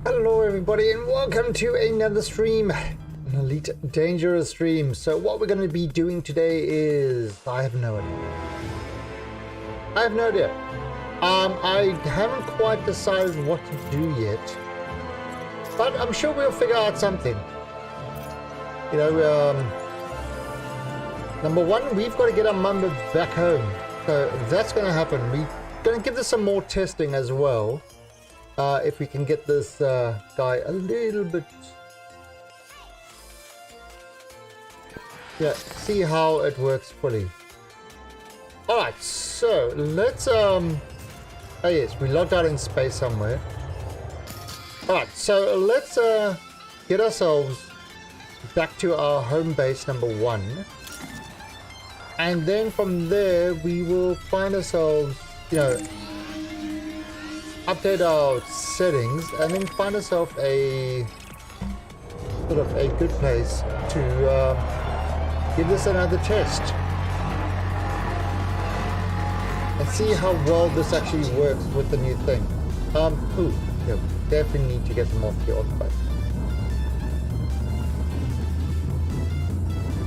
Hello everybody and welcome to another stream, an Elite Dangerous stream. So what we're going to be doing today is, I have no idea. I haven't quite decided what to do yet, but I'm sure we'll figure out something. You know, number one, we've got to get our mum back home, so that's going to happen. We're going to give this some more testing as well. If we can get this guy a little bit, yeah, see how it works fully. All right, so let's oh yes, we logged out in space somewhere. All right, so let's get ourselves back to our home base number one, and then from there we will find ourselves, you know, update our settings and then find ourselves a sort of a good place to give this another test and see how well this actually works with the new thing. Ooh, yeah, definitely need to get them off the autopilot.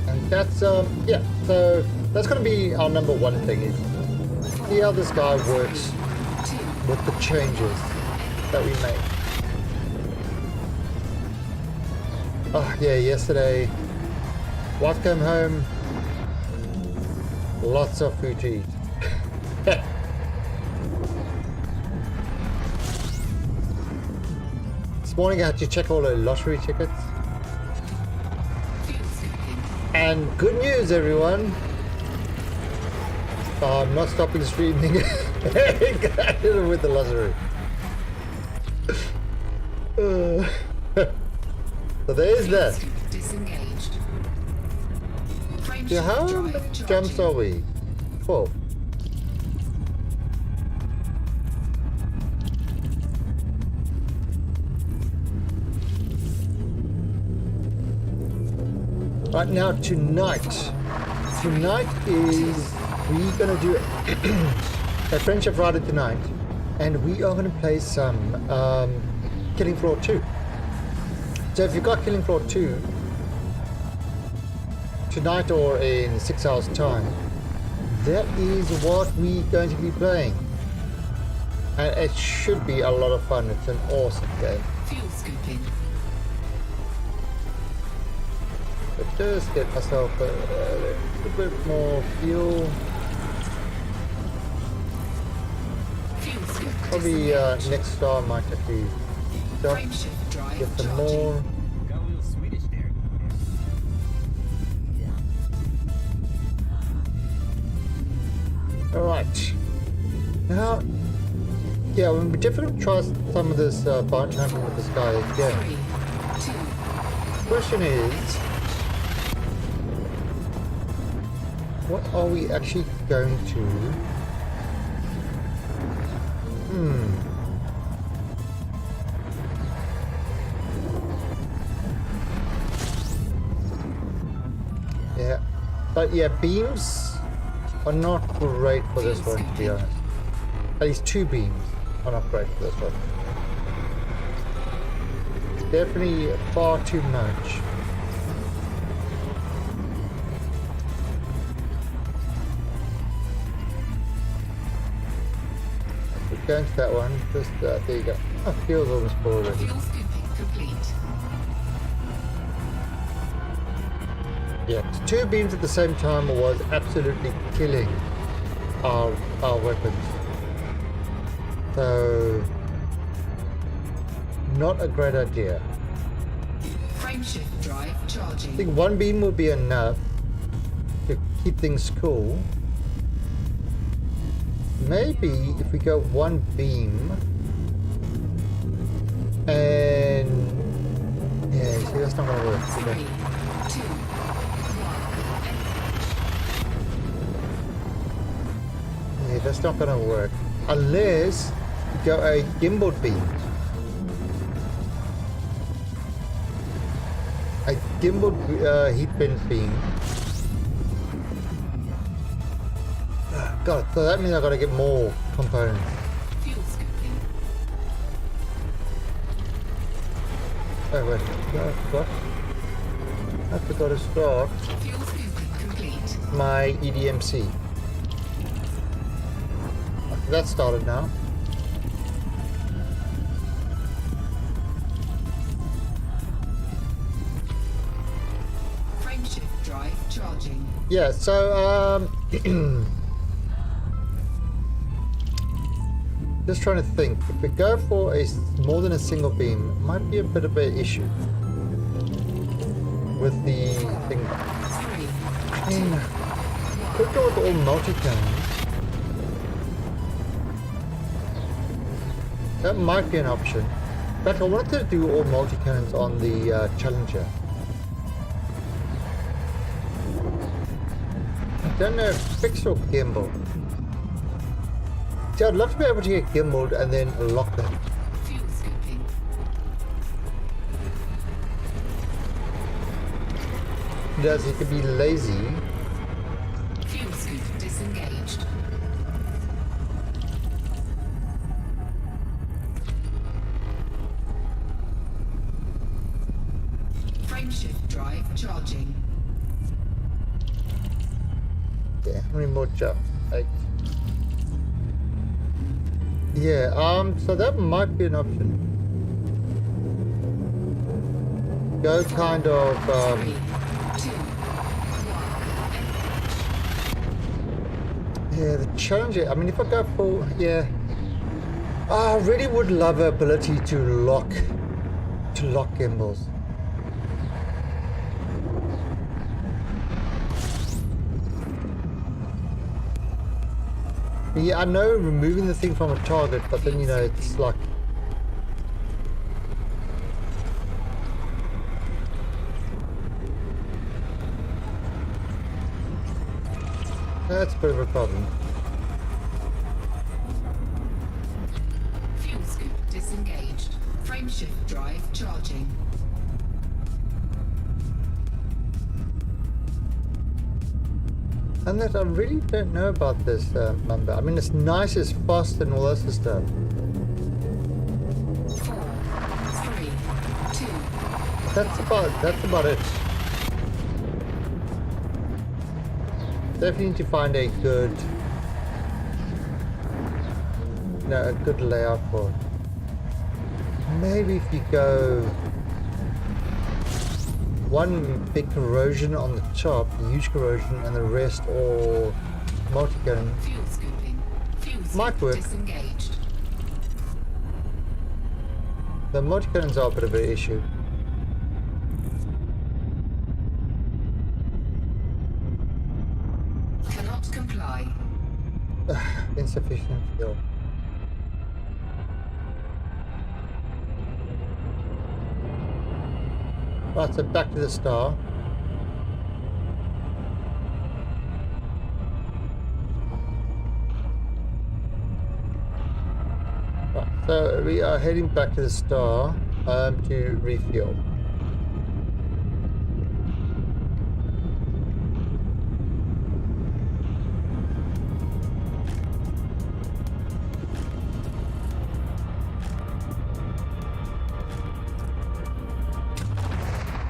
And that's yeah, so that's gonna be our number one thing, is see how this guy works with the changes that we made. Oh yeah, yesterday wife came home, lots of food to eat. This morning I had to check all the lottery tickets, and good news everyone, I'm not stopping streaming with the lottery. So there is that. Yeah, how many jumps are we? 12. Right now, tonight is we're gonna do a friendship rider tonight, and we are gonna play some Killing Floor 2. So if you've got Killing Floor 2 tonight or in 6 hours time, that is what we're going to be playing, and it should be a lot of fun. It's an awesome game. Fuel scooping. Just get myself a little bit more fuel. Probably next star might actually stop, get some more. Alright. Now, yeah, we're definitely try some of this bounty hunting with this guy again. Question is, what are we actually going to... Yeah. But yeah, beams are not great for this one, to be honest. At least 2 beams are not great for this one. It's definitely far too much. Going to that one, just there you go. Oh, fuel's almost full already. Fuel scooping complete. Yeah, 2 beams at the same time was absolutely killing our weapons. So, not a great idea. Frameshift drive charging. I think 1 beam will be enough to keep things cool. Maybe if we go 1 beam and yeah, see, that's not gonna work. 3, 2, 1. Yeah, that's not gonna work unless we go a gimbal beam. A gimbal heat bend beam. God, so that means I gotta get more components. Fuel scooping. Oh wait, no, what? I forgot to start Fuel scooping complete. my EDMC. That started now. Frameshift drive charging. Yeah, so just trying to think. If we go for a more than a single beam, it might be a bit of an issue with the thing. 3, I mean, could go with all multi-cannons. That might be an option. In fact, I wanted to do all multi-cannons on the Challenger. I don't know if fixed or gimbal. See, I'd love to be able to get gimbaled and then lock them. fuel scooping. Does it could be lazy. Fuel scoop disengaged. Frameshift drive charging. Yeah, how many more jump? 8. Yeah, so that might be an option. Go kind of, 3, 2, 1. yeah, the Challenger, I mean, if I go for, yeah, I really would love the ability to lock gimbals. Yeah, I know removing the thing from a target, but then, you know, it's like... That's a bit of a problem. Fuel scoop disengaged. Frameshift drive charging. And that I really don't know about this number. I mean, it's nice, it's fast and all this stuff. 4, 3, 2. That's about it. Definitely need to find a good, a good layout for it. Maybe if you go one big corrosion on the top, huge corrosion, and the rest all multi-gun. Fuel scooping. Fuel scoop Might work. disengaged. The multi-guns are a bit of an issue. Cannot comply. Insufficient fuel. Right, so back to the star. Right, so we are heading back to the star to refuel.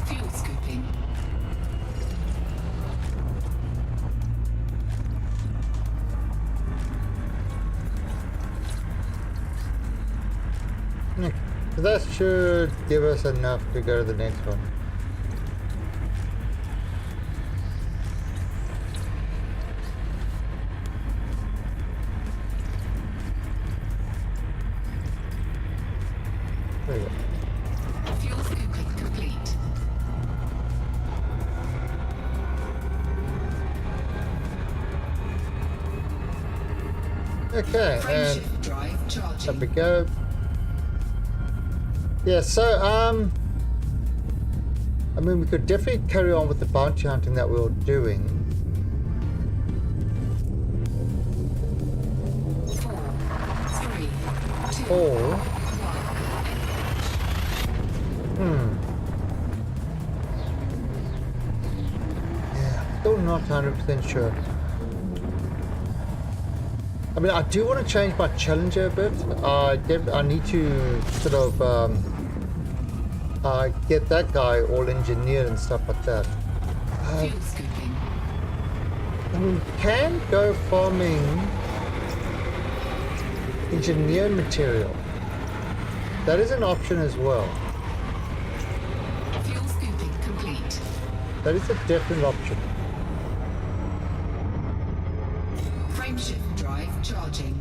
Fuel scooping. Okay, so that should give us enough to go to the next one. There we go. Fuel scooping complete. Okay, and Frameshift drive there charging. we go. Yeah, so I mean, we could definitely carry on with the bounty hunting that we were doing. 4, 3, 2, Or 1. yeah, still not 100% sure. I mean, I do want to change my Challenger a bit. I need to sort of get that guy all engineered and stuff like that. Fuel scooping. I mean, we can go farming engineered material. That is an option as well. Fuel scooping complete. That is a definite option. Frameshift drive charging.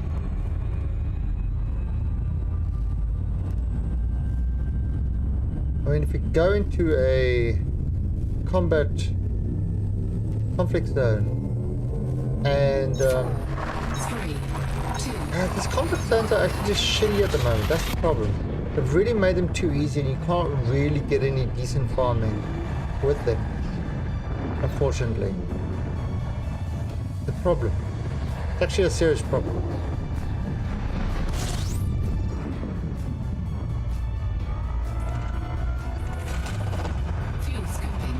I mean, if we go into a conflict zone, and 3, 2. these conflict zones are actually just shitty at the moment. That's the problem. They've really made them too easy, and you can't really get any decent farming with them, unfortunately. The problem. It's actually a serious problem. Fuel scooping.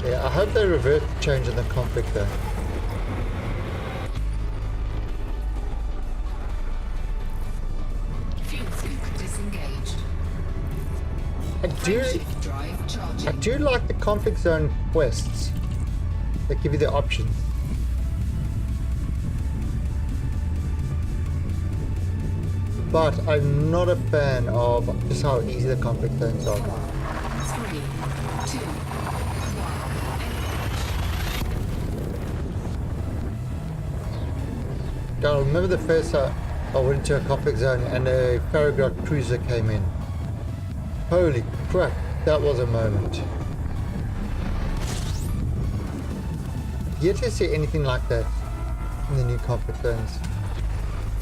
Yeah, I hope they revert the change in the conflict though. Fuel scoop disengaged. I Frameshift drive charging. do like the conflict zone quests. They give you the options. But I'm not a fan of just how easy the conflict zones are. 3, 2, 1. I remember the first time I went to a conflict zone and a Farragut cruiser came in. Holy crap, that was a moment. Yet to see anything like that in the new conflict zones.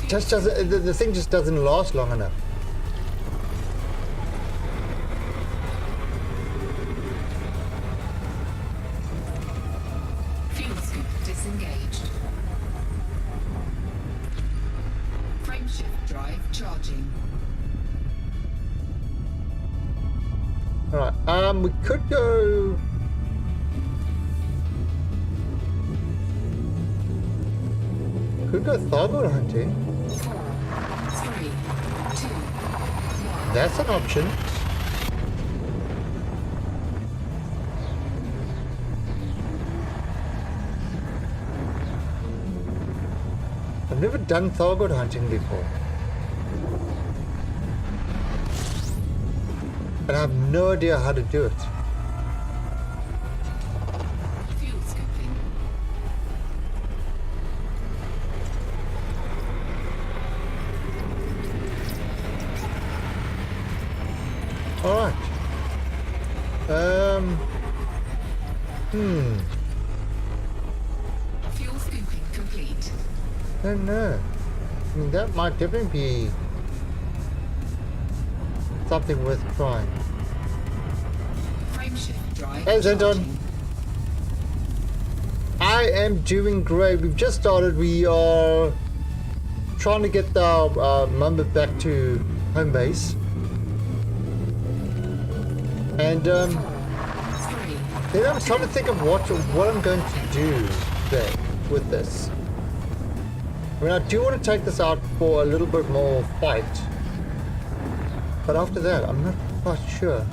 Just doesn't, the thing just doesn't last long enough. Fuel scoop disengaged. Charging. Alright, we could go... Could go Thargoid hunting. 4, 3, 2, 1. That's an option. I've never done Thargoid hunting before. And I have no idea how to do it. Fuel scooping. Alright. Fuel scooping complete. I don't know. I mean, that might definitely be something worth trying. Frameshift drive. Hey, Zenton. charging. I am doing great. We've just started. We are trying to get our member back to home base. And 4, 3, then I'm trying to think of what I'm going to do today with this. I mean, I do want to take this out for a little bit more fight. But after that, I'm not quite sure.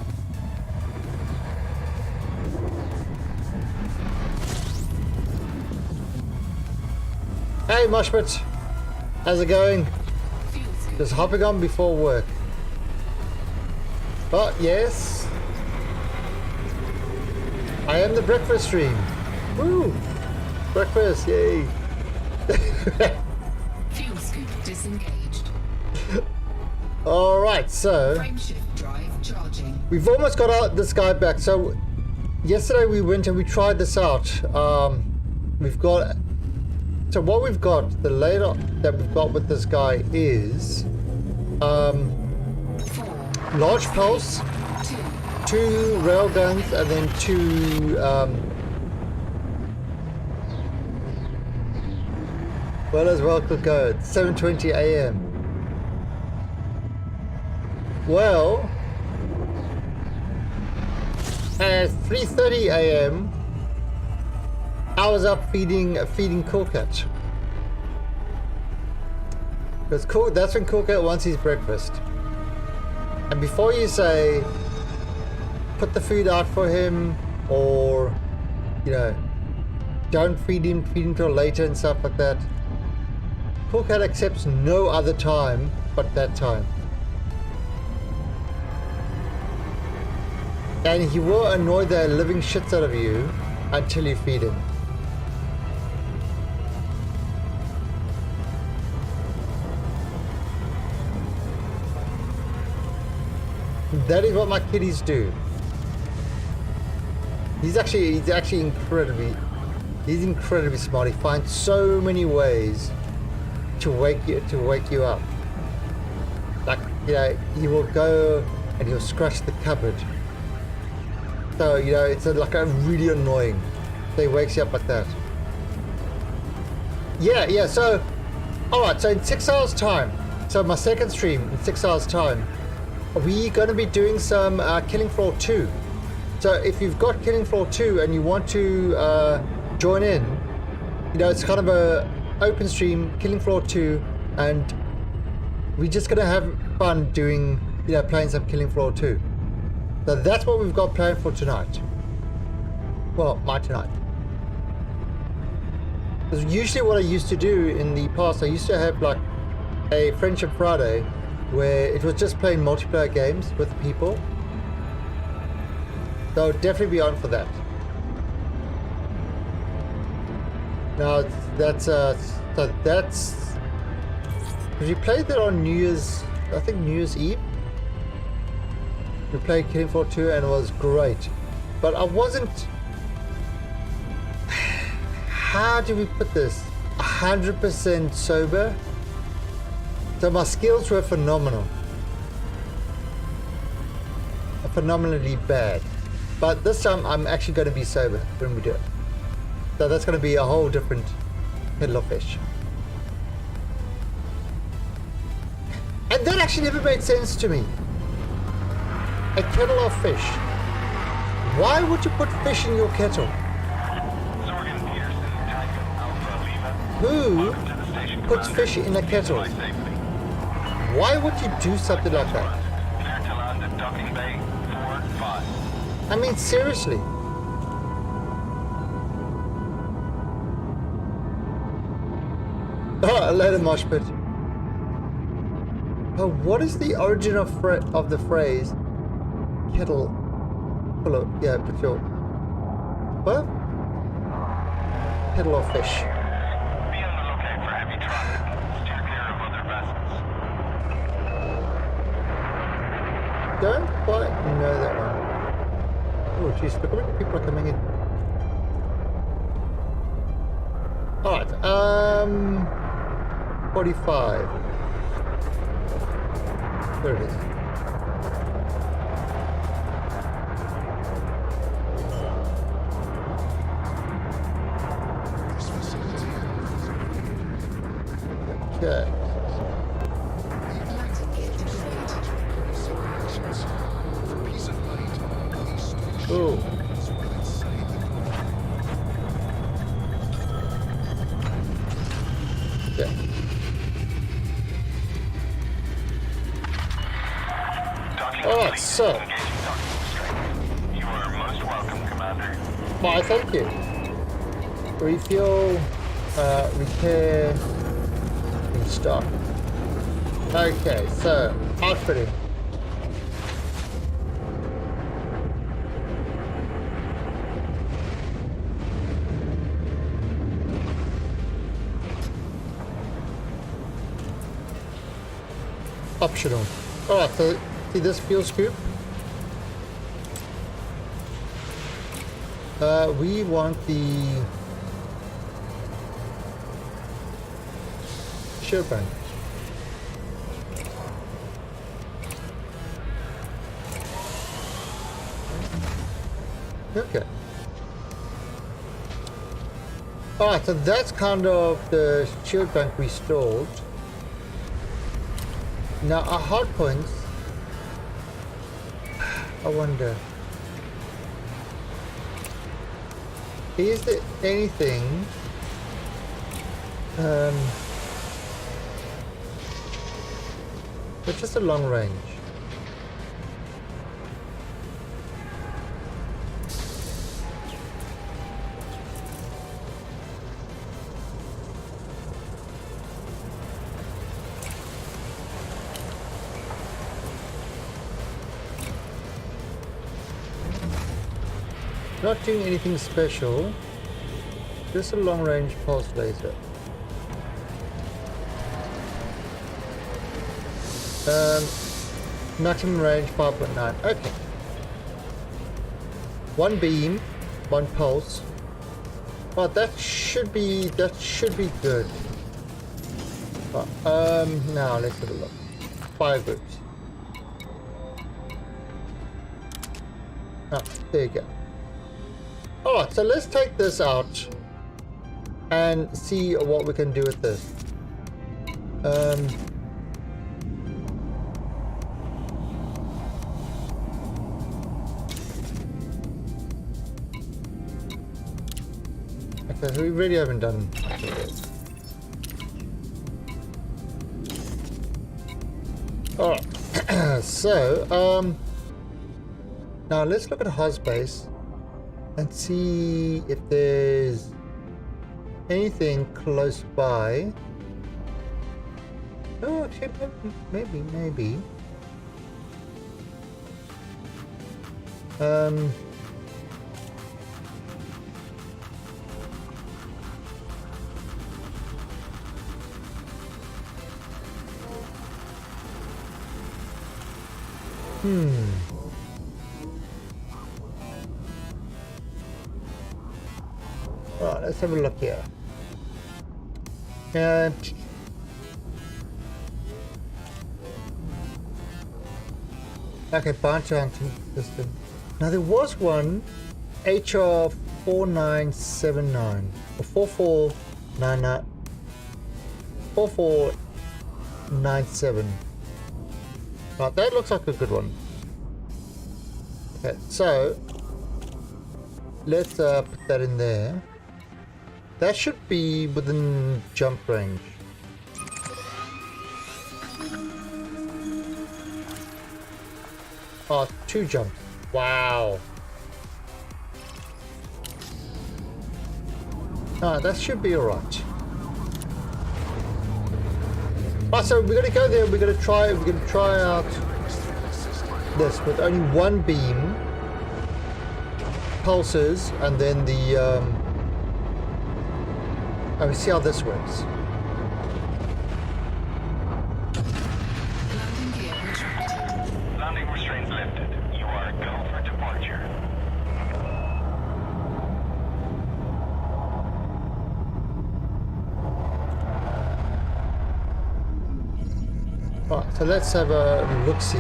Hey, Mushbit. How's it going? fuel scooping. Just hopping on before work. But yes, I am the breakfast stream. Woo! Breakfast, yay! Fuel scoop disengaged. Alright, so Frameshift drive charging. we've almost got this guy back. So yesterday we went and we tried this out. We've got... So what we've got, the later that we've got with this guy is 4, large pulse, 2, 2 rail guns, and then 2 well as well could go. It's 7:20 a.m. Well, at 3:30 a.m. I was up feeding Cool Cat. Because that's when Cool Cat wants his breakfast. And before you say put the food out for him, or you know, don't feed him till later and stuff like that, Cool Cat accepts no other time but that time. And he will annoy the living shits out of you until you feed him. That is what my kitties do. He's actually incredibly smart. He finds so many ways to wake you up. Like, you know, he will go and he'll scratch the cupboard. So, you know, it's like a really annoying. So he wakes you up like that. Yeah, so alright, so in 6 hours time, so my second stream in 6 hours time, we're going to be doing some Killing Floor 2. So if you've got Killing Floor 2 and you want to join in, you know, it's kind of a open stream, Killing Floor 2, and we're just going to have fun doing, you know, playing some Killing Floor 2. So that's what we've got planned for tonight. Well, my tonight. Because usually what I used to do in the past, I used to have like a Friendship Friday where it was just playing multiplayer games with people. So I'll definitely be on for that. Now that's because we played that on New Year's, I think New Year's Eve. We played Killing Floor 2 and it was great. But I wasn't, how do we put this, 100% sober. So my skills were phenomenal. Phenomenally bad. But this time I'm actually going to be sober when we do it. So that's going to be a whole different kettle of fish. And that actually never made sense to me. A kettle of fish. Why would you put fish in your kettle? Who puts fish in a kettle? Why would you do something like that? I mean, seriously. Oh, a later mosh pit. Oh, what is the origin of the phrase kettle full of, yeah, put your, what? Kettle of fish. Be on the lookout for heavy traffic. Steer clear of other vessels. Don't quite know that one. Oh, jeez, look how many people are coming in. Alright, 45. There it is. Okay. Oh. Yeah. Alright, so. You are most welcome, Commander. Why, thank you. Refuel, repair, and stock. Okay, so, outfitting. Optional. Alright, so see this fuel scoop? We want the shield bank. Okay. Alright, so that's kind of the shield bank we stalled. Now our hard points, I wonder, is there anything but just a long range? Not doing anything special, just a long range pulse laser. Maximum range 5.9. Okay. One beam, one pulse. Oh, that should be good. Now let's have a look. Fire groups. Ah, there you go. Alright, so let's take this out and see what we can do with this. Okay, so we really haven't done much of this. Alright, so, now let's look at Hosbase and see if there's anything close by. Oh, actually, maybe. Alright, let's have a look here. Okay, branch hunting system. Now there was one, HR 4979 or 4499 4497. Right, that looks like a good one. Okay, so let's put that in there. That should be within jump range. Oh, 2 jumps. Wow. That should be alright. So we're gonna go there, we're gonna try out this with only 1 beam, pulses, and then the we see how this works. Landing gear retracted. Landing restraints lifted. You are go for departure. Right, so let's have a look-see.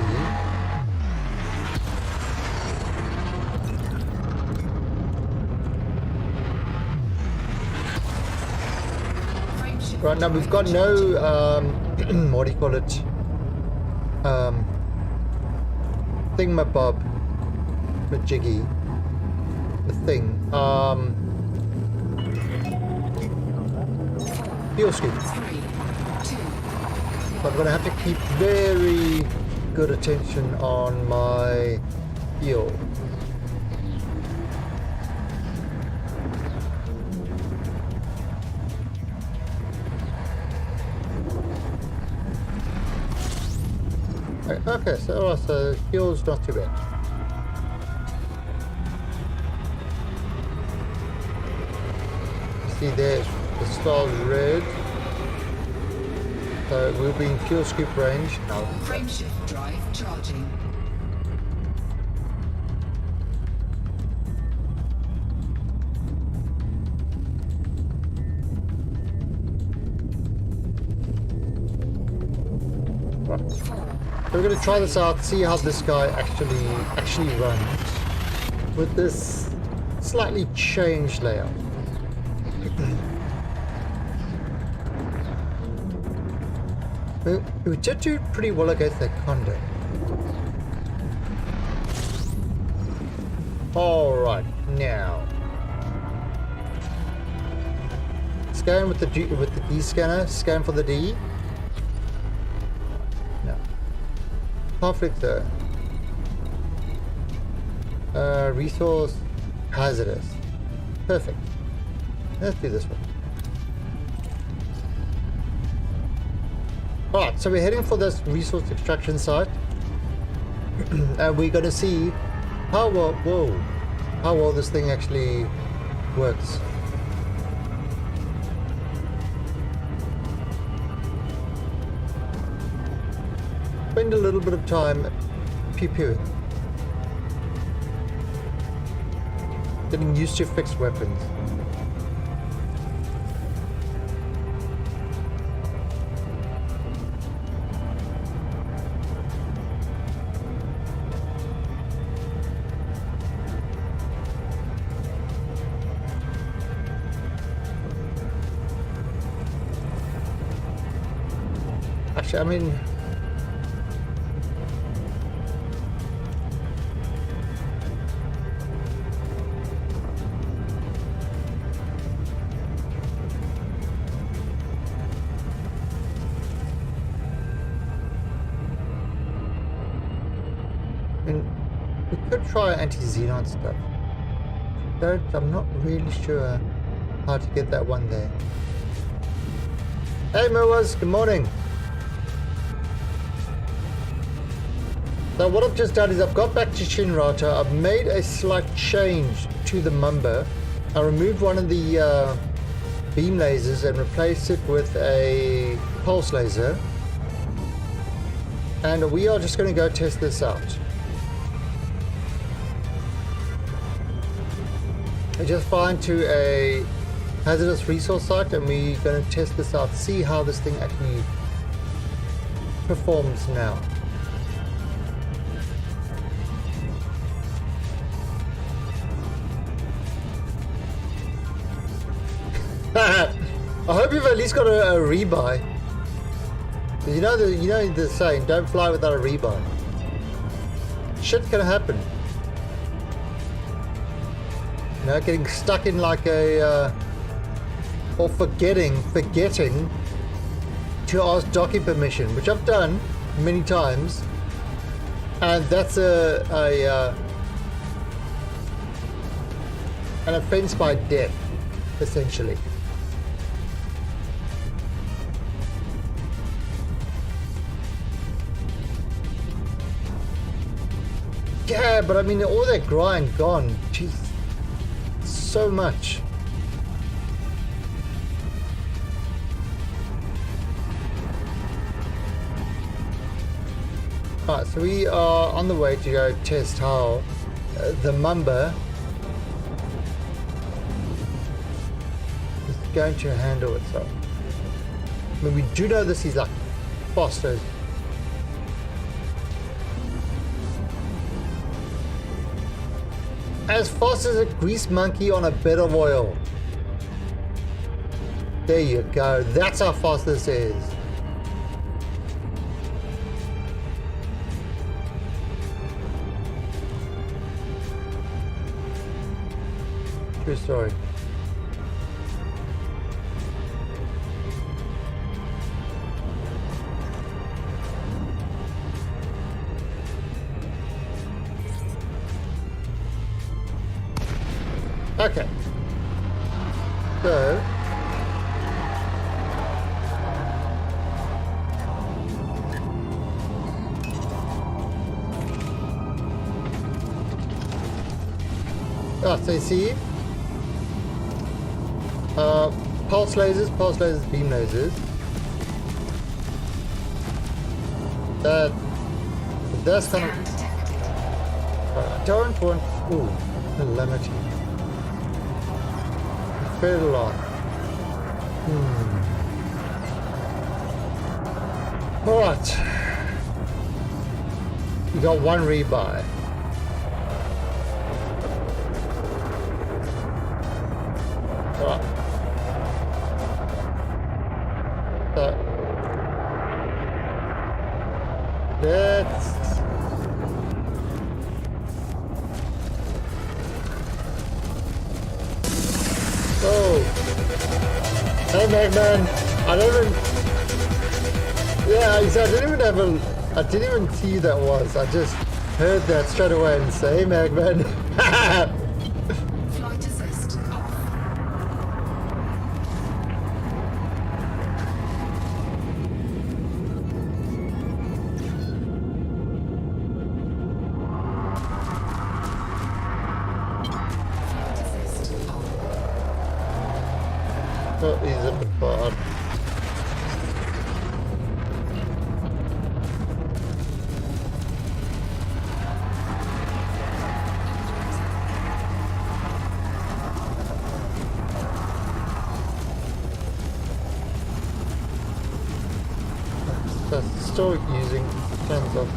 Right, now we've got no, what do you call it? Thingamabob. Majiggy. The thing. Fuel scoop. 3, 2, I'm going to have to keep very good attention on my fuel. Okay, so fuel's not too bad. See there, the star's red. So we'll be in fuel scoop range now. frameshift drive charging. Right. So we're going to try this out, see how this guy actually runs with this slightly changed layout. We did do pretty well against that condo. Alright, now scan with the D scanner, scan for the D. No. Conflict there. Resource hazardous. Perfect. Let's do this one. Alright, so we're heading for this resource extraction site. And we're going to see how well this thing actually works. Spend a little bit of time pew-pewing. Getting used to fixed weapons. Actually, I mean, we could try anti-xenon stuff. I'm not really sure how to get that one there. Hey Moas, good morning. So what I've just done is I've got back to Shinrata. I've made a slight change to the Mamba. I removed one of the beam lasers and replaced it with a pulse laser. And we are just going to go test this out. I just fly into a hazardous resource site and we're going to test this out, see how this thing actually performs now. I hope you've at least got a rebuy. You know the saying, don't fly without a rebuy. Shit can happen. You know, getting stuck in like a or forgetting to ask docking permission, which I've done many times, and that's an offense by death, essentially. Yeah, but I mean, all that grind gone. Jeez, so much. Alright, so we are on the way to go test how the Mamba is going to handle itself. I mean, we do know this is like faster. As fast as a grease monkey on a bed of oil. There you go. That's how fast this is. True story. Okay. So so you see pulse lasers, beam lasers. That's kind of I don't want calamity. Fair lot. Alright. We got one rebuy. Alright. So let's hey Magman, I don't even. Yeah, exactly. I didn't even see who that was. I just heard that straight away and say, hey Magman. Flight assist off. Oh, he's a bit far. Still using tons of.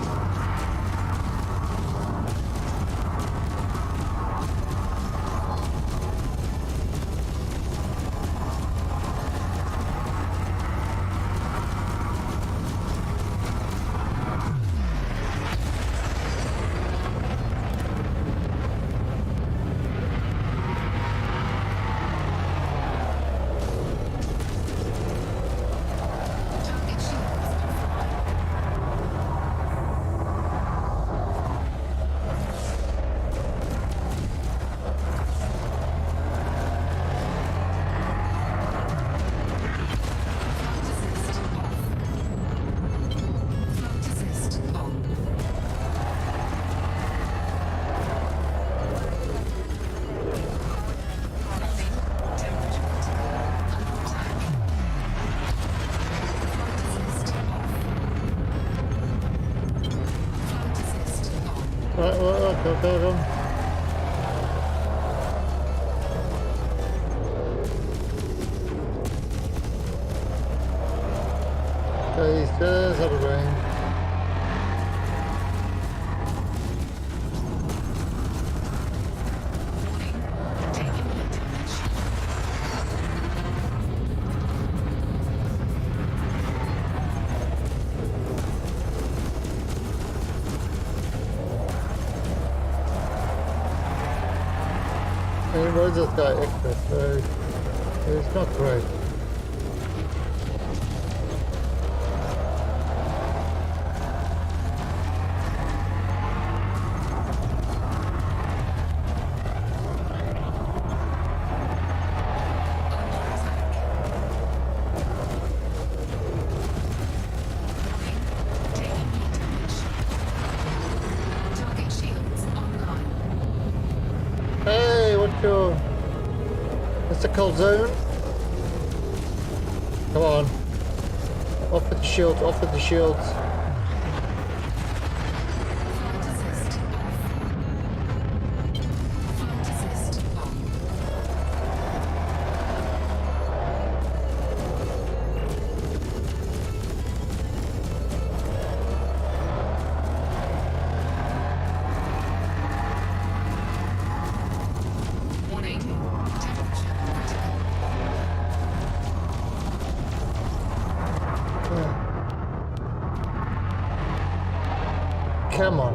Go. Okay, he's just out of range. And what is this guy? Expert. It's not great. Hey, what's your... It's a cold zone. Come on. Off with the shields, off with the shields. Warning. Temperature critical. Come on.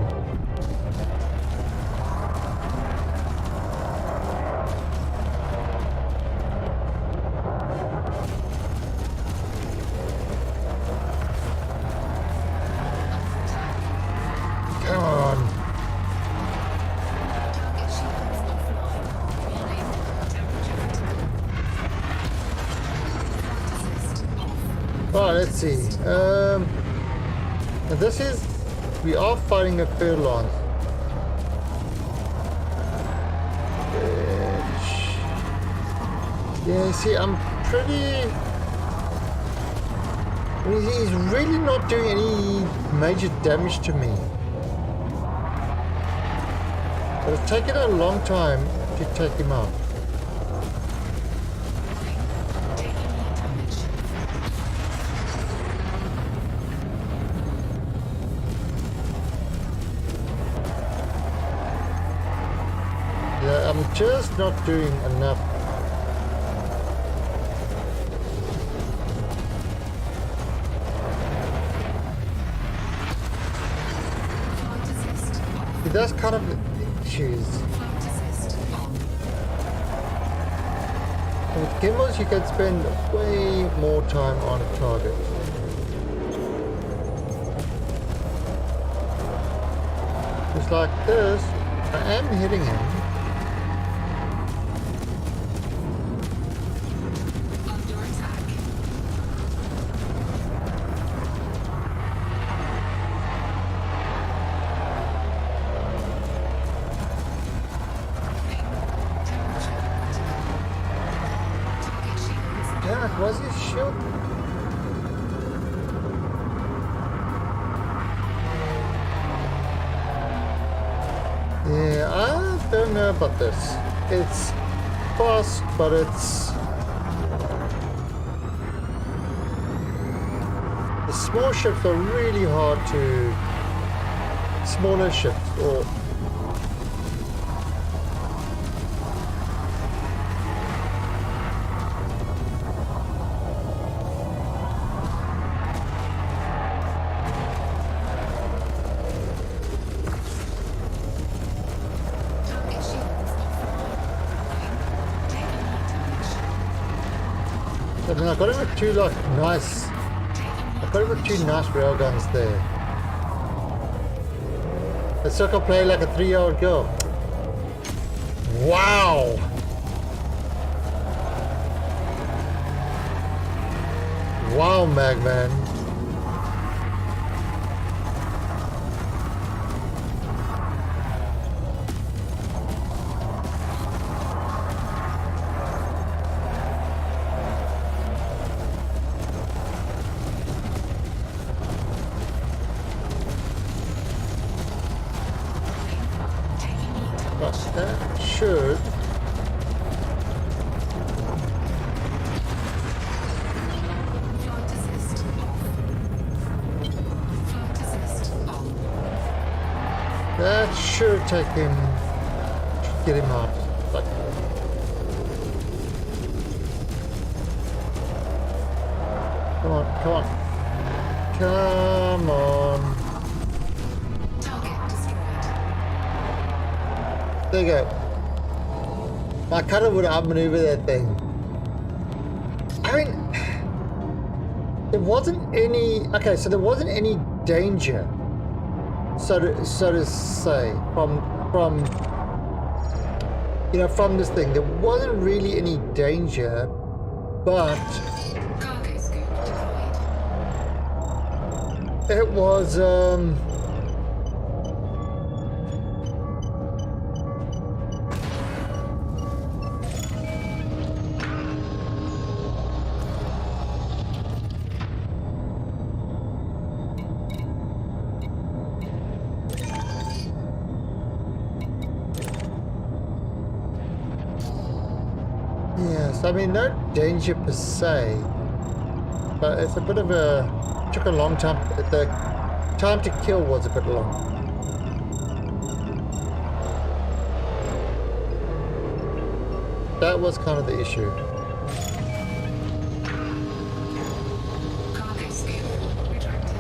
Come on. Target shields offline. Warning. Temperature critical. Flight assist off. Alright, let's see. This is... We are fighting a furlong. Yeah, see, I'm pretty... He's really not doing any major damage to me. But it's taken a long time to take him out. Taking heat damage. Yeah, I'm just not doing enough. Flight assist off. See, that's kind of the issues. Flight assist on. With gimbals, you can spend way more time on a target. Just like this, I am hitting him. Under attack. Temperature critical. Target shields. Damn it, was his shield? Yeah, I don't know about this. It's fast, but it's... The small ships are really hard to... Smaller ships, or... Target shields offline. Taking heat damage. I mean, I got him with two, like, nice... I got him with two nice railguns there. The circle play like a 3-year-old girl. Wow! Wow, Magman. Taking heat damage. But that should... Flight assist off. Flight assist on. That should take him... Get him out. But... Come on, come on. Come on. Target destroyed. There you go. I kind of would outmaneuver that thing. I mean, there wasn't any. Okay, so there wasn't any danger, so to say, from from this thing. There wasn't really any danger, but Cargo scoop deployed. it was yes, I mean no danger per se, but it's a bit of a took a long time. The time to kill was a bit long. That was kind of the issue. Cargo scoop retracted.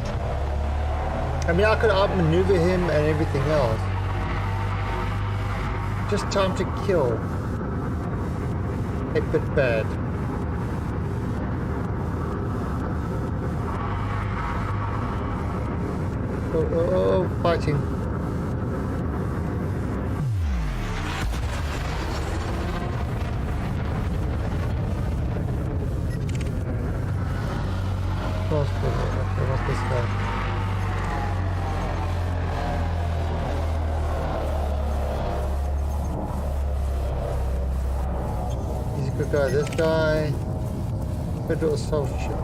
I mean, I could outmaneuver him and everything else. Just time to kill. A bit bad. Oh, fighting. What's this guy? He's a good guy. This guy. Good little soft shit.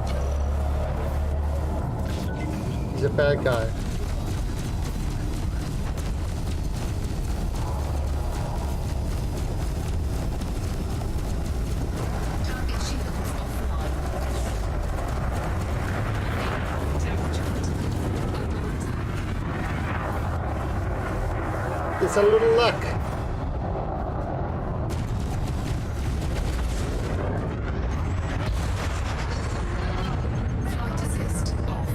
He's a bad guy. Target shields offline. Temperature under attack. It's a little luck. Flight assist off.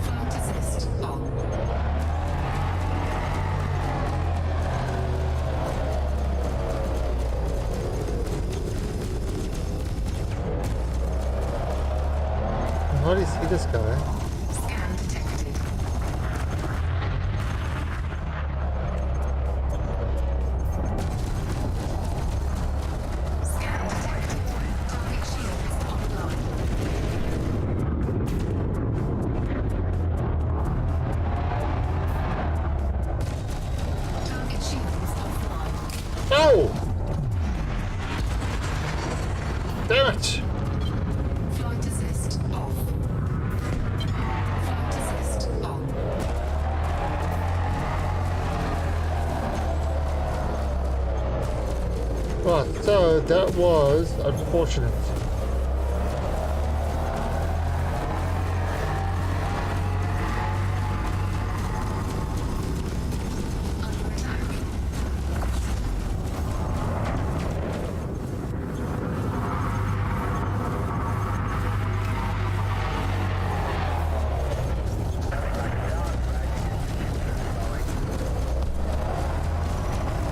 Flight assist on. How do you see this guy? Scan detected. Scan detected. Target shields online. Target shields offline. Oh! Damn it! Flight assist off. Flight assist on. Right, so that was unfortunate. Under attack.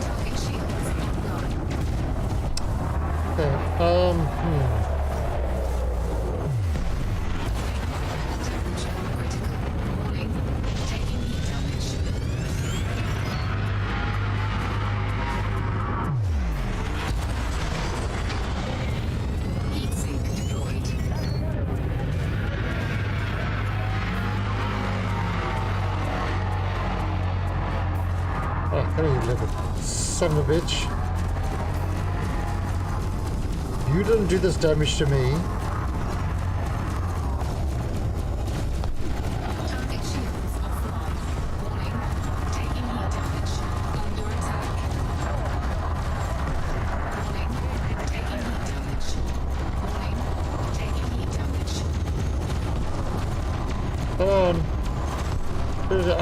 Target shields online. Okay, Temperature critical. Warning. Taking heat damage. Heat sink deployed. Oh, hey, little son of a bitch. You didn't do this damage to me. Target shields offline. Warning. Taking heat damage. Under attack. Warning. Taking heat damage. Warning. Taking heat damage. Come on. Here's it.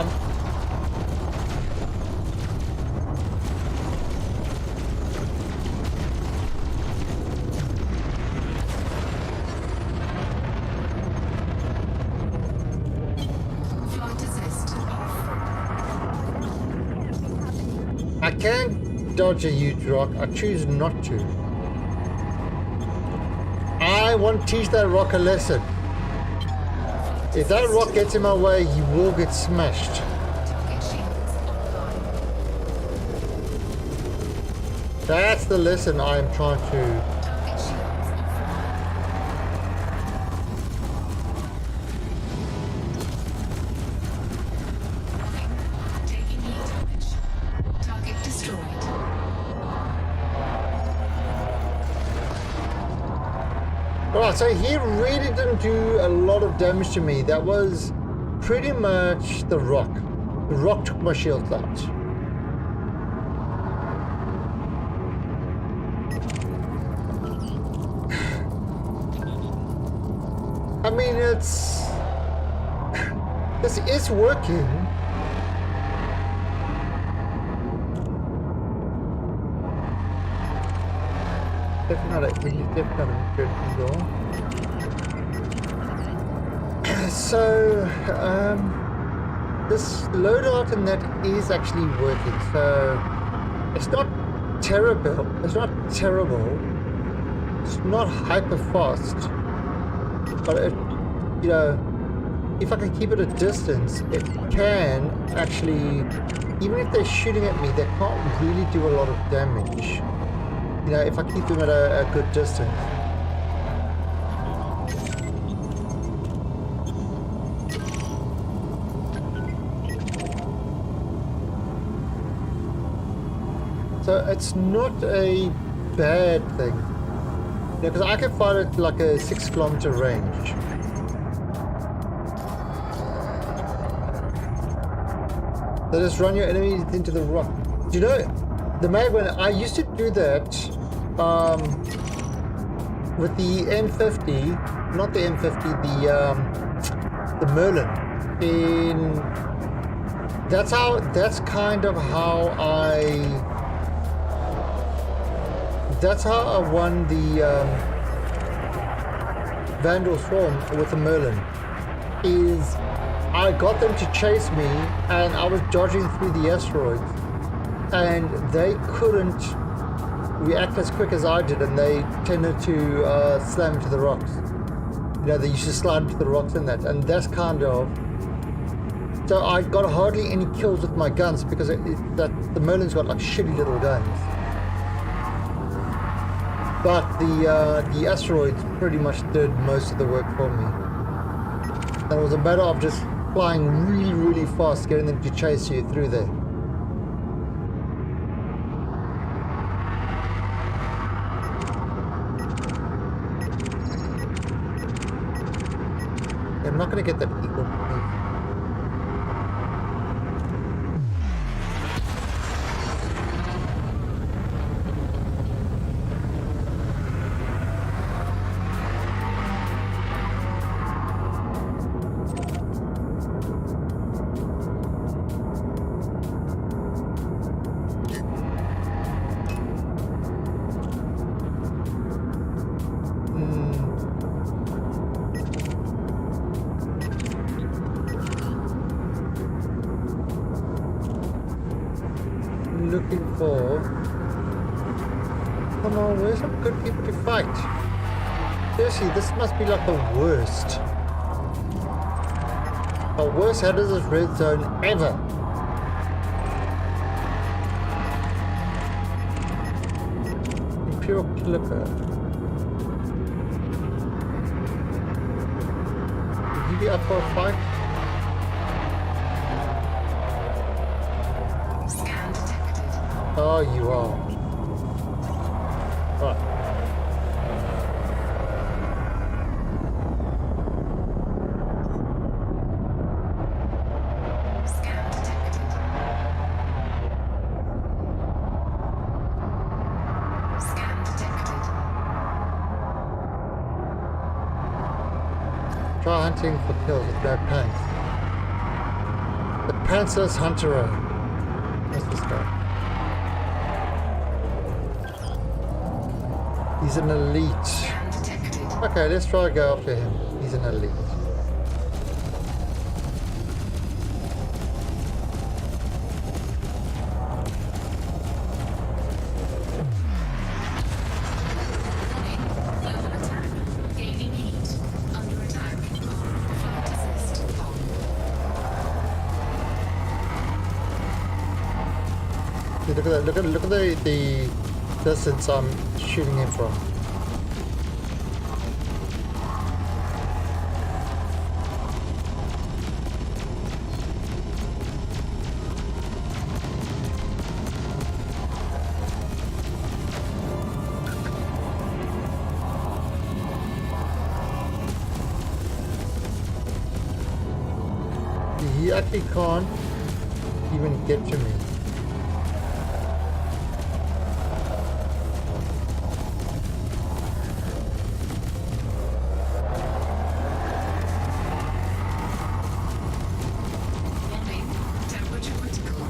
Flight assist off. I can't dodge a huge rock. I choose not to. I want to teach that rock a lesson. If that rock gets in my way, he will get smashed. Target shields online. That's the lesson I am trying to... Target shields offline. Warning. Taking heat damage. Target destroyed. Alright, so he really didn't do a lot of damage to me. That was pretty much the rock. The rock took my shields out. I mean, it's... This is working. Definitely good angle. So, this loadout and that is actually working. So, it's not terrible. It's not terrible. It's not hyper fast. But it, you know, if I can keep it at distance, it can actually, even if they're shooting at me, they can't really do a lot of damage. You know, if I keep them at a good distance. So it's not a bad thing. Yeah, because I can fire it like a 6-kilometer range. So just run your enemies into the rock. Do you know, the Magwin, I used to do that with the M50, not the M50, the Merlin. That's kind of how I won the Vandal Swarm with the Merlin. Is I got them to chase me and I was dodging through the asteroids and they couldn't react as quick as I did and they tended to slam into the rocks. You know, they used to slide into the rocks in that, and that's kind of... So I got hardly any kills with my guns because the Merlin's got like shitty little guns. But the asteroids pretty much did most of the work for me. And it was a matter of just flying really, really fast, getting them to chase you through there. I'm not going to get that eagle. Looking for... Come on, where's some good people to fight? Seriously, this must be like the worst. The worst hazardous red zone ever. Imperial Clipper. Would you be up for a fight? Oh, you are. Right. Scan detected. Scan detected. Try hunting for kills with no pants. The pantsless hunter. What's this guy? He's an elite. Okay, let's try to go after him. He's an elite. Look at that. Look at the distance I'm shooting him from. He actually can't even get to me. Warning, temperature critical.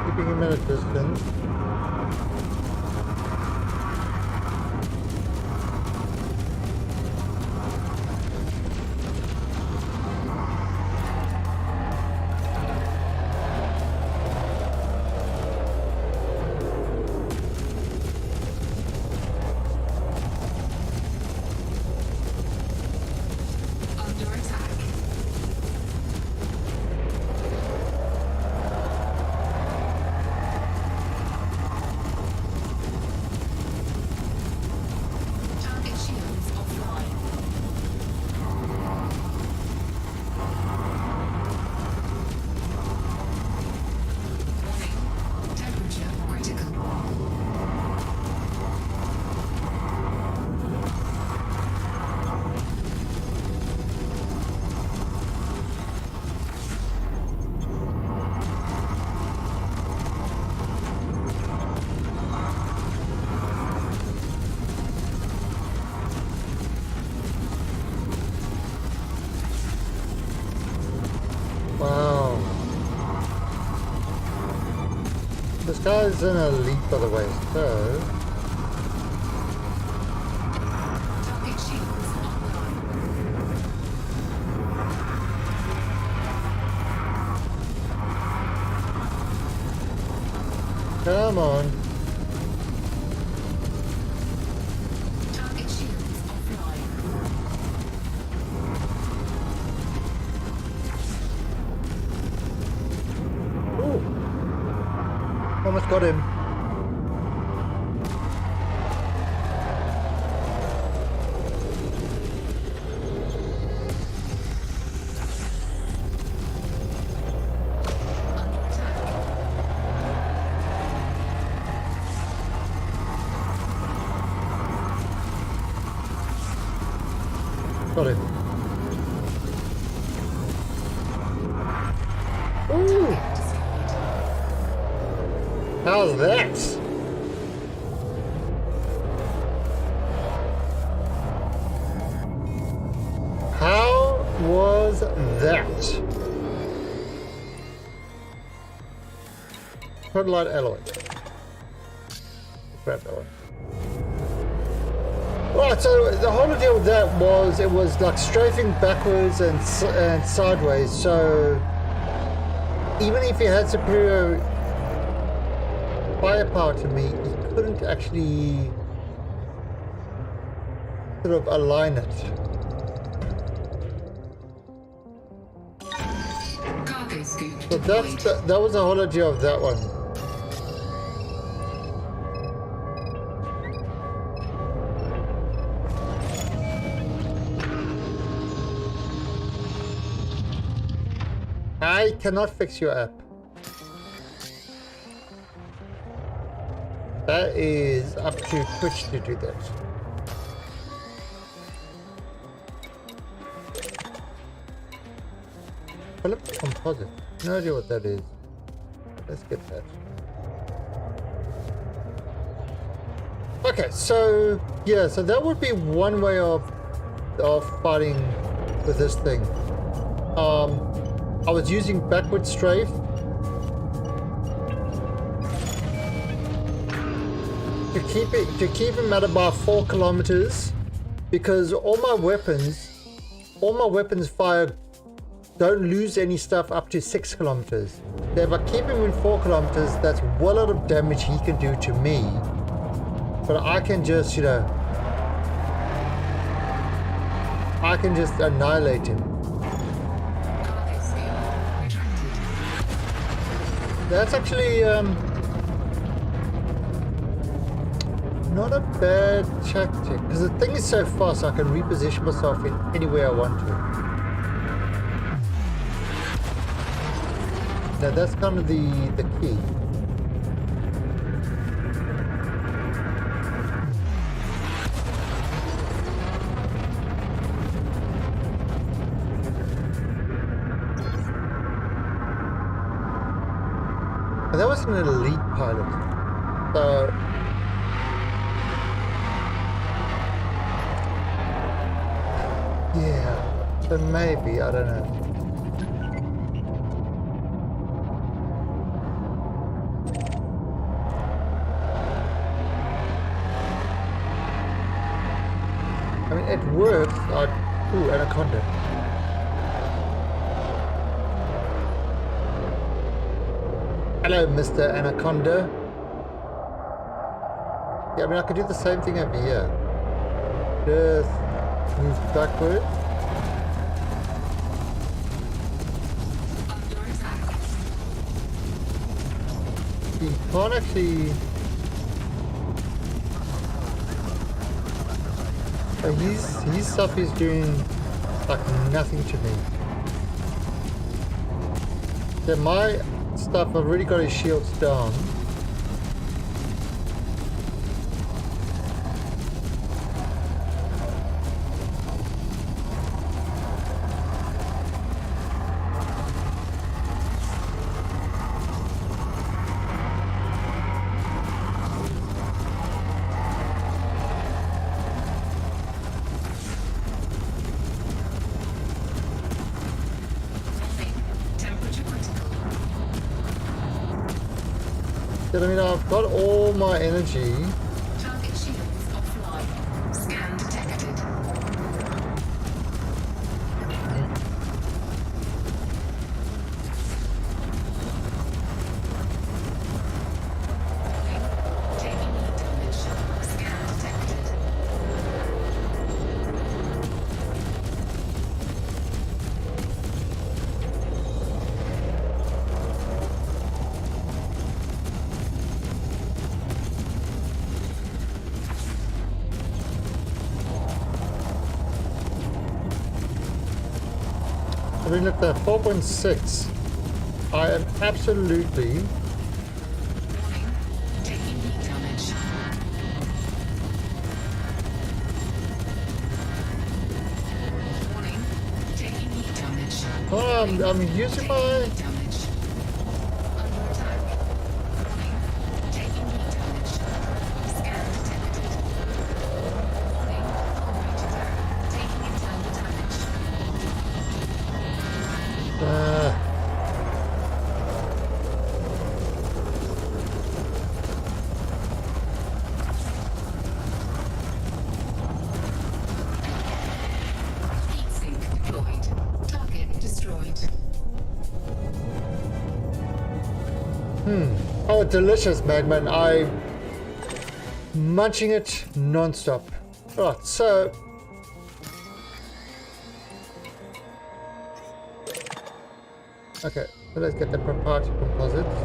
Keeping him at a distance. Under attack. Target shields offline. Warning, temperature critical. Wow. This guy's in a leap, by the way, so... Target shields online. Come on. Target shields offline. Ooh. Almost got him. Under attack. Got him. Ooh. Destroyed. How's that? How was that? Prototype alloy. Grab that one. Right, so the whole deal with that was it was like strafing backwards and sideways. So even if he had superior firepower to me, he couldn't actually sort of align it. Cargo scoop So deployed. that was the whole idea of that one. I cannot fix your app. That is up to Twitch to do that. Philip Composite. No idea what that is. Let's get that. Okay, so yeah, so that would be one way of fighting with this thing. I was using backward strafe to keep him at about 4 kilometers, because all my weapons fire don't lose any stuff up to 6 kilometers. So if I keep him in 4 kilometers, that's what a lot of damage he can do to me. But I can just, you know, I can just annihilate him. Cargo scale retracted. That's actually not a bad tactic, because the thing is so fast I can reposition myself in any way I want to. Now that's kind of the key. And that was an elite pilot. So yeah, so maybe, I don't know. I mean, it works. Ooh, Anaconda. Hello, Mr. Anaconda. Yeah, I mean, I could do the same thing over here. Just move backward. Under attack. He can't actually... his stuff is doing like nothing to me. Yeah, my stuff, I've already got his shields down. Temperature critical. I mean, I've got all my energy. Target shields offline. Scan detected. Taking heat damage. Scan detected. I mean, at the 4.6, I am absolutely... Warning. Taking heat damage. Warning. Taking heat damage. I'm using my... Heat damage. Under attack. Warning. Taking heat damage. Scan detected. Warning. Operator error. Taking internal damage. Heat sink deployed. Target destroyed. Oh, delicious, Magman. I'm munching it non-stop. Right, so... okay, so let's get the proprietary composites.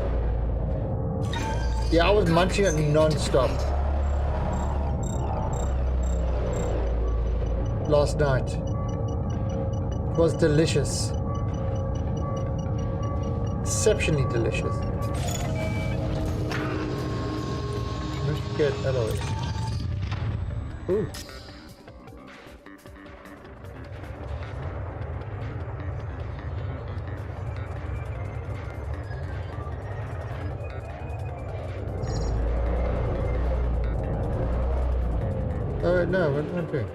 Yeah, I was munching it non-stop last night. It was delicious. Exceptionally delicious. Let's get alloy. Ooh. Oh no, what am I doing?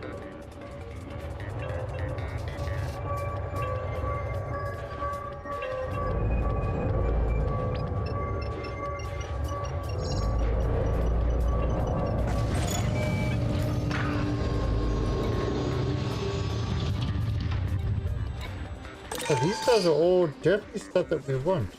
So these guys are all definitely stuff that we want.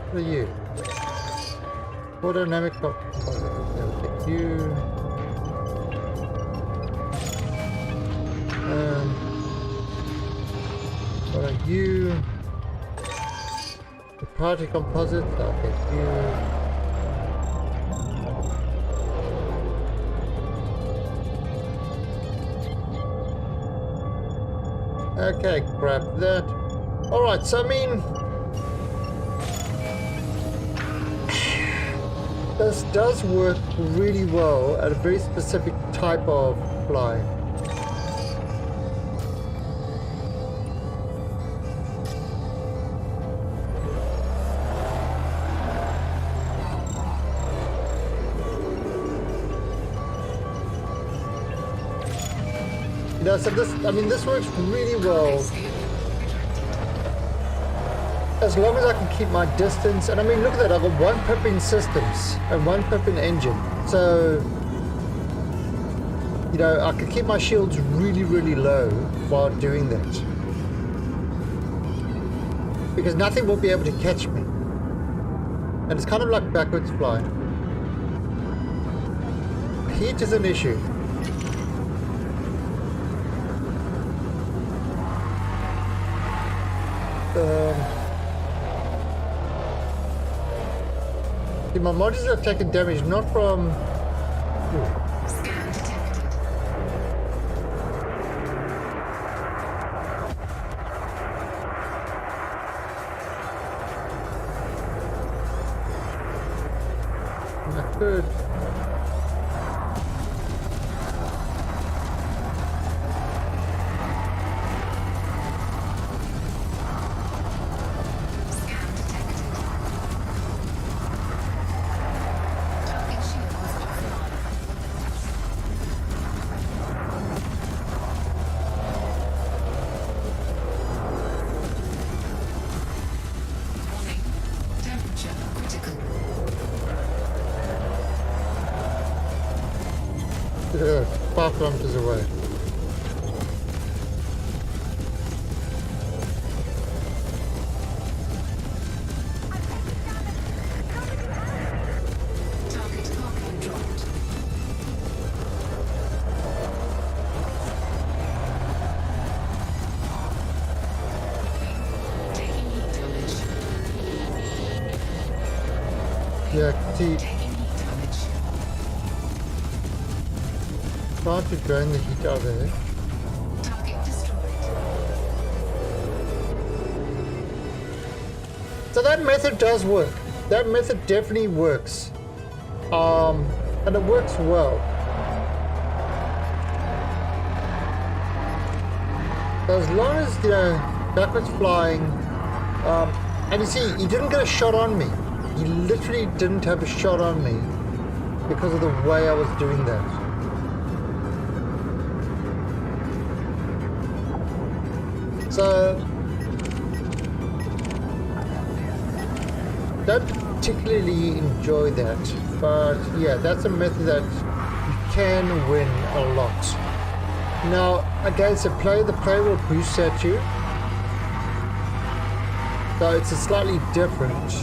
What are you? Core dynamic composite. Okay, you. What are you? The party composite. Okay, you. Okay, grab that. Alright, so I mean, this does work really well at a very specific type of fly. You know, so this, I mean, this works really well as long as I can keep my distance. And I mean, look at that, I've got one pip in systems and one pip in engine. So, you know, I can keep my shields really, really low while doing that. Because nothing will be able to catch me. And it's kind of like backwards fly. Heat is an issue. See, my modules have taken damage not from... Scan detected. Not good. Scan detected. Target shield was offline. Warning. Temperature critical. Look at that, 5 kilometers away. Target cargo dropped. Taking heat damage. Yeah, see, Taking heat damage. trying to drain the heat out of there. Target destroyed. So that method does work. That method definitely works. And it works well. So as long as, you know, backwards flying, and you see, he didn't get a shot on me. He literally didn't have a shot on me because of the way I was doing that. So, don't particularly enjoy that, but yeah, that's a method that you can win a lot. Now, against a player, the player will boost at you, so it's a slightly different.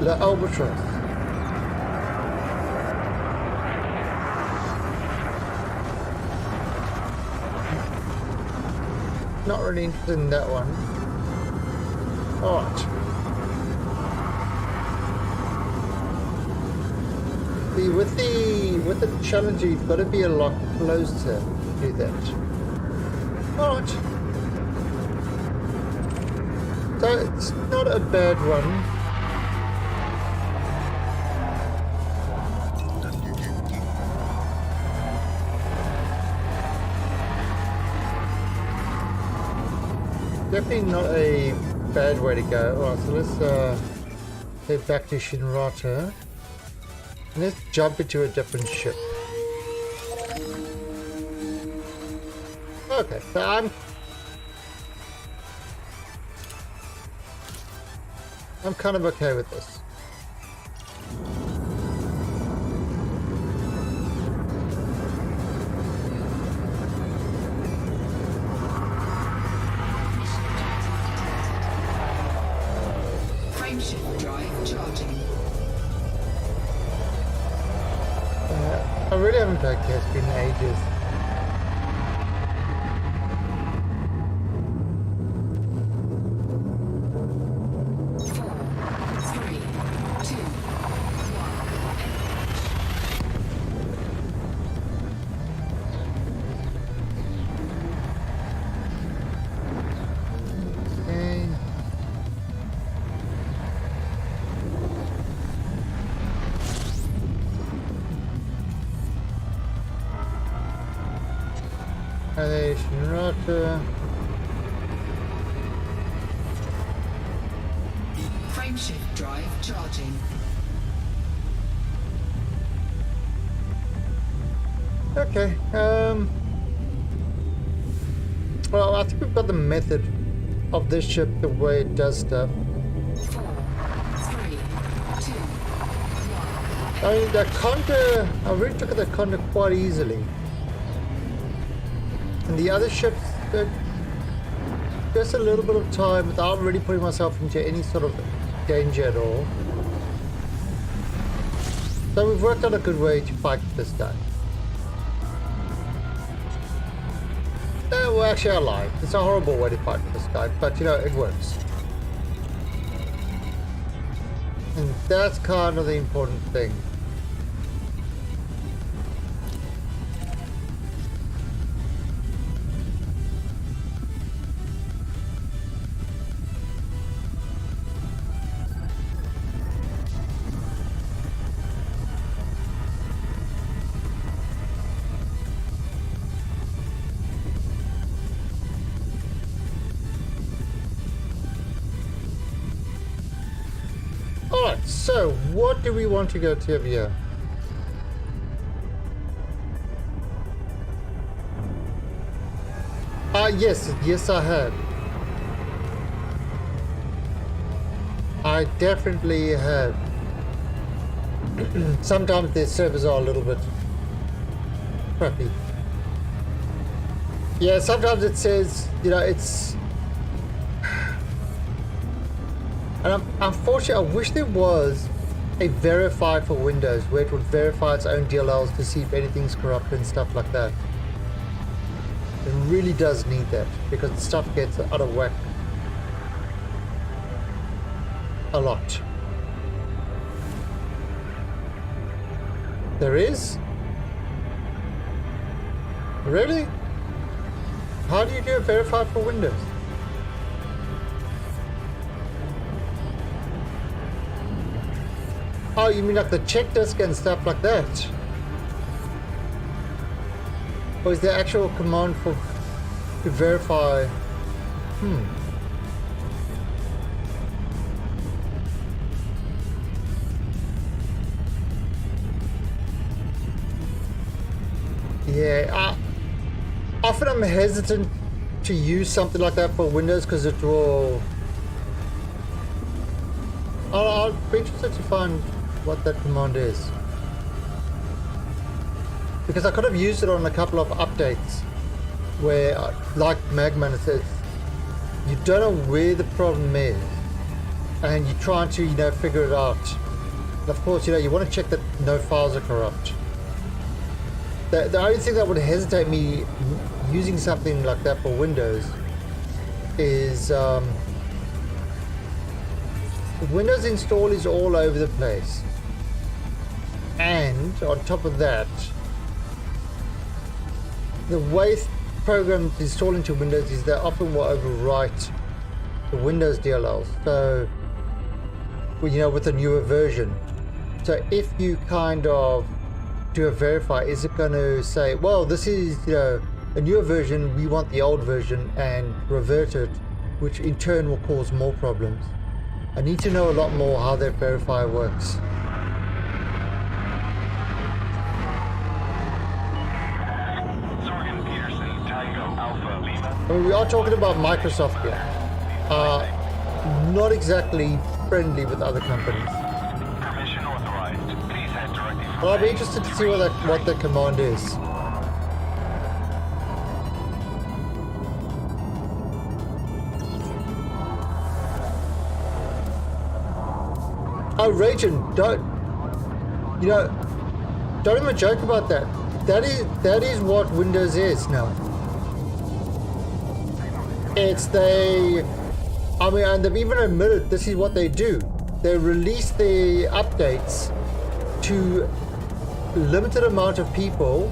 The Albatross. Not really interested in that one. Alright. See, with the challenge, you've got to be a lot closer to do that. Alright. So it's not a bad one. definitely not a bad way to go. Alright, so let's head back to Shinrata. And let's jump into a different ship. Okay, so I'm kind of okay with this. Frameshift drive charging. I really haven't played Caspi in ages. Frameshift drive charging. Okay, well, I think we've got the method of this ship, the way it does stuff. 4, 3, 2, 1. I mean, the conda, I really took at the conda quite easily. And the other ships, just a little bit of time without really putting myself into any sort of danger at all. So we've worked out a good way to fight this guy. Well, actually I lied. It's a horrible way to fight this guy, but you know, it works. And that's kind of the important thing. Alright, so what do we want to go to here? Yes I have. I definitely have. Sometimes their servers are a little bit crappy. Yeah, sometimes it says, you know, it's... And unfortunately, I wish there was a verify for Windows where it would verify its own DLLs to see if anything's corrupted and stuff like that. It really does need that because stuff gets out of whack a lot. There is? Really? How do you do a verify for Windows? Oh, you mean like the check disk and stuff like that? Or is there actual command for to verify? Yeah, often I'm hesitant to use something like that for Windows because it will... I'll be interested to find what that command is. Because I could have used it on a couple of updates where, like Magman, it says, you don't know where the problem is and you're trying to, you know, figure it out. And of course, you know, you want to check that no files are corrupt. The only thing that would hesitate me using something like that for Windows is Windows install is all over the place. And on top of that, the way programs install into Windows is they often will overwrite the Windows DLLs. So, well, you know, with a newer version. So if you kind of do a verify, is it going to say, well, this is, you know, a newer version, we want the old version, and revert it which in turn will cause more problems. I need to know a lot more how that verifier works. Sorgan Peterson, Tango, Alpha, Lima. I mean, we are talking about Microsoft here. Not exactly friendly with other companies. Permission authorized. Please head directly for But I'll be interested to see what the command is. Oh, Raging, don't even joke about that. That is what Windows is now. And they've even admitted this is what they do. They release the updates to a limited amount of people,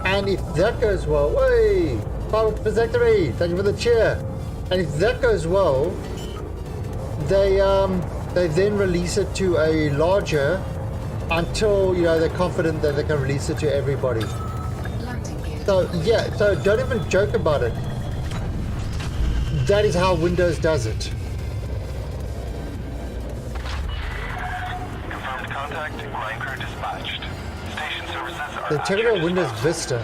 and if that goes well, hey, Vasectomy, thank you for the cheer. And if that goes well, they then release it to a larger until they're confident that they can release it to everybody. So yeah, so don't even joke about it. That is how Windows does it. confirmed contact. Line crew dispatched. Station services are They're checking out Windows Vista.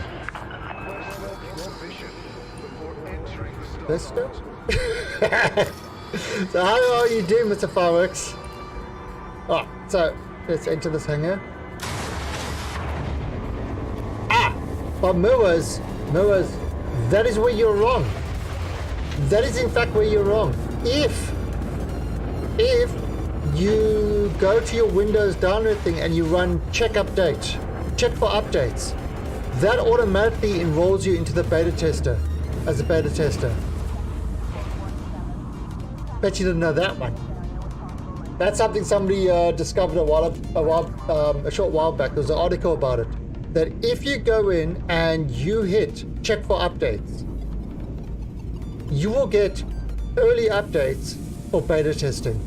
Vista? So how are you doing, Mr. Fireworks? Oh, so let's enter this hangar. But Milwers, that is where you're wrong. That is in fact where you're wrong. If you go to your Windows download thing and you run check for updates, that automatically enrolls you into the beta tester as a beta tester. Bet you didn't know that one. That's something somebody discovered a short while back. There was an article about it. That if you go in and you hit check for updates, you will get early updates for beta testing.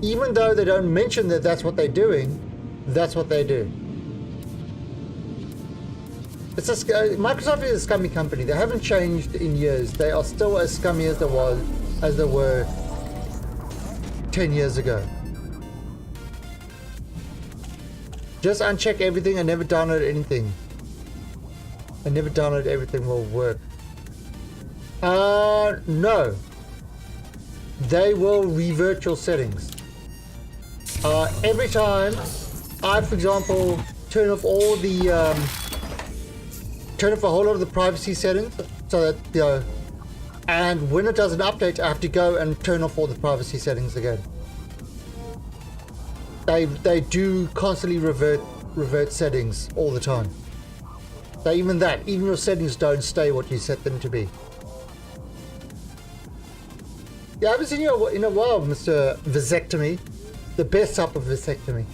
Even though they don't mention that that's what they're doing, that's what they do. Microsoft is a scummy company. They haven't changed in years. They are still as scummy as they were 10 years ago. Just uncheck everything and never download anything. And never download everything will work. No. They will revert your settings. Every time I, for example, turn off a whole lot of the privacy settings, so that, and when it does an update, I have to go and turn off all the privacy settings again. They do constantly revert settings all the time. So even your settings don't stay what you set them to be. Yeah, I haven't seen you in a while, Mr. Vasectomy. The best type of vasectomy.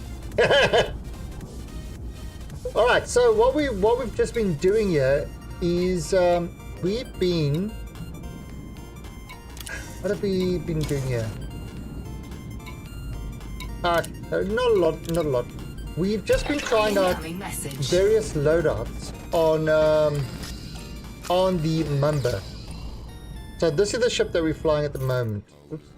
Alright, so what we've just been doing here is what have we been doing here? Not a lot. We've just been trying out various loadouts on the Mamba. So this is the ship that we're flying at the moment. Oops.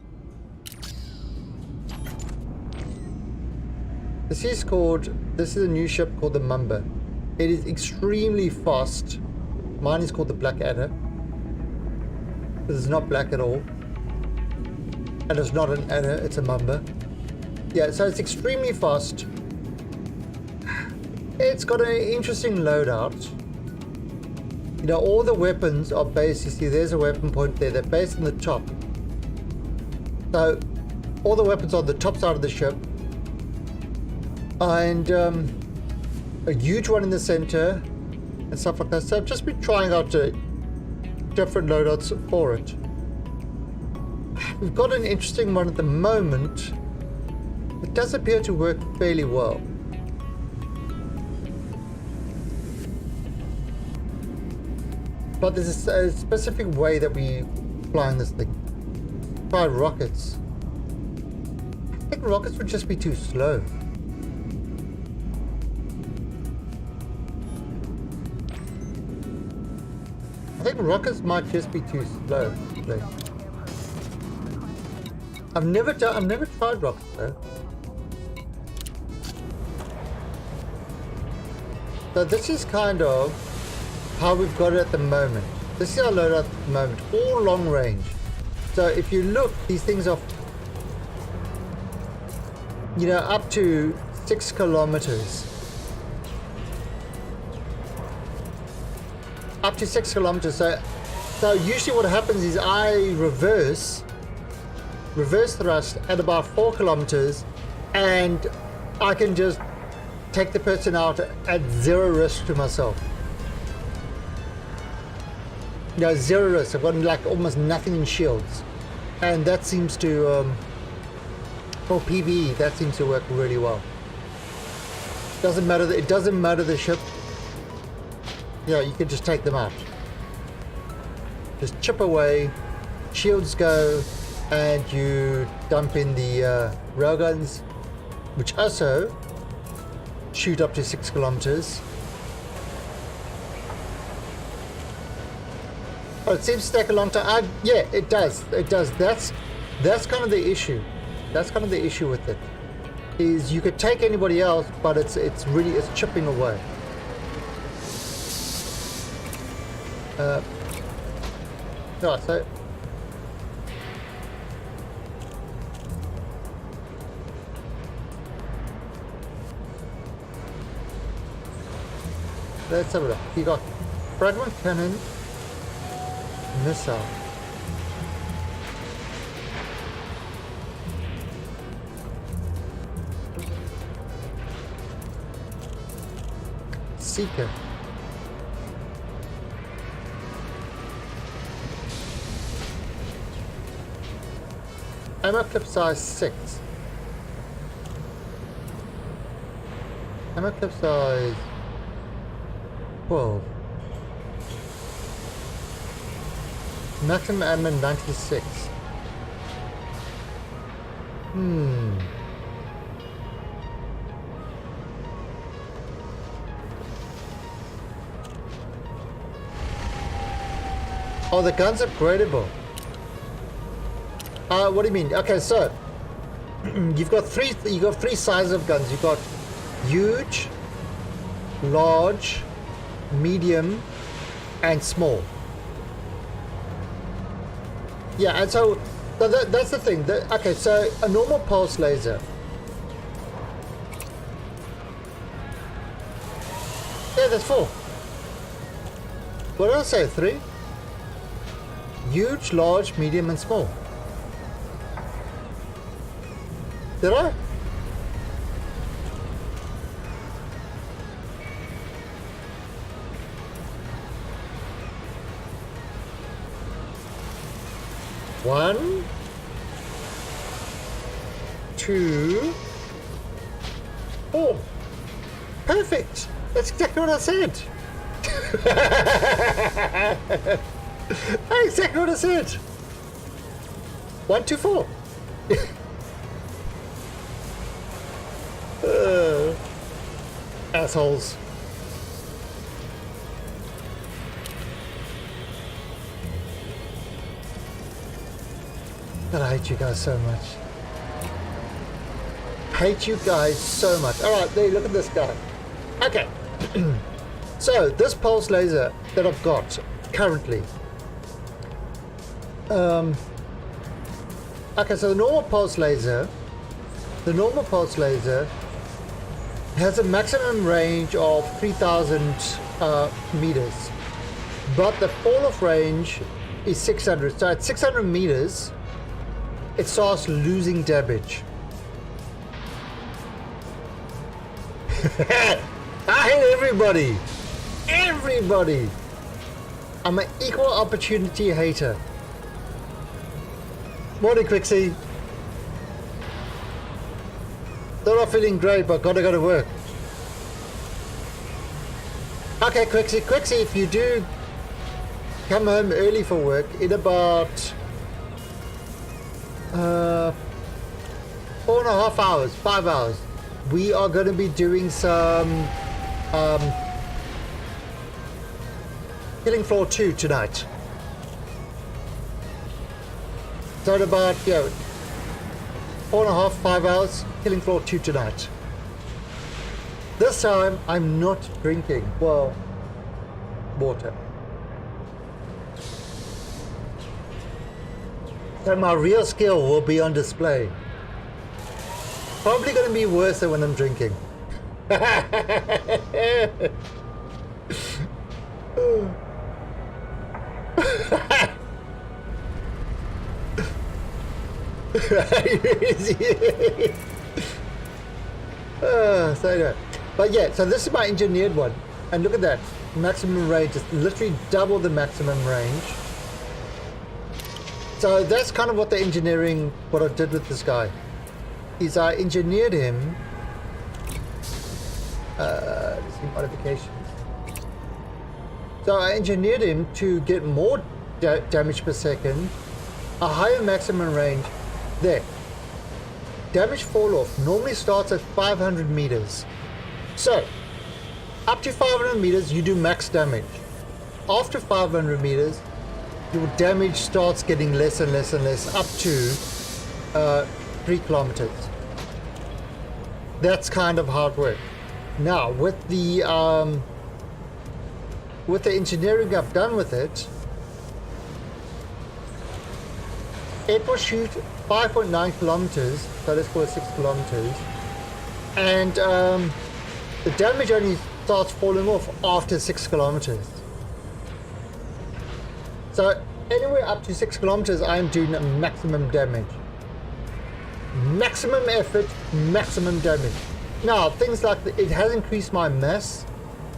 This is a new ship called the Mamba. It is extremely fast. Mine is called the Blackadder. This is not black at all. And it's not an adder, it's a Mamba. Yeah, so it's extremely fast. It's got an interesting loadout. All the weapons are based, you see there's a weapon point there, they're based on the top. So, all the weapons are on the top side of the ship. And a huge one in the center, and stuff like that. So I've just been trying out different loadouts for it. We've got an interesting one at the moment. It does appear to work fairly well. But there's a specific way that we flying this thing. Try rockets. I think rockets would just be too slow. I think rockets might just be too slow. I've never tried rockets though. So this is kind of how we've got it at the moment. This is our loadout at the moment, all long range. So if you look, these things are, you know, up to 6 kilometers. Up to 6 kilometers. So usually what happens is I reverse thrust at about 4 kilometers, and I can just take the person out at 0 risk to myself. You know, 0 risk. I've got like almost nothing in shields, and that seems to for PvE that seems to work really well. Doesn't matter. It doesn't matter the ship. Yeah, you can just take them out. Just chip away, shields go, and you dump in the railguns, which also shoot up to 6 kilometers. Oh, it seems to take a long time. Yeah, it does. It does. That's kind of the issue. That's kind of the issue with it. Is you could take anybody else, but it's chipping away. No, so let's have a look. You got fragment cannon, missile. Seeker. Ammo clip size 6. Ammo clip size 12. Maximum ammo 96. Oh, the gun's upgradable. What do you mean? Okay, so you've got three sizes of guns. You've got huge, large, medium, and small. Yeah, and so that's the thing. Okay, so a normal pulse laser. Yeah, that's 4. What did I say? 3? Huge, large, medium, and small. Did I? One, 2, 4. Perfect. That's exactly what I said. That's exactly what I said. 1, 2, 4. Assholes. God, I hate you guys so much. Hate you guys so much. Alright, there, look at this guy. Okay. So, this pulse laser that I've got currently. Okay, so the normal pulse laser has a maximum range of 3,000 meters, but the fall off range is 600. So at 600 meters, it starts losing damage. I hate everybody. Everybody. I'm an equal opportunity hater. Morning, Quixie. Still not feeling great, but gotta go to work. Okay, Quixie, if you do come home early for work in about 4.5 hours, 5 hours, we are going to be doing some Killing Floor 2 tonight. So at about, 4.5, 5 hours, killing floor 2 tonight. This time, I'm not drinking, well, water. So my real skill will be on display. Probably going to be worse than when I'm drinking. So anyway. But yeah, so this is my engineered one. And look at that. Maximum range is literally double the maximum range. So that's kind of what the engineering, what I did with this guy. Is I engineered him. Let's see, modifications. So I engineered him to get more damage per second, a higher maximum range. There. Damage fall off normally starts at 500 meters. So, up to 500 meters, you do max damage. After 500 meters, your damage starts getting less and less and less, up to 3 kilometers. That's kind of how it works. Now, with the engineering I've done with it, it will shoot 5.9 kilometers, so let's call it 6 kilometers, and the damage only starts falling off after 6 kilometers. So anywhere up to 6 kilometers, I'm doing maximum damage. Maximum effort, maximum damage. Now, things like it has increased my mass,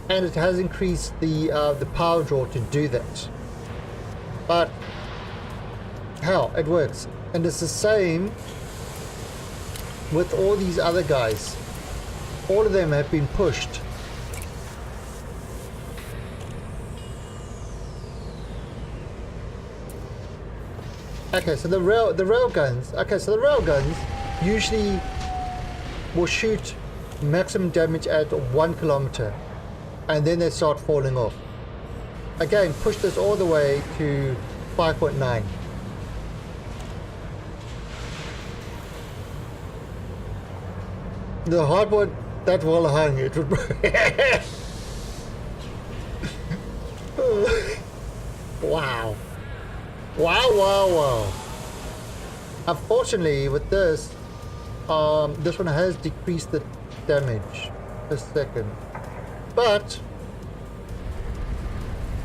and it has increased the power draw to do that. But hell, it works. And it's the same with all these other guys. All of them have been pushed. Okay, so the rail guns. Okay, so the rail guns usually will shoot maximum damage at 1 kilometer, and then they start falling off. Again, push this all the way to 5.9. The hardwood that well hung, it would. Wow. Wow. Unfortunately, with this one has decreased the damage per second. But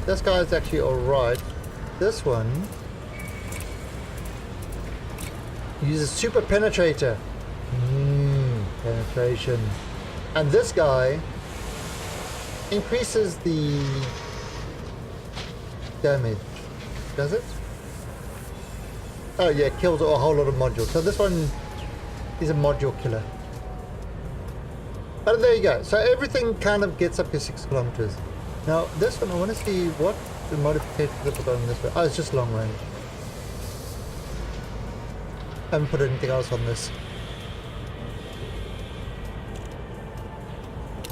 this guy is actually alright. This one uses super penetrator. Penetration. And this guy increases the damage. Does it? Oh yeah, kills a whole lot of modules. So this one is a module killer. But there you go. So everything kind of gets up to 6 kilometers. Now this one, I want to see what the modifications have got on this one. Oh, it's just long range. I haven't put anything else on this.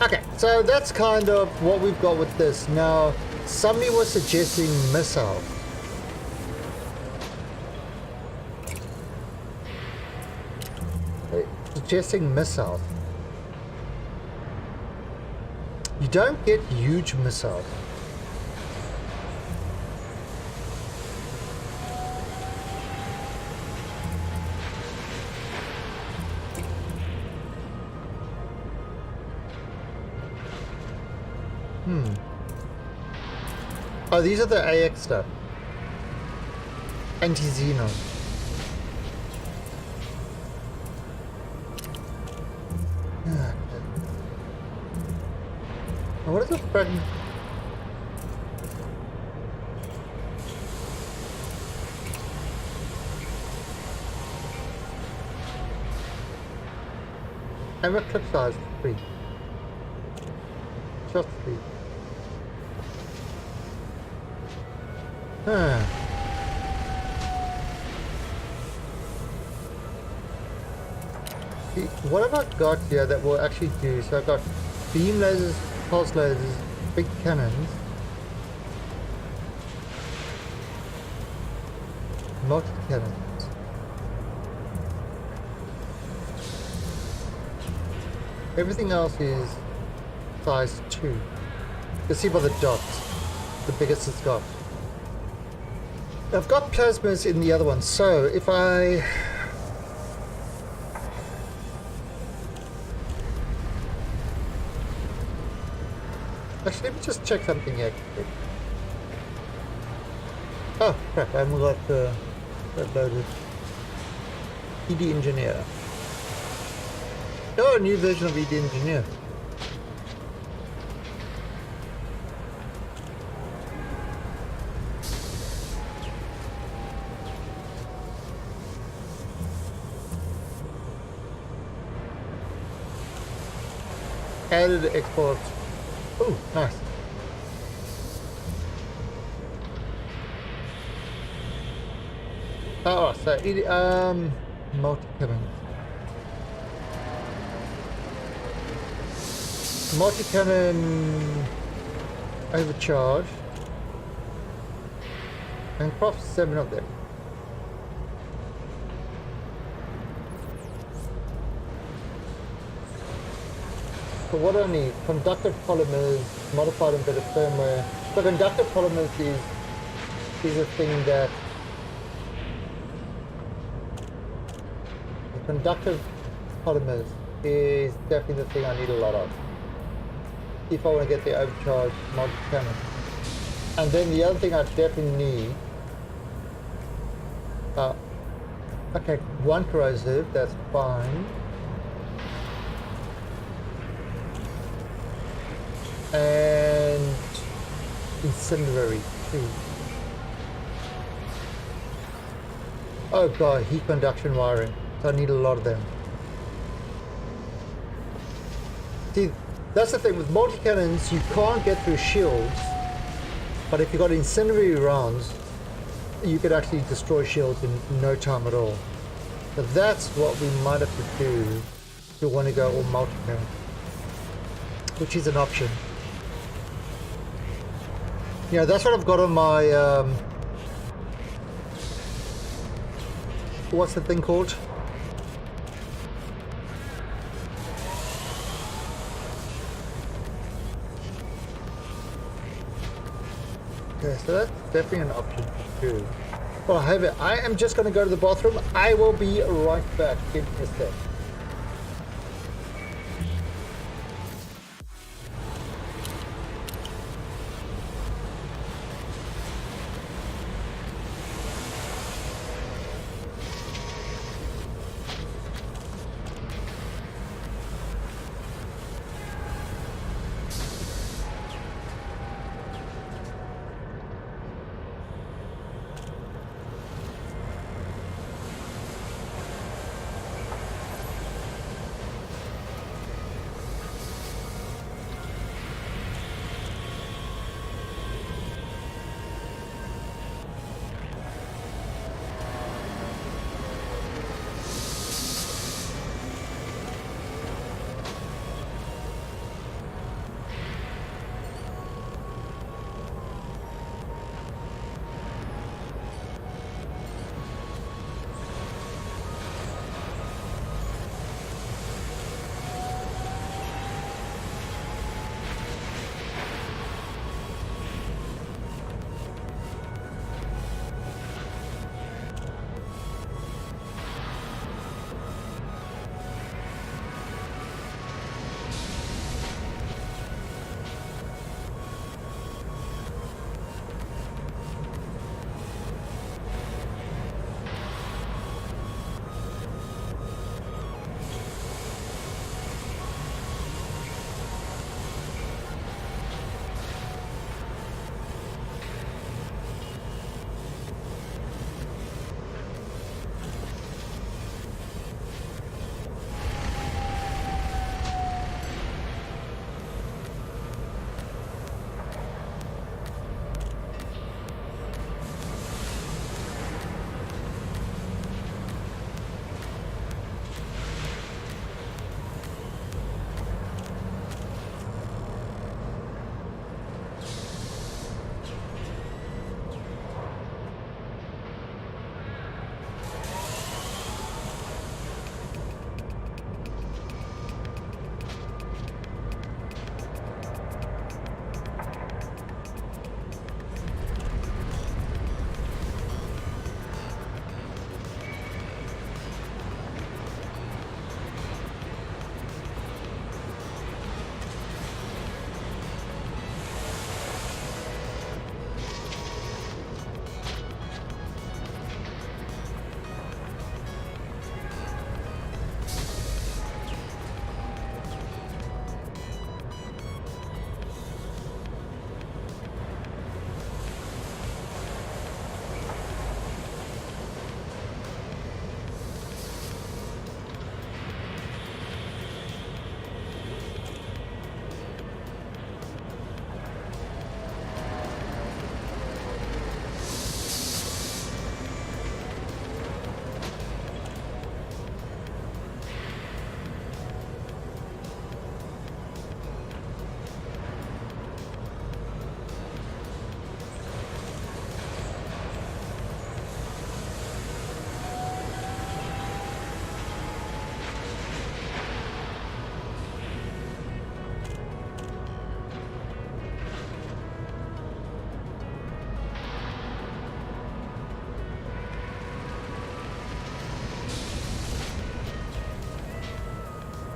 Okay, so that's kind of what we've got with this. Now, somebody was suggesting missile. Suggesting missile. You don't get huge missile. Oh, these are the AX stuff. Anti-Xenon. What is the fragment? Ammo clip size 3. Shot speed. What have I got here that will actually do? So I've got beam lasers, pulse lasers, big cannons, multi cannons. Everything else is size 2. You can see by the dots, the biggest it's got. I've got plasmas in the other one, so if I... Actually, let me just check something here. Oh, crap, I haven't got that loaded. ED Engineer. Oh, a new version of ED Engineer. Added export. Oh, nice. Oh, so it, multi-cabin. Multi-cabin overcharged. And craft 7 of them. So what I need, conductive polymers, modified and better firmware. So conductive polymers is a thing that conductive polymers is definitely the thing I need a lot of if I want to get the overcharged multi-cannon. And then the other thing I definitely need, okay, 1 corrosive, that's fine. And incendiary too. Oh god, heat conduction wiring. So I need a lot of them. See, that's the thing with multi-cannons, you can't get through shields, but if you've got incendiary rounds, you could actually destroy shields in no time at all. So that's what we might have to do if we want to go all multi-cannon, which is an option. Yeah, that's what I've got on my, what's the thing called? Okay, so that's definitely an option too. Well, I am just going to go to the bathroom. I will be right back. Give me a sec.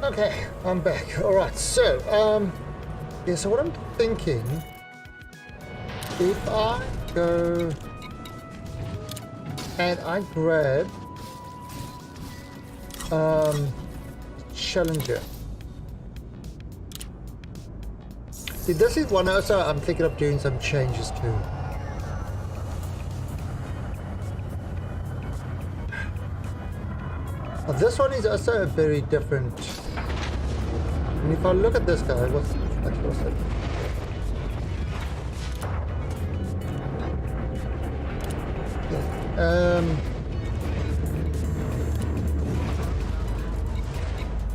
Okay, I'm back. All right, so yeah. So what I'm thinking, if I go and I grab Challenger. See, this is one also I'm thinking of doing some changes to. Now, this one is also a very different. And if I look at this guy, what's it?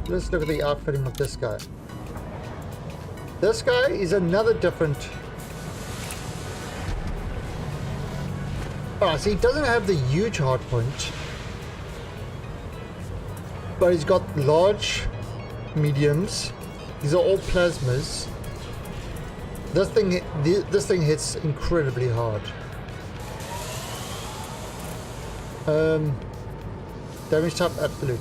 Let's look at the outfitting of this guy. This guy is another different. Oh, so he doesn't have the huge hardpoint, but he's got large, mediums. These are all plasmas. This thing hits incredibly hard. Damage type absolute.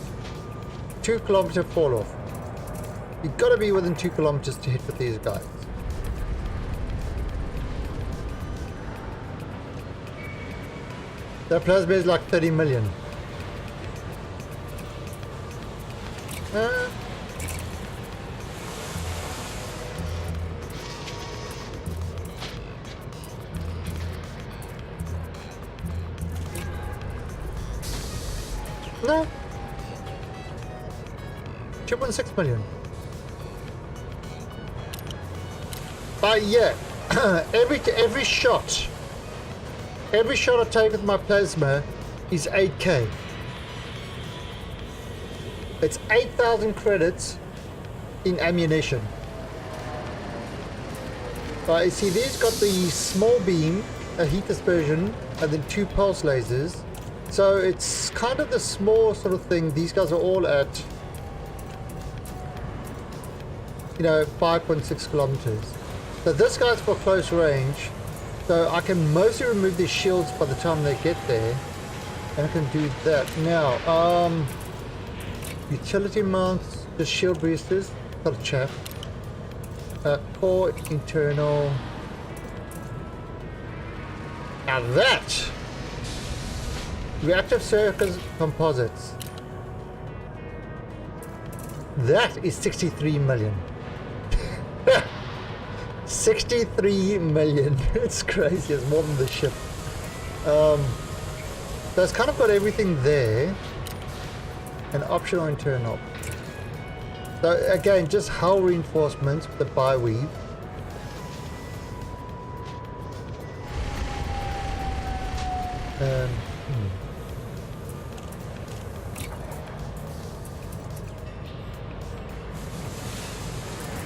2 kilometer fall off. You've got to be within 2 kilometers to hit with these guys. That plasma is like 30 million. No. 2.6 million. But yeah, every shot I take with my plasma is 8k. It's 8,000 credits in ammunition. You see, these got the small beam, a heat dispersion, and then 2 pulse lasers. So it's kind of the small sort of thing. These guys are all at, 5.6 kilometers. So this guy's for close range. So I can mostly remove these shields by the time they get there. And I can do that. Now, utility mounts, the shield boosters, got a chap. Core internal. Now that! Reactive circuits composites. That is 63 million. 63 million. It's crazy. It's more than the ship. So it's kind of got everything there. And optional internal. So again, just hull reinforcements with the bi-weave.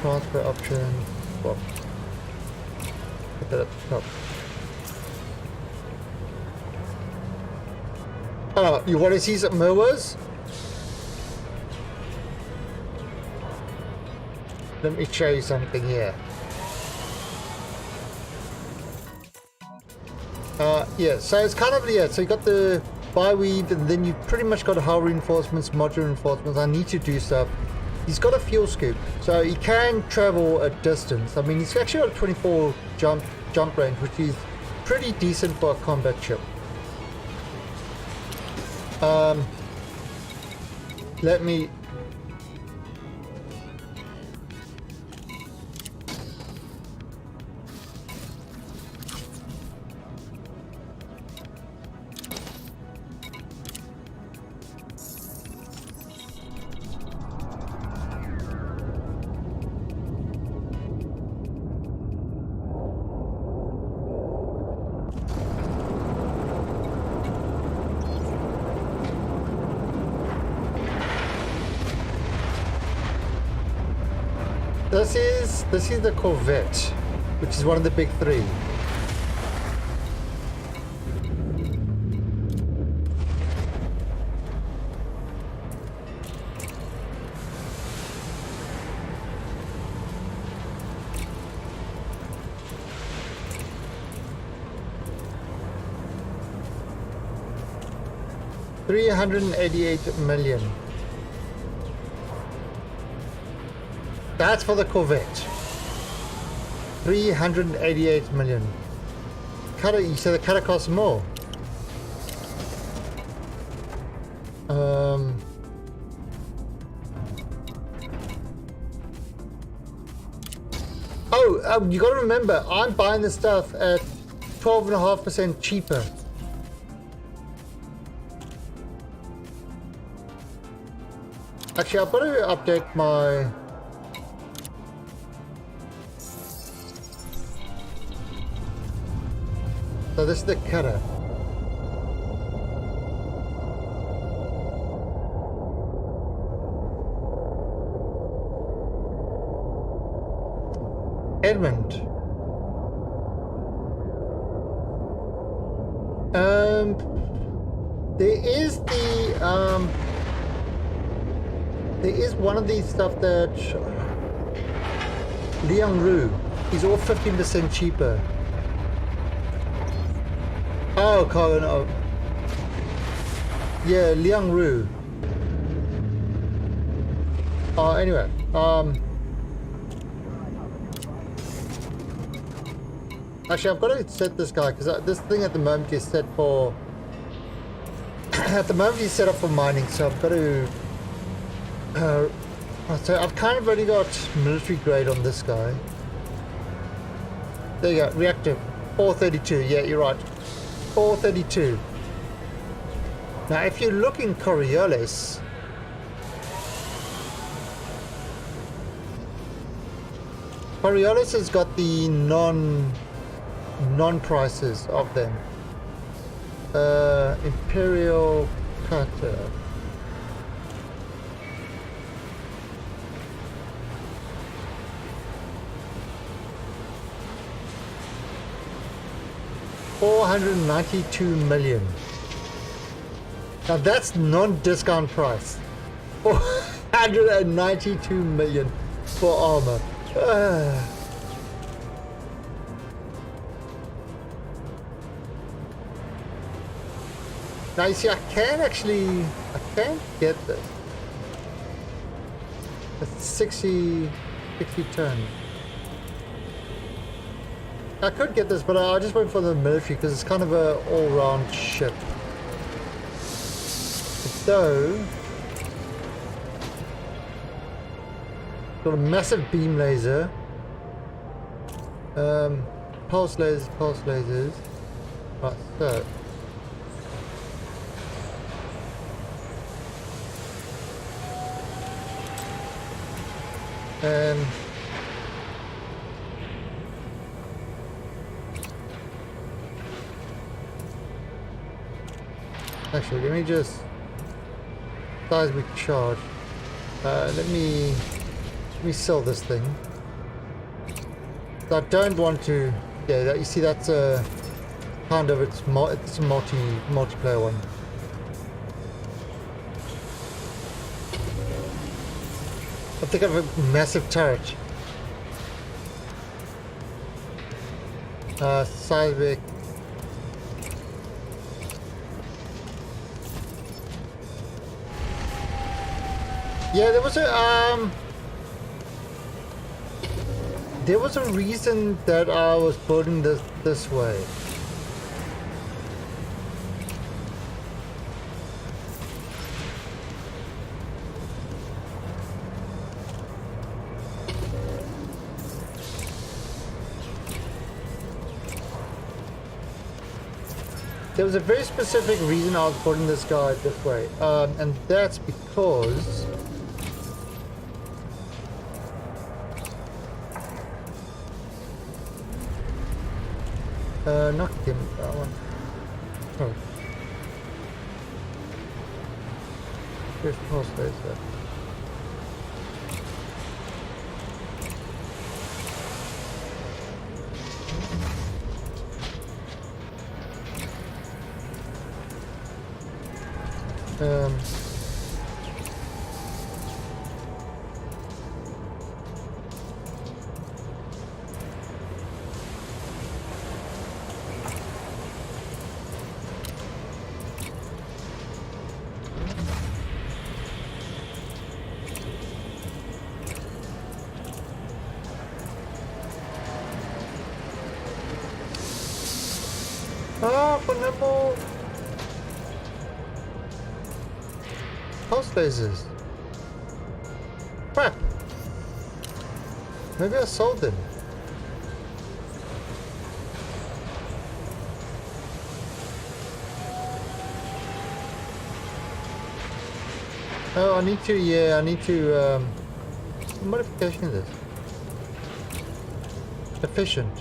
Transfer option. Well, put that at the top. Oh, you want to see some mowers? Let me show you something here. Yeah, so it's kind of, so you got the bi-weave, and then you pretty much got hull reinforcements, modular reinforcements. I need to do stuff. He's got a fuel scoop, so he can travel a distance. I mean, he's actually got a 24 jump range, which is pretty decent for a combat ship. Let me... This is the Corvette, which is one of the big three. $388 million. That's for the Corvette. 388 million. Cutter, you said the cutter costs more. Oh, you gotta remember, I'm buying this stuff at 12.5% cheaper. Actually, I've got to update my... So this is the cutter. Edmund. There is one of these stuff that Liang Ru is all 15% cheaper. Oh, Colin. Oh. Yeah, Liang Ru. Anyway, actually, I've got to set this guy because this thing at the moment is set for. At the moment, he's set up for mining, so I've got to. So I've kind of only got military grade on this guy. There you go, reactive, 432. Yeah, you're right, 432. Now, if you look in Coriolis, Coriolis has got the non prices of them. Imperial cutter. $492 million. Now that's non-discount price. 492 million for armor. Now you see, I can get this. It's 60 ton. I could get this, but I just went for the military because it's kind of a all-round ship. So, got a massive beam laser, pulse lasers. Right, so. Actually, let me just seismic charge. Let me sell this thing. I don't want to. Yeah, that, you see, that's a kind of it's a multiplayer one. I think I have a massive turret. Seismic. Yeah, there was a reason that I was building this way. There was a very specific reason I was building this guy this way, and that's because not him, that one. Oh. Here's pulse laser. for no more pulse lasers. Crap. Maybe I sold them. Oh, I need to, yeah, I need to, what modification is this? Efficient.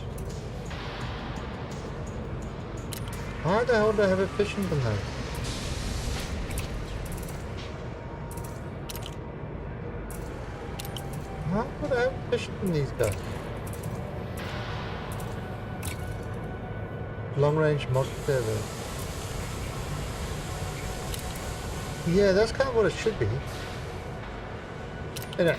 Why the hell do I have efficient in those? How would I have efficient in these guys? Long range multi-server. Yeah, that's kind of what it should be. Anyway,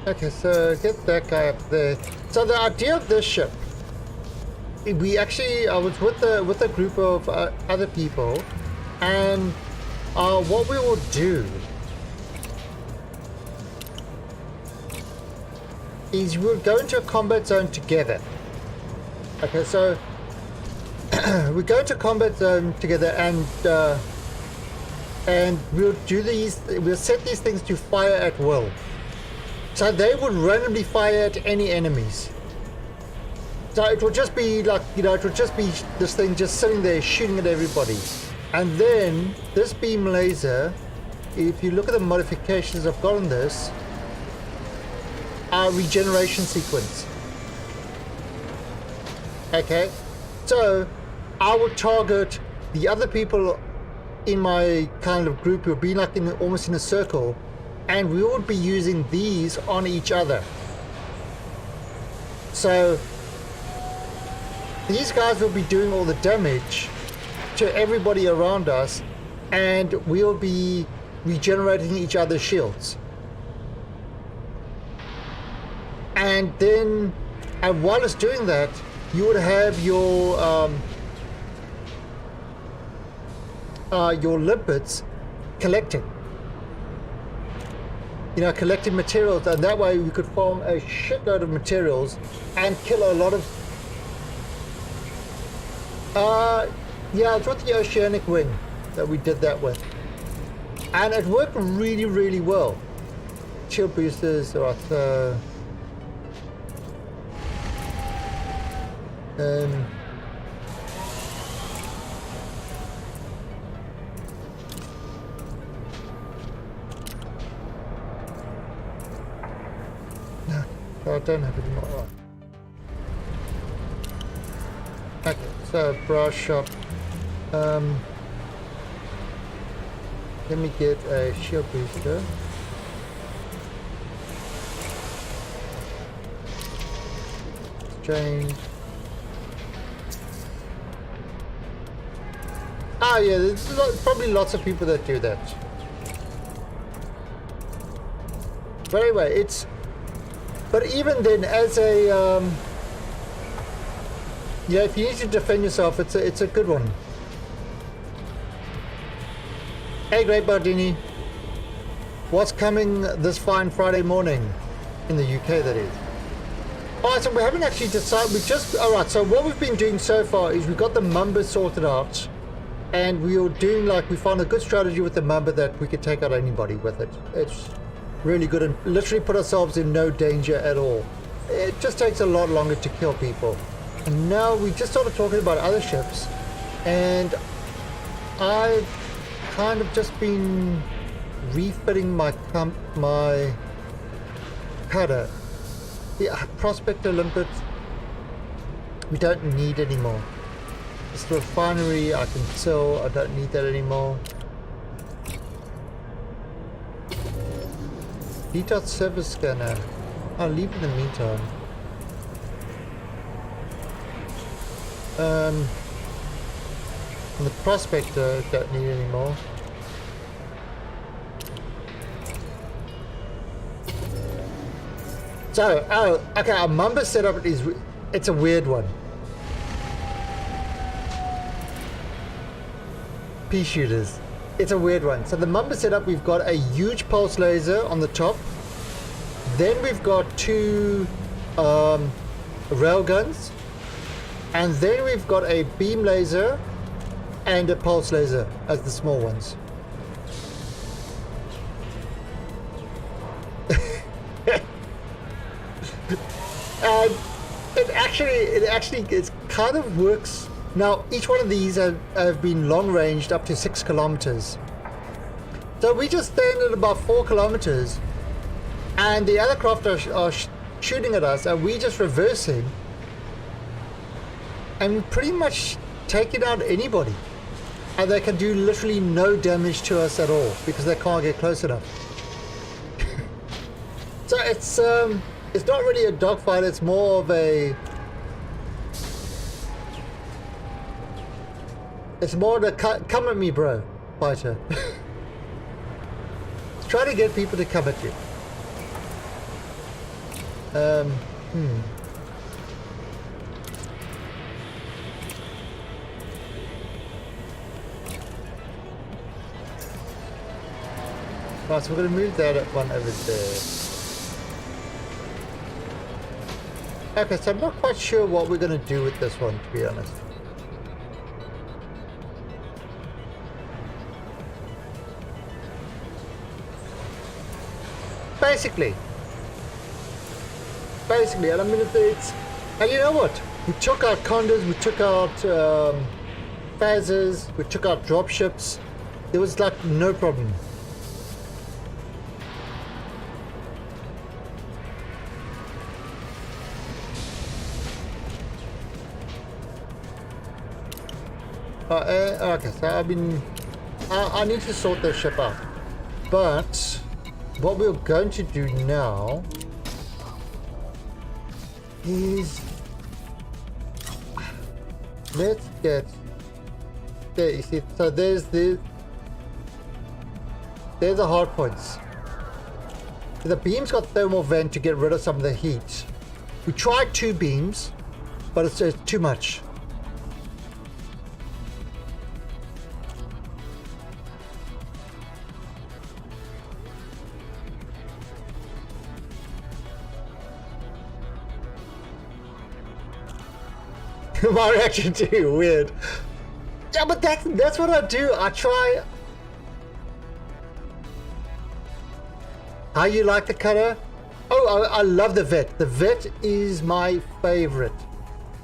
okay, so get that guy up there. So the idea of this ship, we actually, I was with a group of other people, and what we will do is we'll go into a combat zone together. Okay, so we go into combat zone together, and we'll do these. We'll set these things to fire at will. So they would randomly fire at any enemies. So it will just be like, you know, it will just be this thing just sitting there shooting at everybody. And then this beam laser, if you look at the modifications I've got on this, are regeneration sequence. Okay, so I would target the other people in my kind of group who would be like almost in a circle, and we would be using these on each other. So these guys will be doing all the damage to everybody around us, and we'll be regenerating each other's shields. And then, and while it's doing that, you would have your limpets collecting. You know, collecting materials, and that way we could farm a shitload of materials and kill a lot of. Yeah, it's with the Oceanic Wing that we did that with, and it worked really, really well. Shield boosters, right? No, I don't have any more. Okay, so brush up. Let me get a shield booster. Exchange. Ah, yeah, there's probably lots of people that do that. But anyway, but even then, as a, yeah, if you need to defend yourself, it's a good one. Hey, Great Bardini. What's coming this fine Friday morning? In the UK, that is. Alright, so we haven't actually decided, alright, so what we've been doing so far is we've got the Mamba sorted out, and we found a good strategy with the Mamba that we could take out anybody with it. It's really good and literally put ourselves in no danger at all. It just takes a lot longer to kill people. And now we just started talking about other ships, and I've kind of just been refitting my cutter. The Prospector Limpet we don't need anymore. This refinery I can sell, I don't need that anymore. Detailed service scanner, I'll leave in the meantime. And the Prospector don't need anymore. So, okay, our Mamba setup is It's a weird one. Pea shooters. It's a weird one. So the Mamba setup, we've got a huge pulse laser on the top. Then we've got two rail guns. And then we've got a beam laser and a pulse laser as the small ones. And it actually kind of works. Now, each one of these have been long ranged up to 6 kilometers. So we just stand at about 4 kilometers, and the other craft are shooting at us, and we just reversing, and pretty much taking out anybody. And they can do literally no damage to us at all because they can't get close enough. So it's not really a dogfight, it's more of a... It's more the come at me bro fighter. Try to get people to come at you. Right, so we're going to move that one over there. Okay, so I'm not quite sure what we're going to do with this one, to be honest. Basically, and I mean, it's, and you know what? We took out condos, we took out phasers, we took out dropships. There was like no problem. Okay, so I need to sort this ship out, but what we're going to do now is let's get there. You see, so there's the hard points. The beam's got thermal vent to get rid of some of the heat. We tried 2 beams, but it's too much. My reaction too, weird. Yeah, but that's what I do. I try. How you like the cutter? Oh, I love the vet. The vet is my favorite.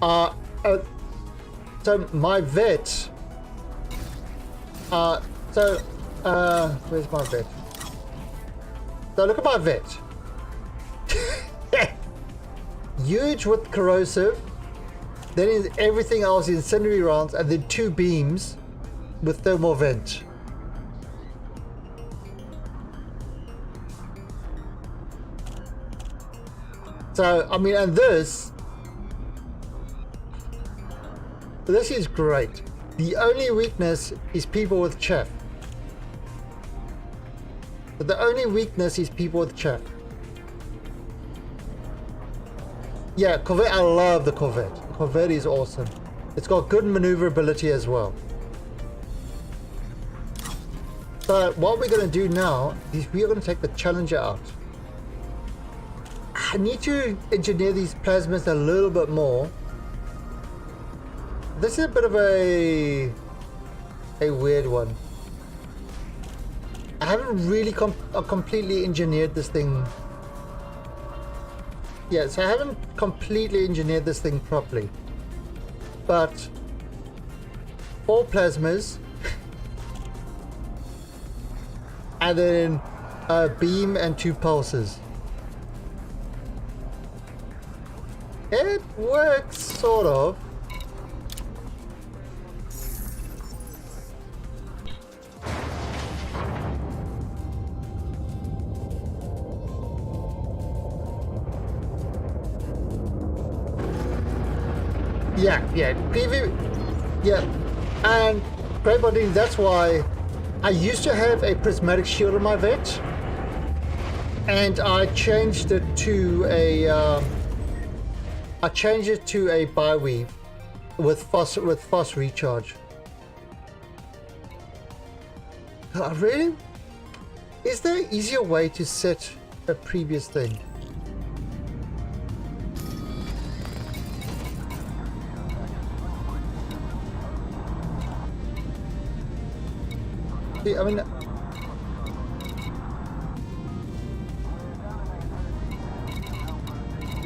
So my vet. Where's my vet? So look at my vet. Huge with corrosive. Then is everything else incendiary rounds, and then 2 beams with thermal vent. So I mean, and this is great. The only weakness is people with chaff. But the only weakness is people with chaff. Yeah, Corvette, I love the Corvette. The Corvette is awesome. It's got good maneuverability as well. But what we're going to do now is we are going to take the Challenger out. I need to engineer these plasmas a little bit more. This is a bit of a weird one. I haven't really completely engineered this thing. Yeah, so I haven't completely engineered this thing properly. But 4 plasmas and then a beam and 2 pulses. It works, sort of. Yeah, yeah, and great bonding. That's why I used to have a prismatic shield on my vet, and I changed it to a I changed it to a bi-weave with fast recharge. Really? Is there an easier way to set a previous thing? See, I mean,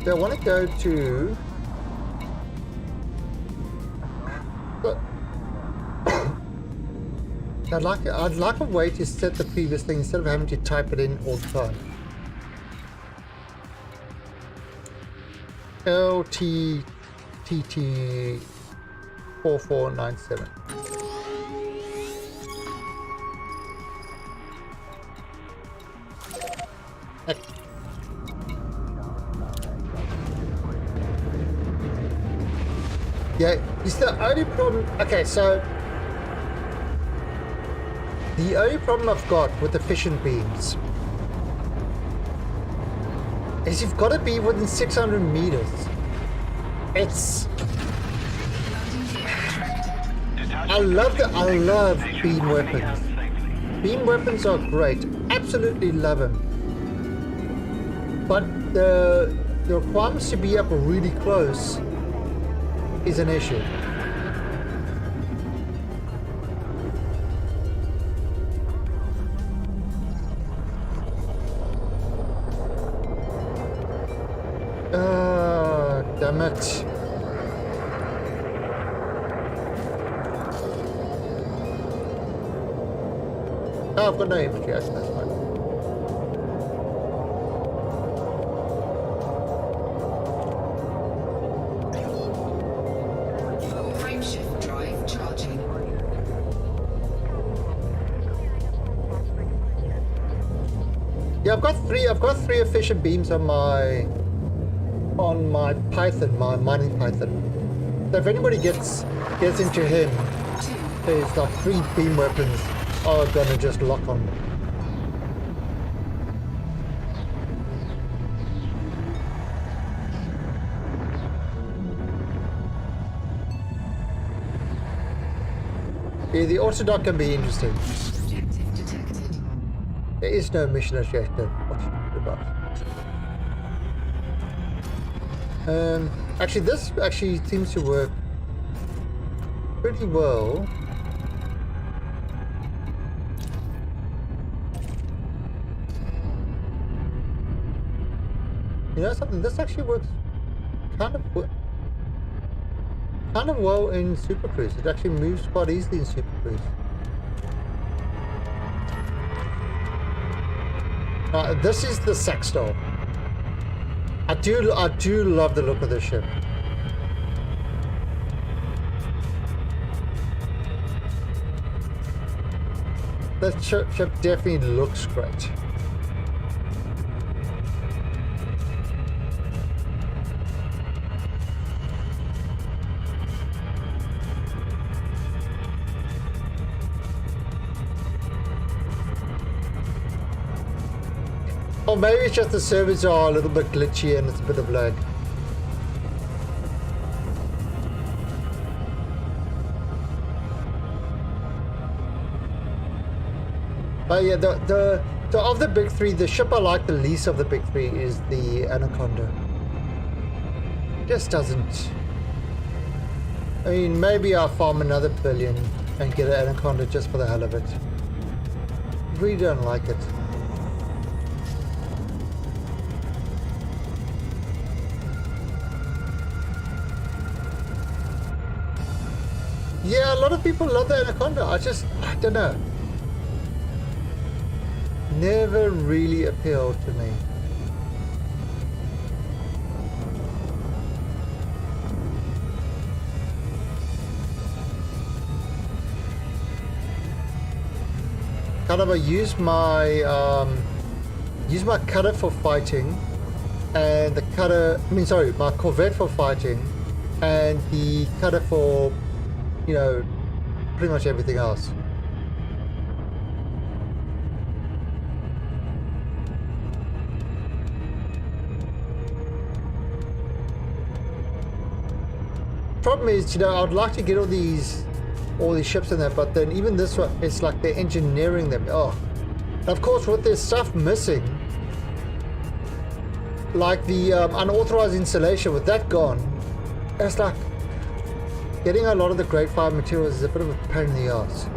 I want to go to. But I'd like a way to set the previous thing instead of having to type it in all the time. LTTT 4497. Yeah, it's the only problem. Okay, so the only problem I've got with the fission beams is you've got to be within 600 meters. It's. I love beam weapons. Beam weapons are great. Absolutely love them. But the requirements to be up really close is an issue. Damn it. Oh, I've got no infantry, that's fine. Frameshift drive charging. Yeah, I've got three efficient beams on my Python, my mining Python. So if anybody gets into him, there's like 3 beam weapons are gonna just lock on. Yeah, the autodock can be interesting. Objective detected. There is no mission objective. What you talking about? Actually, this actually seems to work pretty well. You know something? This actually works kind of well in Super Cruise. It actually moves quite easily in Super Cruise. This is the Saxstar. I do love the look of this ship. That ship definitely looks great. Or maybe it's just the servers are a little bit glitchy and it's a bit of lag. But yeah, the of the big 3, the ship I like the least of the big 3 is the Anaconda. Just doesn't. I mean, maybe I'll farm another billion and get an Anaconda just for the hell of it. Really don't like it. Yeah, a lot of people love the Anaconda. I don't know. Never really appealed to me. Kind of I use my cutter for fighting, and the cutter. My Corvette for fighting, and the cutter for, you know, pretty much everything else. problem is, you know, I'd like to get all these ships in there, but then even this one, it's like they're engineering them. Oh, and of course, with there's stuff missing, like the unauthorized installation, with that gone, it's like getting a lot of the grade 5 materials is a bit of a pain in the ass.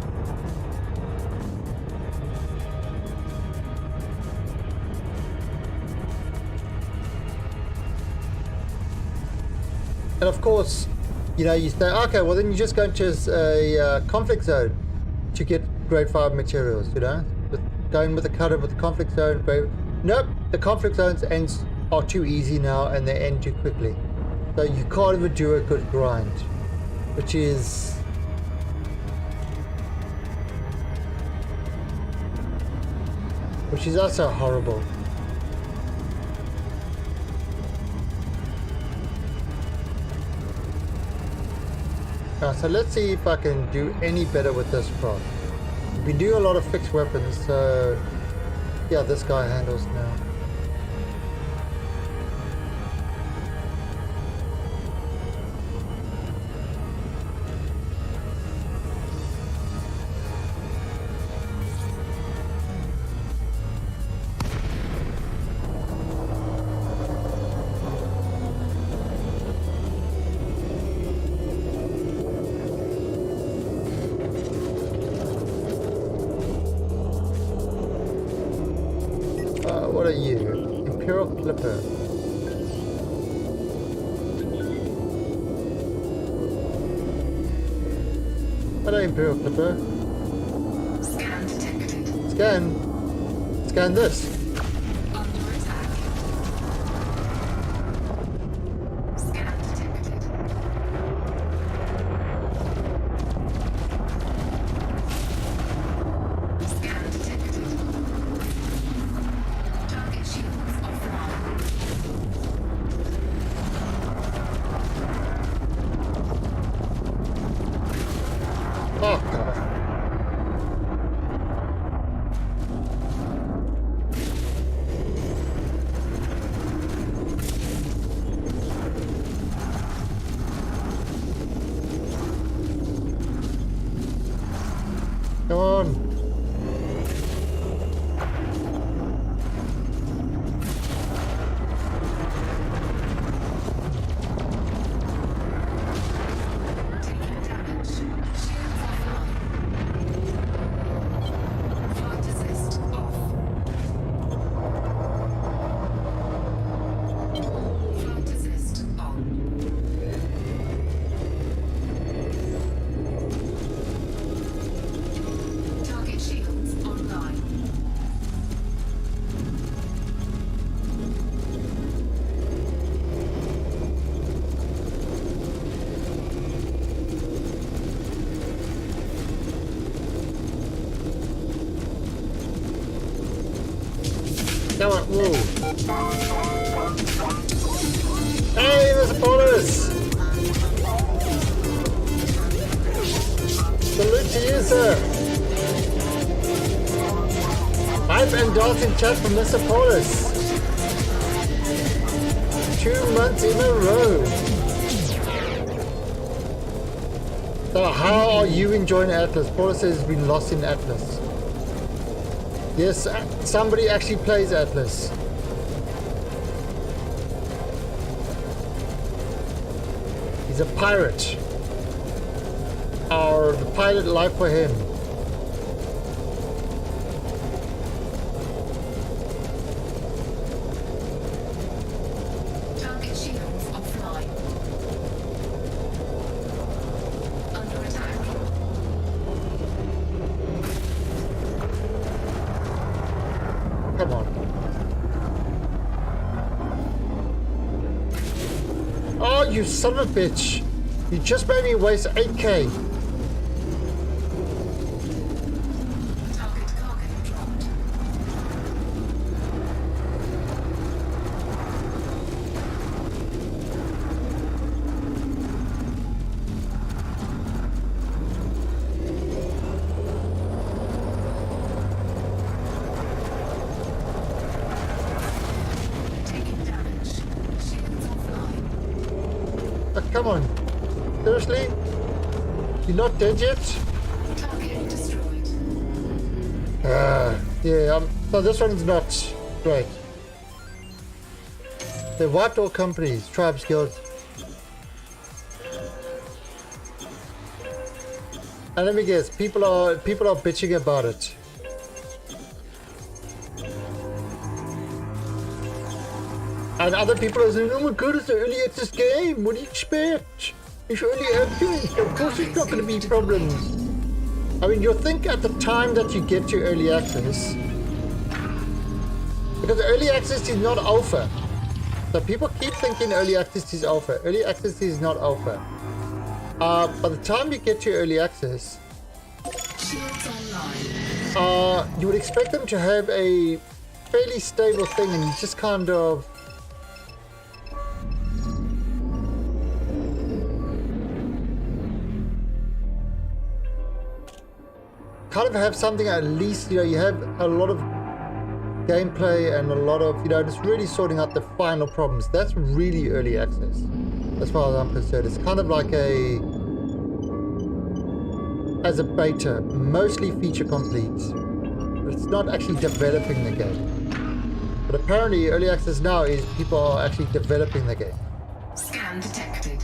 And of course, you know, you say, okay, well then you just go into a conflict zone to get grade 5 materials, you know? Going with the cutter with the conflict zone. Nope, the conflict zones are too easy now and they end too quickly. So you can't even do a good grind, which is... also horrible. So let's see if I can do any better with this prop. We've been doing a lot of fixed weapons, so yeah, this guy handles now. What are you? Imperial Clipper. Hello, Imperial Clipper. Scan detected. Scan this. Under attack. Scan detected. Scan detected. Target shields offline. Oh, God. Come on. Taking damage. Shields offline. Flight assist off. Flight assist on. Target shields online. Come on, whoa. Hey, Mr. Portis! Salute to you, sir! Hype and dancing chat from Mr. Portis. 2 months in a row. So how are you enjoying Atlas? Portis says he's been lost in Atlas. Yes, somebody actually plays Atlas. He's a pirate. Or the pilot life for him. Target shields offline. Under attack. Come on. Oh, you son of a bitch. You just made me waste 8k. Target cargo dropped. Taking damage. Shields offline. Come on. Seriously? You're not dead yet? Target destroyed. Yeah, no, this one's not great. They wiped all companies, tribes, guilds. And let me guess, people are bitching about it. And other people are saying, oh my god, it's an early access game. What do you expect? It's early access. Of course it's not going to be problems. I mean, you'll think at the time that you get to early access, because early access is not alpha. So people keep thinking early access is alpha. Early access is not alpha. By the time you get to early access, Shields online. you would expect them to have a fairly stable thing, and you just kind of have something at least, you have a lot of gameplay and a lot of, just really sorting out the final problems. That's really early access, as far as I'm concerned. It's kind of like as a beta, mostly feature complete. It's not actually developing the game. But apparently early access now is people are actually developing the game. Scan detected.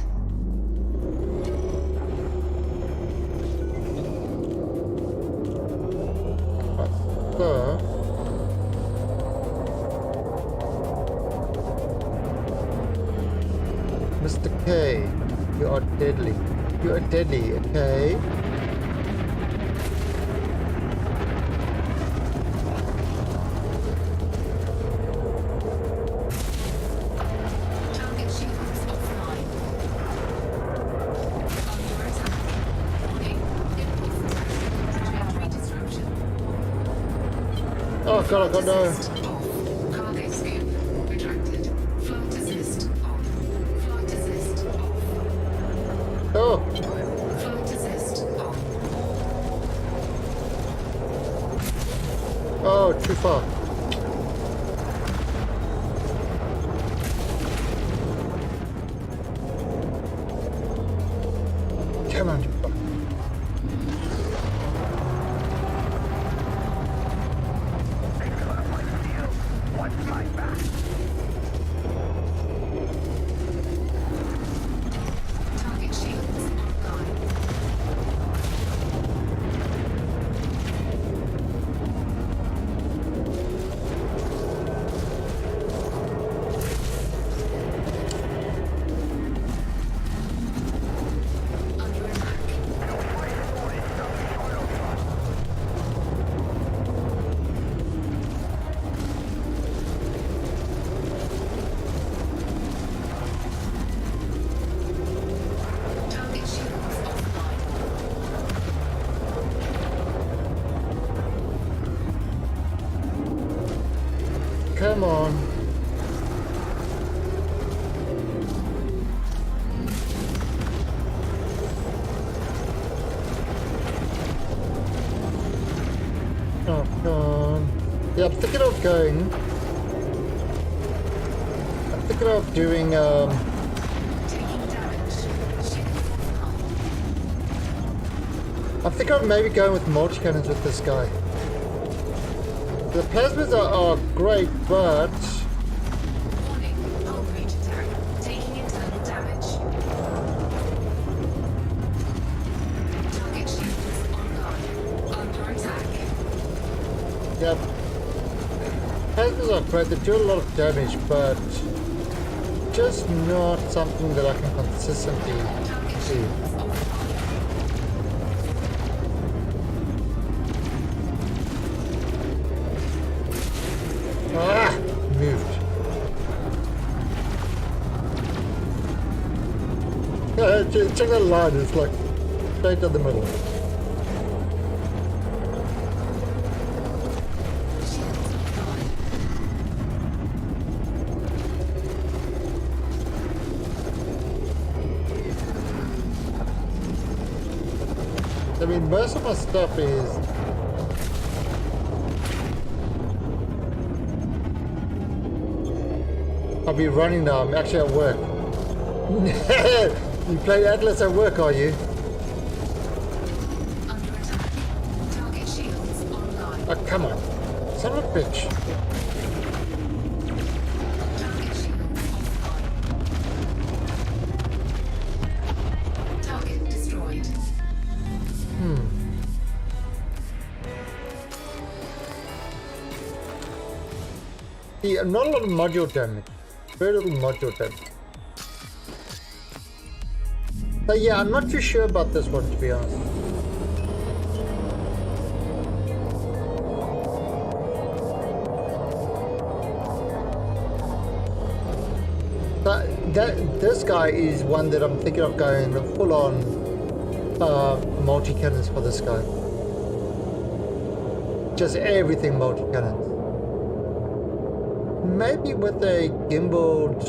So, Mr. K, you are deadly. You are deadly, okay? Target shields offline. Under attack. Warning. Impulse attack. Trajectory disruption. Oh god, I got no. Off. Cargo scoop retracted. Flight assist on. Flight assist off. Oh, Flight assist on. oh, too far. Come on, too far. Target shields online. Under attack. Target shields offline. Come on. Oh, come on. Yeah, I'm thinking of going. I'm thinking of doing, Taking damage. Shields offline. I'm thinking of maybe going with multi-cannons with this guy. The plasmas are great, but Warning. Hull breach attack. Taking internal damage. Target shields online. Under attack. yeah, plasmas are great. They do a lot of damage, but just not something that I can consistently Target do. shields offline. Ah, moved. Check that line. It's like straight down the middle. Shields offline. I mean, most of my stuff is. I'll be running now. I'm actually at work. You played Atlas at work, are you? Under attack. Target shields online. Oh, come on. Son of a bitch. Target shields offline. Target destroyed. Yeah, not a lot of module damage. Very little module damage. So yeah, I'm not too sure about this one, to be honest. This guy is one that I'm thinking of going full on multi-cannons for this guy. Just everything multi-cannons. Maybe with a gimbaled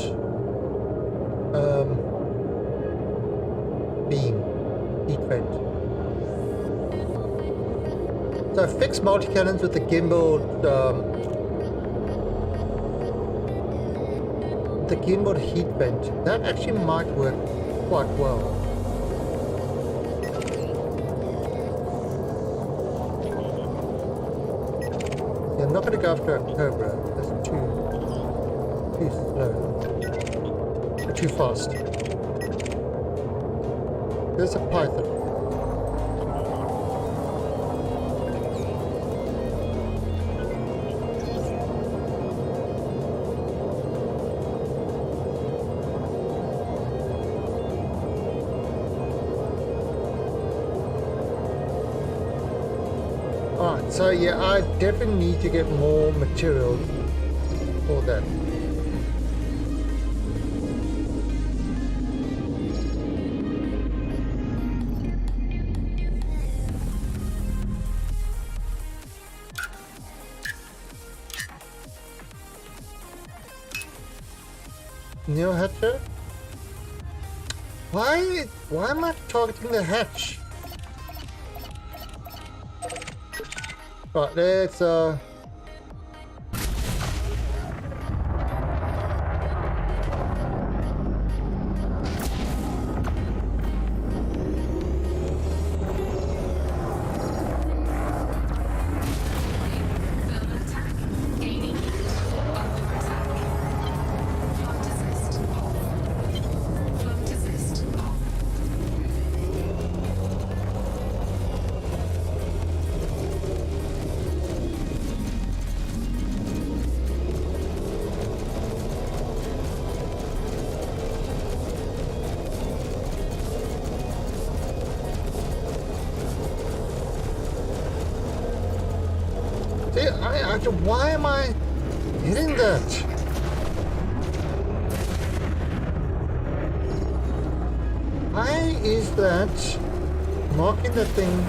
beam heat vent. So fixed multi-cannons with the gimbaled heat vent. That actually might work quite well. Yeah, I'm not going to go after a Cobra. That's too slow. Too fast. There's a Python. Alright, so yeah, I definitely need to get more material for that. Neo hatcher? Why am I targeting the hatch? Right, let's Thermal attack. Gaining heat. Under attack. Float assist off. Float assist off. see, why am I hitting that? Why is that marking the thing?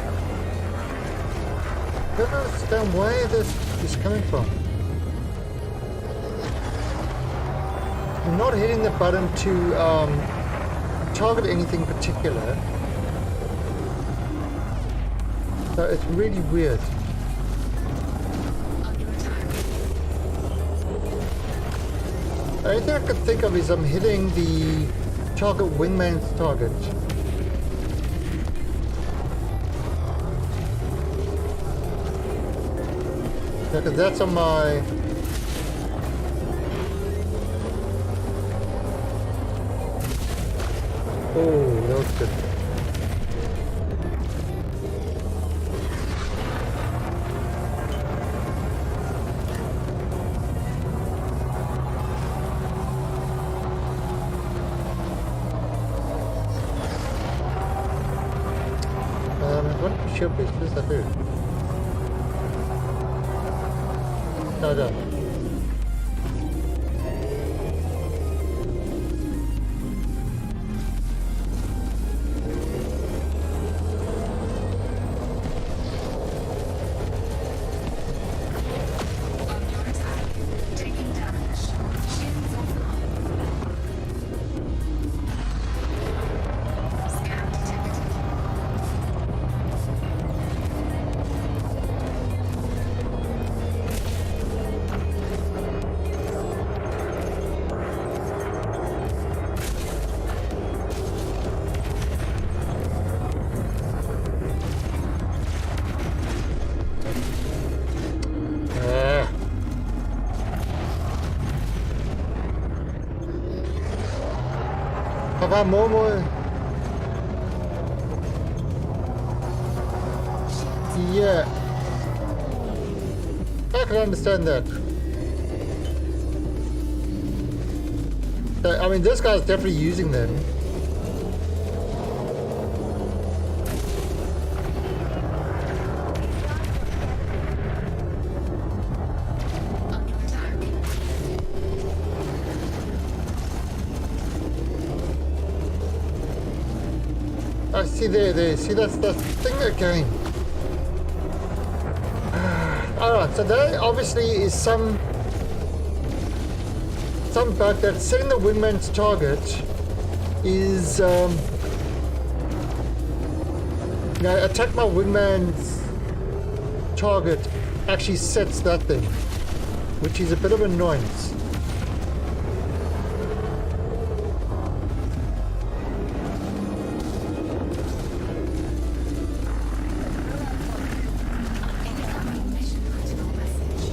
I don't understand where this is coming from. I'm not hitting the button to target anything particular. So it's really weird. Under attack. The only thing I can think of is I'm hitting the target wingman's target. Yeah, 'cause that's on my... Oh, that was good. What shield base does that do? No, no. Under attack. Taking damage. Shields offline. Scan detected. found more. Yeah. I can understand that. I mean, this guy's definitely using them. Under attack. I see there. See, that's the thing again. Alright, so there obviously is some bug that's setting the wingman's target is, attack my wingman's target actually sets that thing, which is a bit of annoyance. Incoming mission critical message.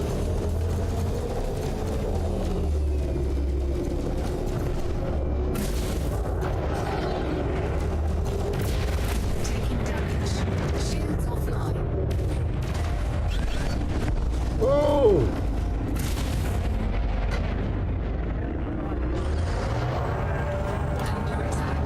Taking damage. Shields offline. Oh! Under attack.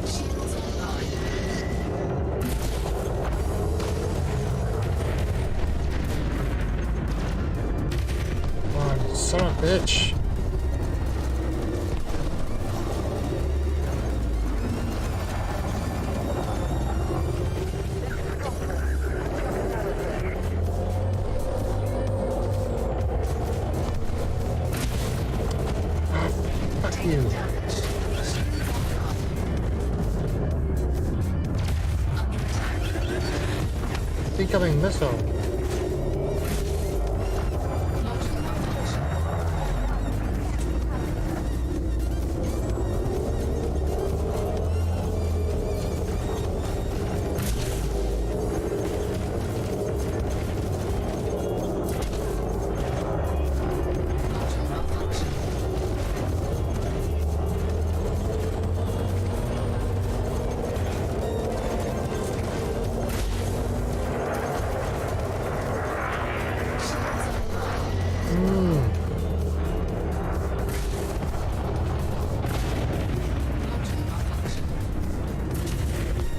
Shields online. Oh, son of a bitch. Fuck you. Damage. Shields offline. Under attack. Incoming missile. Module malfunction. Module malfunction. Shields online. Module malfunction.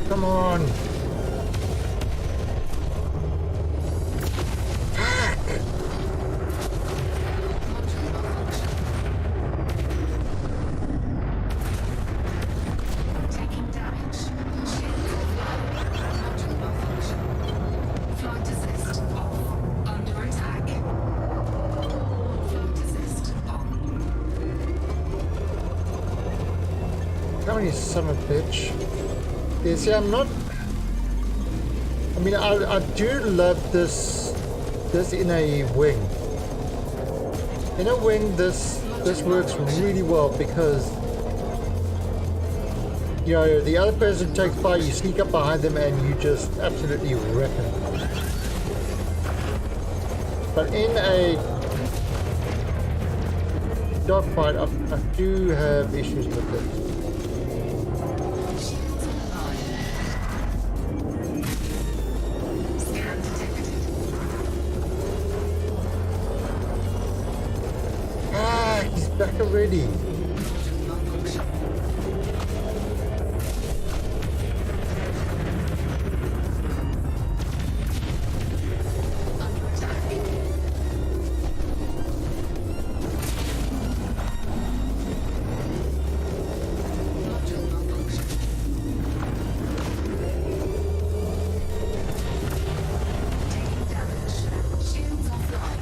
Come on. Module malfunction. Taking damage. Shields offline. Module malfunction. Flight assist off. Under attack. Flight assist on. Come on, you son of a bitch. Yeah, see, I'm not... I mean, I do love this in a wing. In a wing, this works really well because, you know, the other person takes fire, you sneak up behind them and you just absolutely wreck them. But in a dogfight, I do have issues with it. Shields online. Scan detected. Ah, he's back already. Module malfunction. Under attack. Module malfunction. Taking damage. Shields offline.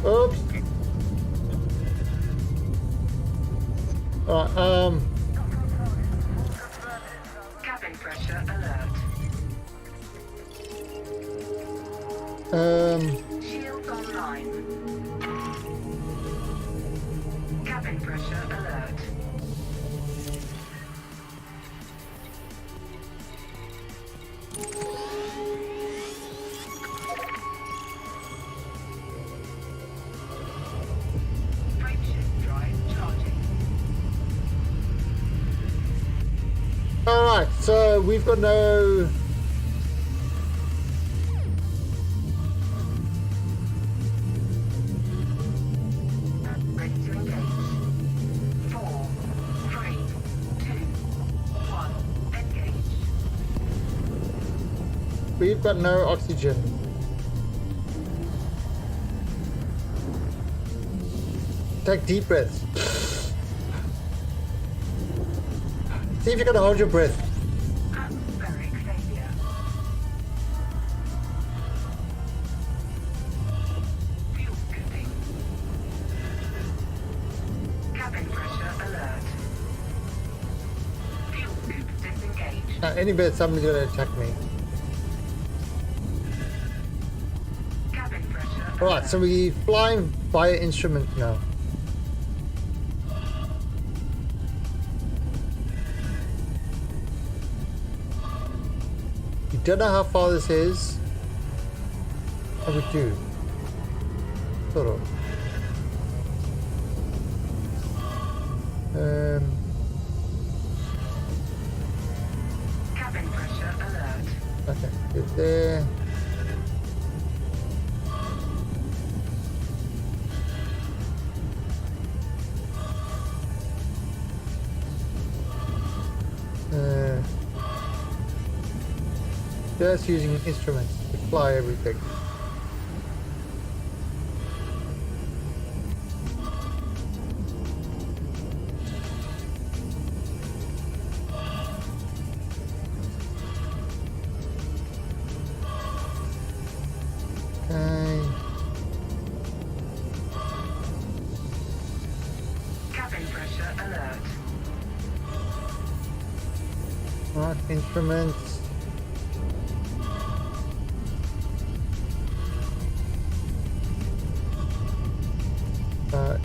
Oops. Cabin pressure alert. Shields online. Cabin pressure alert. Frameshift drive charging. Alright, so we've got no... Ready to engage. 4, 3, 2, 1. Engage. We've got no oxygen. Take deep breaths. See if you can hold your breath. Atmospheric failure. Fuel scooping. Cabin pressure alert. Fuel scoop disengaged. Any minute somebody's gonna attack me. Cabin pressure Alright, alert. so we flying via instrument now. We don't know how far this is. Oh, we do. Sort of. Cabin pressure alert. Okay, get there. Just using instruments to fly everything. Okay. Cabin pressure alert. Right, instruments.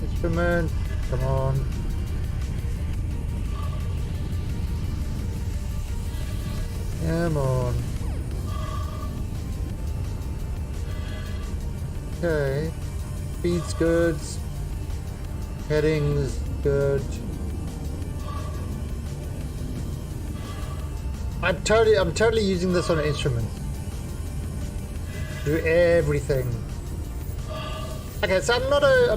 Instrument, come on. Come on. Okay. Speed's good. Heading's good. I'm totally using this on an instrument. Do everything. Okay, so I'm not a...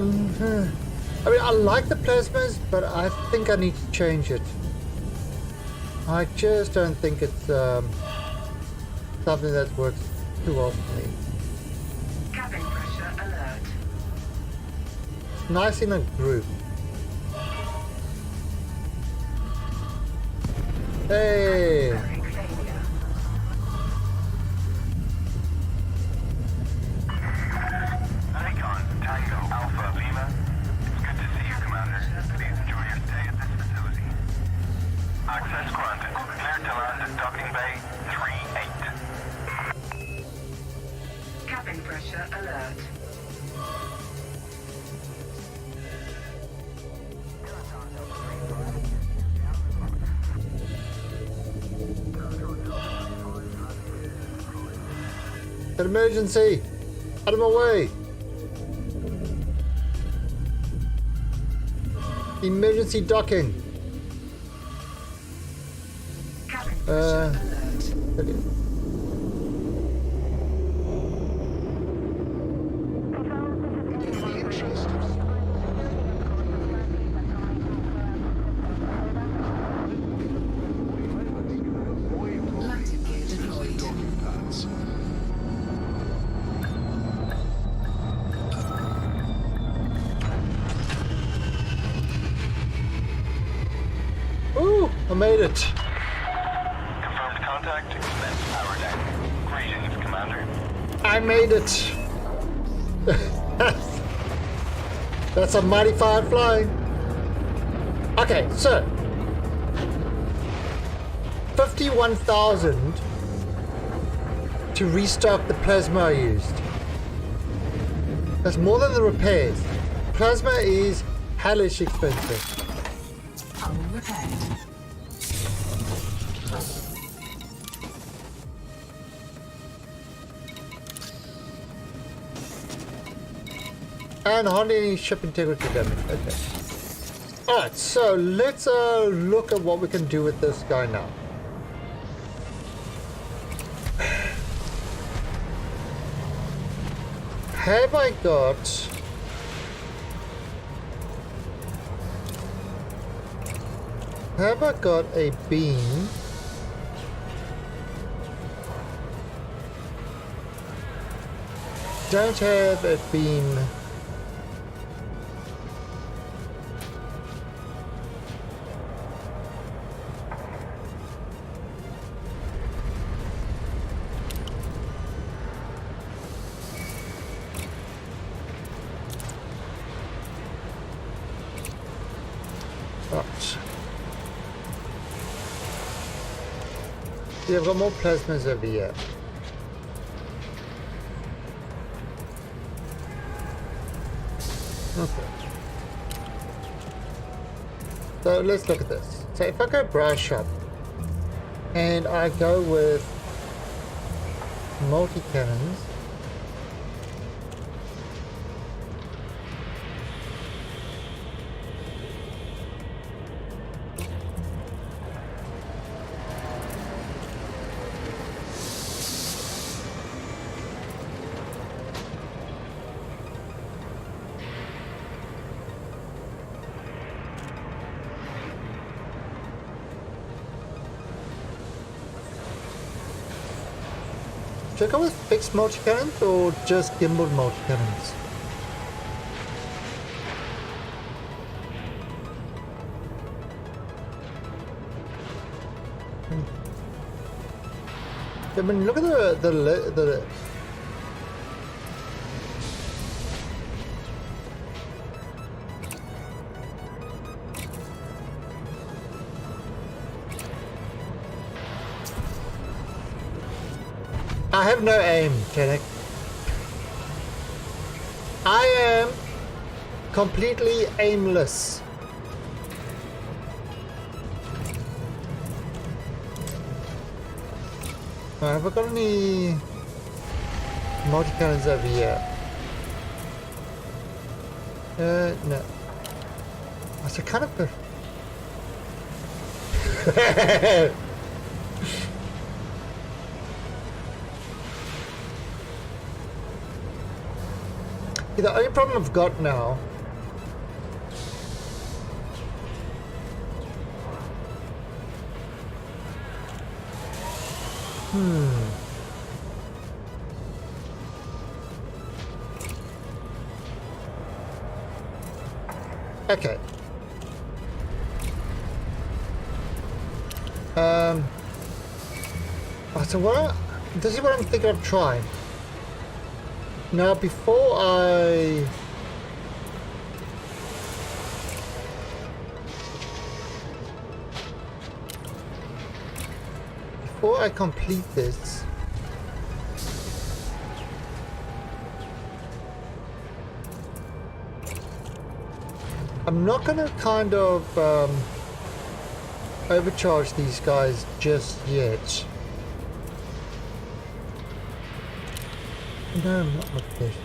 I mean, I like the plasmas, but I think I need to change it. I just don't think it's something that works too well for me. Cabin pressure alert. It's nice in a group. Hey! Atmospheric failure. Nikon, Tango, Alpha, Lima. It's good to see you, Commander. Please enjoy your stay at this facility. Access granted. Clear to land at Docking Bay 38. Cabin pressure alert. An emergency! Out of my way! Emergency docking! Cabin pressure alert. Okay. Landing gear deployed. Ooh! I made it! Confirmed contact. Commence power down. Greetings, Commander. I made it! That's a mighty fine flying. Okay, so 51,000 to restock the plasma I used. That's more than the repairs. Plasma is hellish expensive. Hull repaired. And hardly any ship integrity damage. Okay. Alright, so let's look at what we can do with this guy now. Have I got... Have I got a beam? Don't have a beam. Right. Yeah, I've got more plasmas over here. Okay. So let's look at this. So if I go brush up and I go with multi-cannons, should I go with fixed multi-cannons or just gimbaled multi-cannons? I mean, look at the I have no aim, Janek. I am completely aimless. Have I got any multi-cannons over here? No. That's a kind of... The only problem I've got now okay. So this is what I'm thinking of trying. Now, before I complete this, I'm not gonna kind of overcharge these guys just yet. No, I'm not motivation.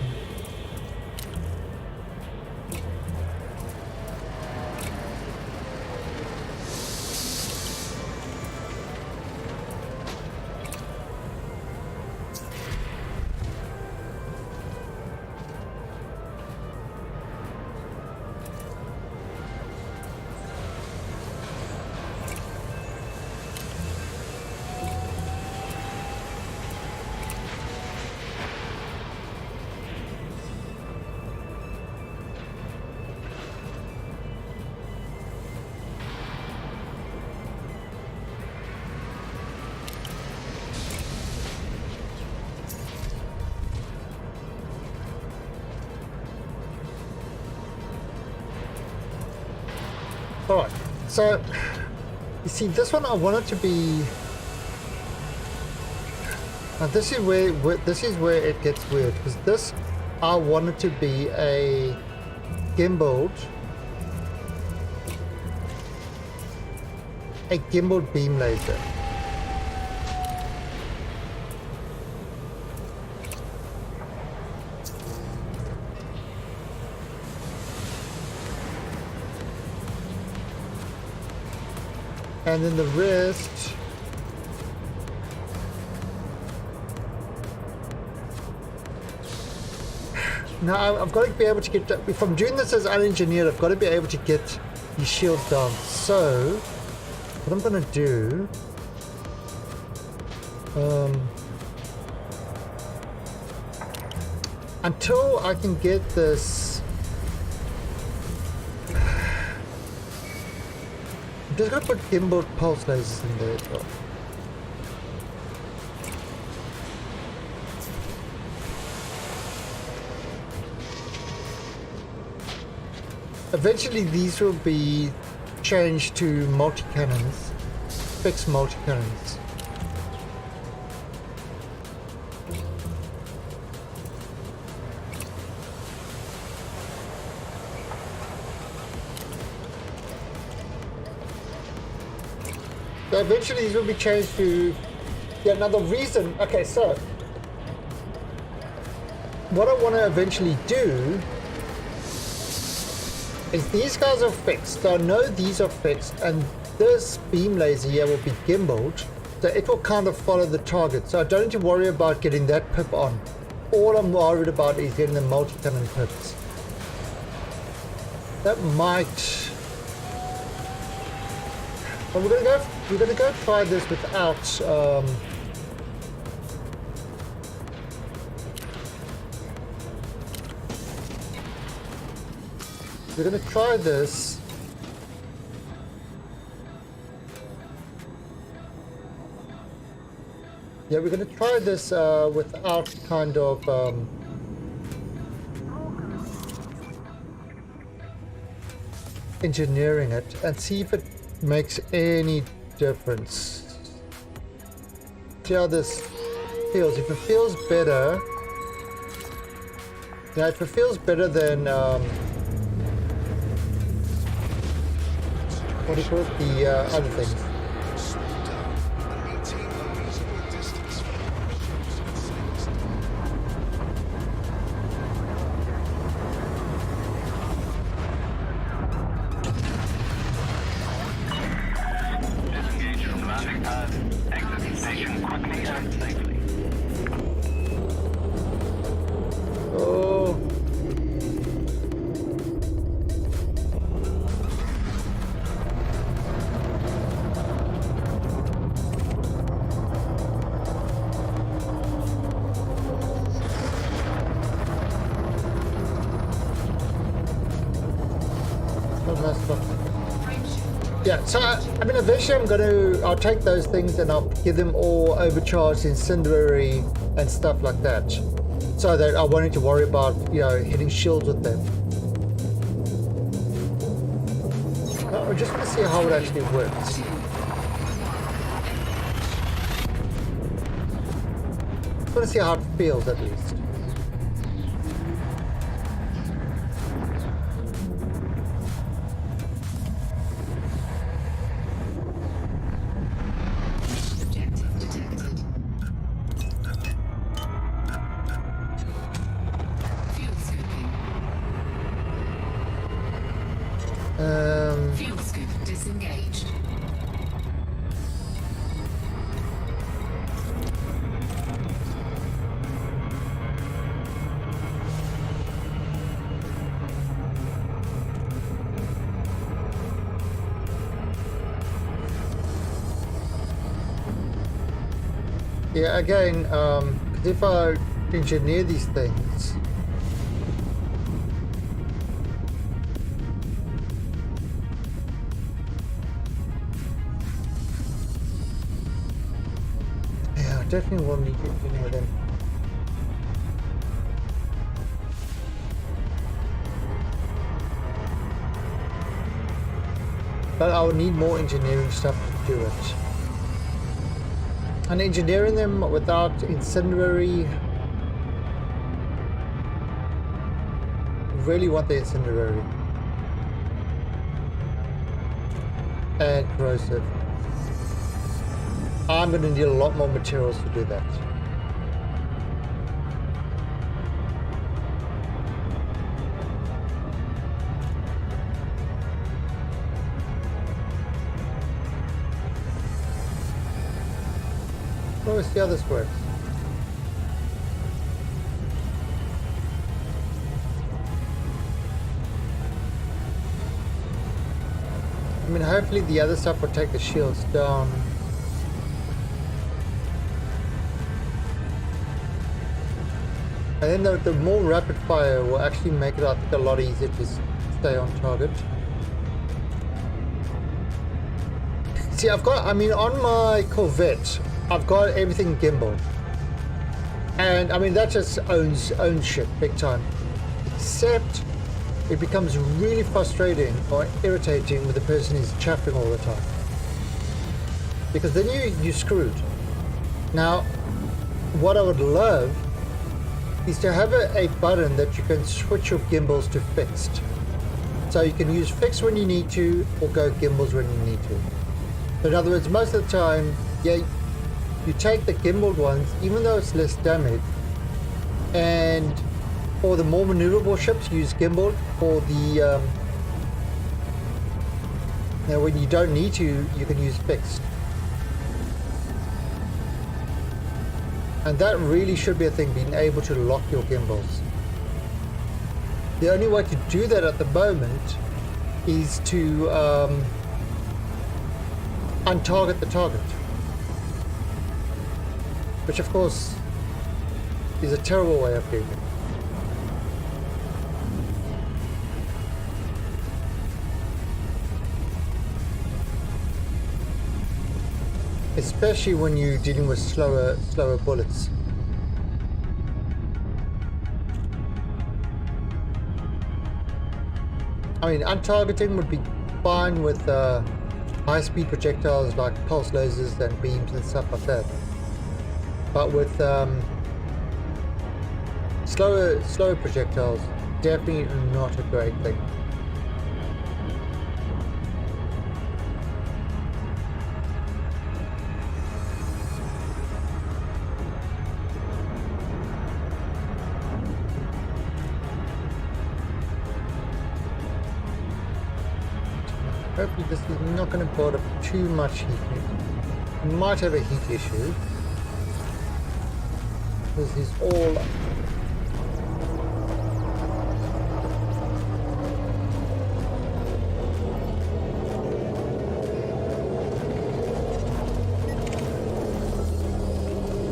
Alright, so you see this one I want it to be. Now this is where it gets weird, because this I want it to be a gimbaled beam laser. And then the rest. Now I've got to be able to get, if I'm doing this as unengineered, I've got to be able to get these shields down. So what I'm going to do, until I can get this, I'm just going to put gimbal pulse lasers in there as well. Eventually these will be changed to multi-cannons, fixed multi-cannons. So eventually these will be changed to, yeah, another reason. Okay, so what I want to eventually do is these guys are fixed. So I know these are fixed, and this beam laser here will be gimbaled, so it will kind of follow the target. So I don't need to worry about getting that pip on. All I'm worried about is getting the multi-cannon pips. That might. But we're gonna go try this without. We're going to try this. Yeah, we're going to try this without kind of engineering it, and see if it makes any difference. See how this feels. If it feels better, yeah, if it feels better than what do you call it? The other things. Disengage from landing pad. Exit station quickly and safely. Oh. Yeah, so I mean, eventually I'll take those things and I'll give them all overcharged incendiary and stuff like that, so that I won't need to worry about, you know, hitting shields with them. I just want to see how it actually works. I want to see how it feels at least. Objective detected. Fuel scoping. Fuel scoop disengaged. Yeah, again, 'cause if I engineer these things, yeah, I definitely will need to engineer them. But I would need more engineering stuff to do it. And engineering them without incendiary... Really want the incendiary. And corrosive. I'm going to need a lot more materials to do that. Let's see how this works. I mean, hopefully the other stuff will take the shields down. And then the more rapid fire will actually make it, I think, a lot easier to stay on target. See, I've got, I mean, on my Corvette, I've got everything gimbaled. And, I mean, that just owns shit big time. Except, it becomes really frustrating or irritating with the person who's chaffing all the time. Because then you're screwed. Now, what I would love is to have a button that you can switch your gimbals to fixed. So you can use fixed when you need to, or go gimbals when you need to. So in other words, most of the time, yeah, you take the gimbaled ones, even though it's less damage, and for the more maneuverable ships, use gimbal. For the now when you don't need to, you can use fixed. And that really should be a thing, being able to lock your gimbals. The only way to do that at the moment is to untarget the target. Which of course is a terrible way of doing it. Especially when you're dealing with slower bullets. I mean, untargeting would be fine with high-speed projectiles like pulse lasers and beams and stuff like that. But with slower projectiles, definitely not a great thing. Hopefully this is not going to build up too much heat. It might have a heat issue. This is all...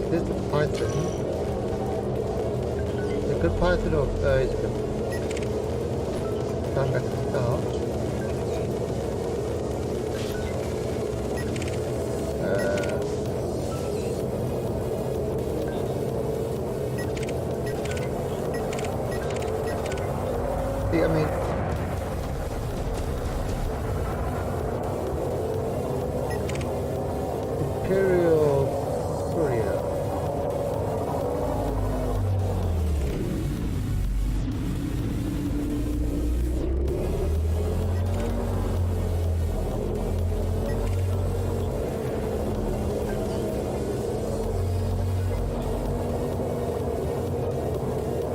There's the Python. Is it a good Python or is it good? Come back to start. I mean, Imperial Courier.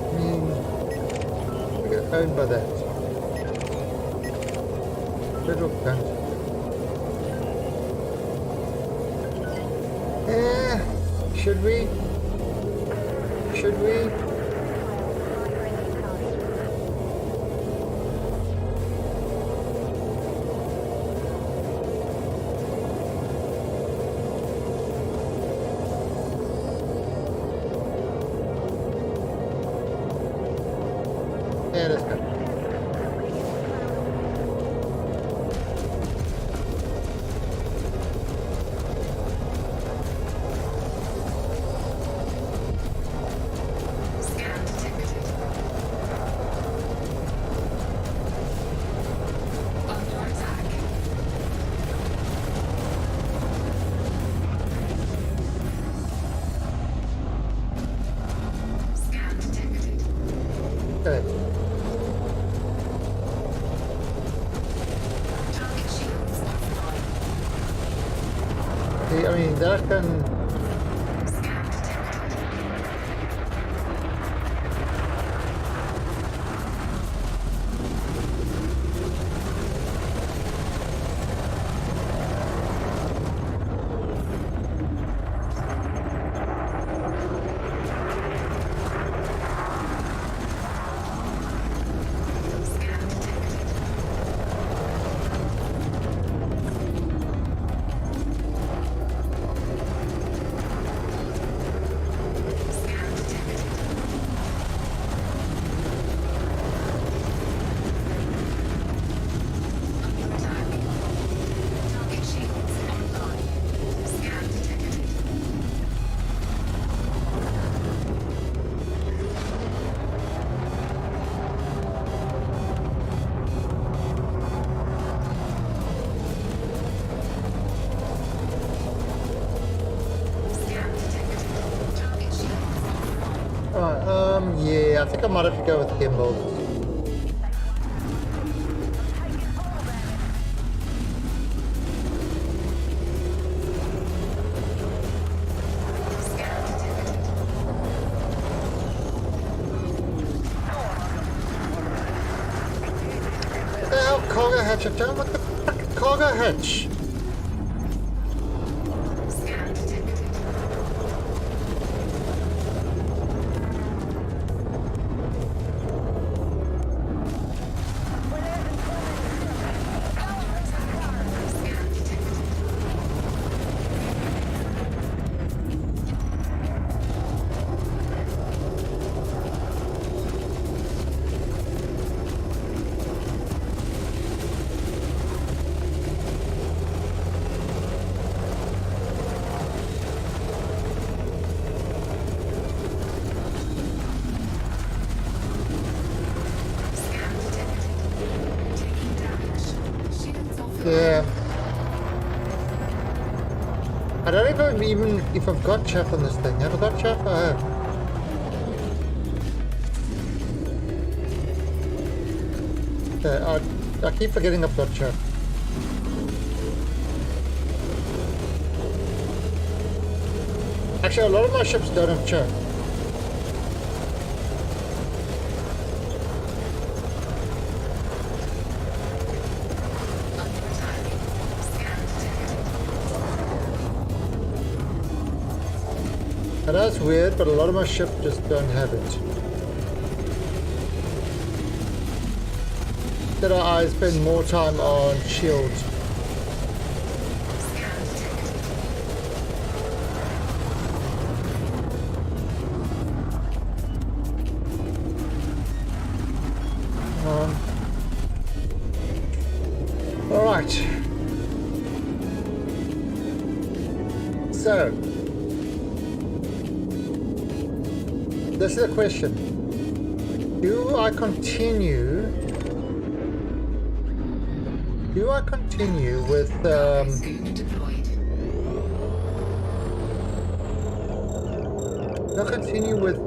I mean, we get owned by that. Little gun. Should we? Should we? Yeah, let's go. I mean, that can... Scan detected. Scan detected. Scan detected. Under attack. Target shields online. Scan detected. Scan detected. Target shields offline. Alright, yeah, I think I might have to go with gimbal. Scan detected. What the hell, cargo hatch? I don't want the fucking cargo hatch. Scan detected. Scan detected. Scan detected. Taking damage. Shields offline. Yeah. I don't even if I've got chaff on this thing. Have I got chaff? I have. Yeah, I keep forgetting I've got chaff. Actually, a lot of my ships don't have chaff. Under attack. Scan detected. And that's weird, but a lot of my ships just don't have it. Instead I spend more time on shields. Scan detected. All right. So, this is a question. Do I continue with Scoop deployed. do I continue with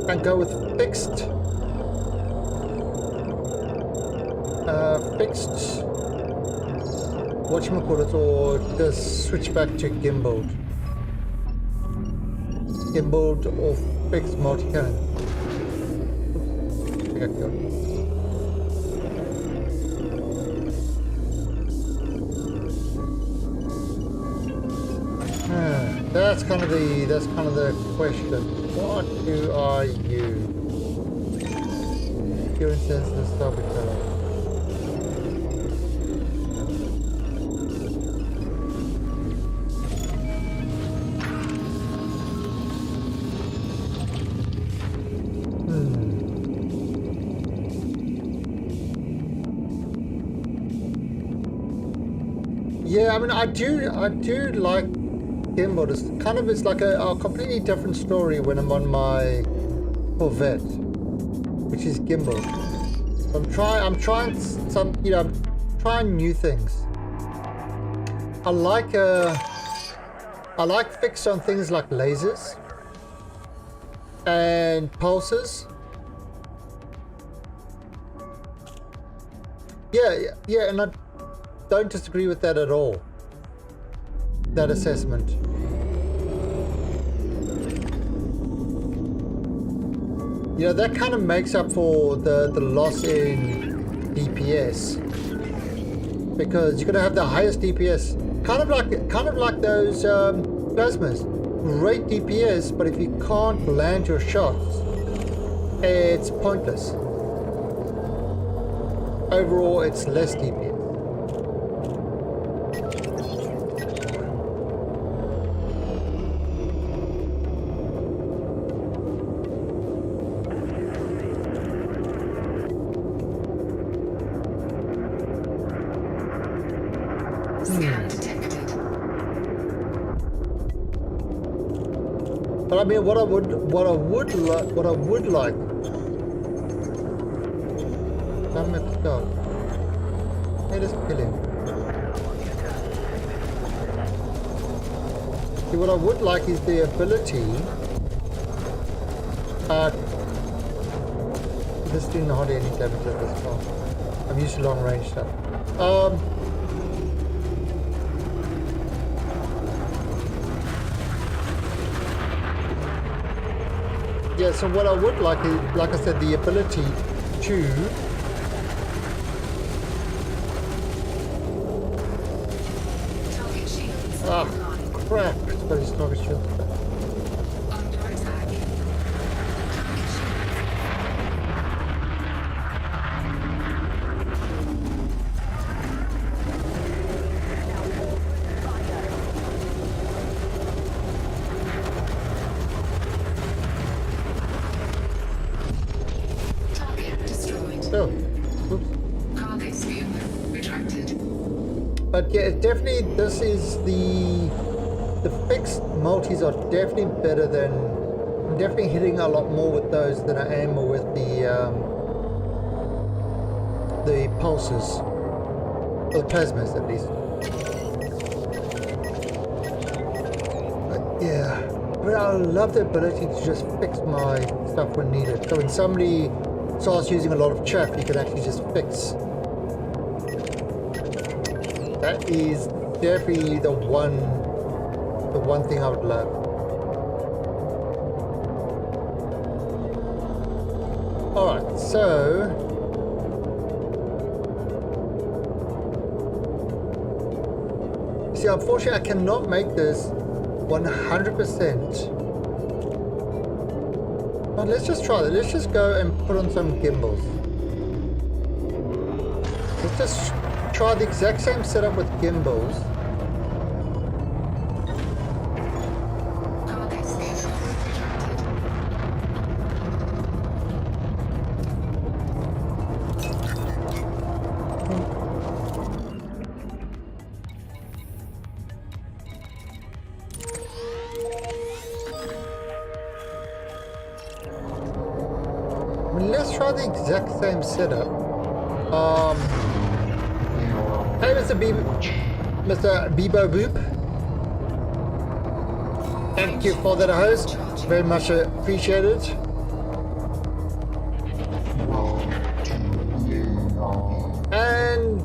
and go with fixed whatchamacallit, or just switch back to gimbaled or fixed multi-cannon? Oops, I think I got it. That's kind of the question. What do I use? Security sensors, sabotage. Yeah, I mean, I do like gimbal. It's like a completely different story when I'm on my Corvette, which is gimbal. I'm trying some, I'm trying new things. I like fixed on things like lasers and pulses. Yeah, and I don't disagree with that at all. that assessment. You know, that kind of makes up for the loss in DPS, because you're gonna have the highest DPS, kind of like those plasmas. Great DPS, but if you can't land your shots, it's pointless. Overall, it's less DPS. Scan detected. But I mean, what I would like. Damn it, God. Hey, just kill him. See, what I would like is the ability. This didn't hardly any damage at this point. I'm used to long range stuff. Yeah, so what I would like is, like I said, the ability to Target shields ah crap, but it's not a shield. under attack. Target shields. Target destroyed. Oh, oops. Cargo spume retracted. But yeah, definitely this is the fixed multis are definitely better than, I'm definitely hitting a lot more with those than I am with the pulses, or the plasmas at least. But yeah, I mean, I love the ability to just fix my stuff when needed. So when somebody starts using a lot of chaff, you can actually just fix. That is definitely the one thing I would love. Alright, so see, unfortunately I cannot make this 100%. But let's just try that. Let's just go and put on some gimbals. Let's just try the exact same setup with gimbals. Cargo spume retracted. I mean, let's try the exact same setup. Hey, Mr. Bebo Boop. Thank you for that host. Very much appreciated. And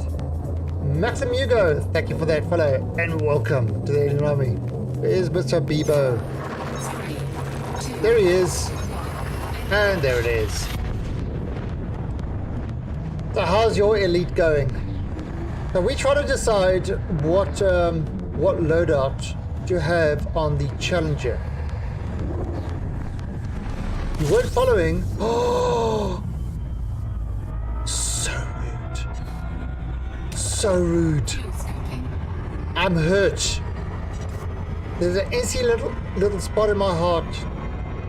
Maxim Hugo, thank you for that follow and welcome to the Alien Army. There's Mr. Bebo. 3, 2, There he is. And there it is. So how's your elite going? So we try to decide what loadout to have on the Challenger. You weren't following. Oh, so rude. So rude. fuel scoping. I'm hurt. There's an NC little spot in my heart,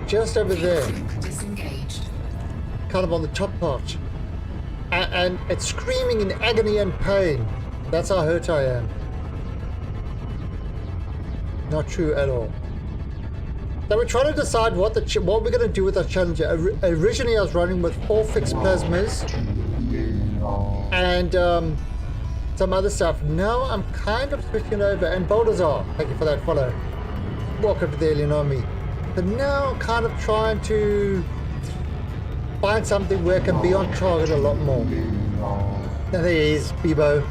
just over there, Disengaged. kind of on the top part. And it's screaming in agony and pain. That's how hurt I am. Not true at all. So we're trying to decide what we're going to do with our Challenger. Originally I was running with 4 fixed plasmas and some other stuff. Now I'm kind of switching over. And Baldassar, thank you for that follow. Welcome to the Alien Army. But now I'm kind of trying to find something where I can be on target a lot more. Now there he is, Bebo.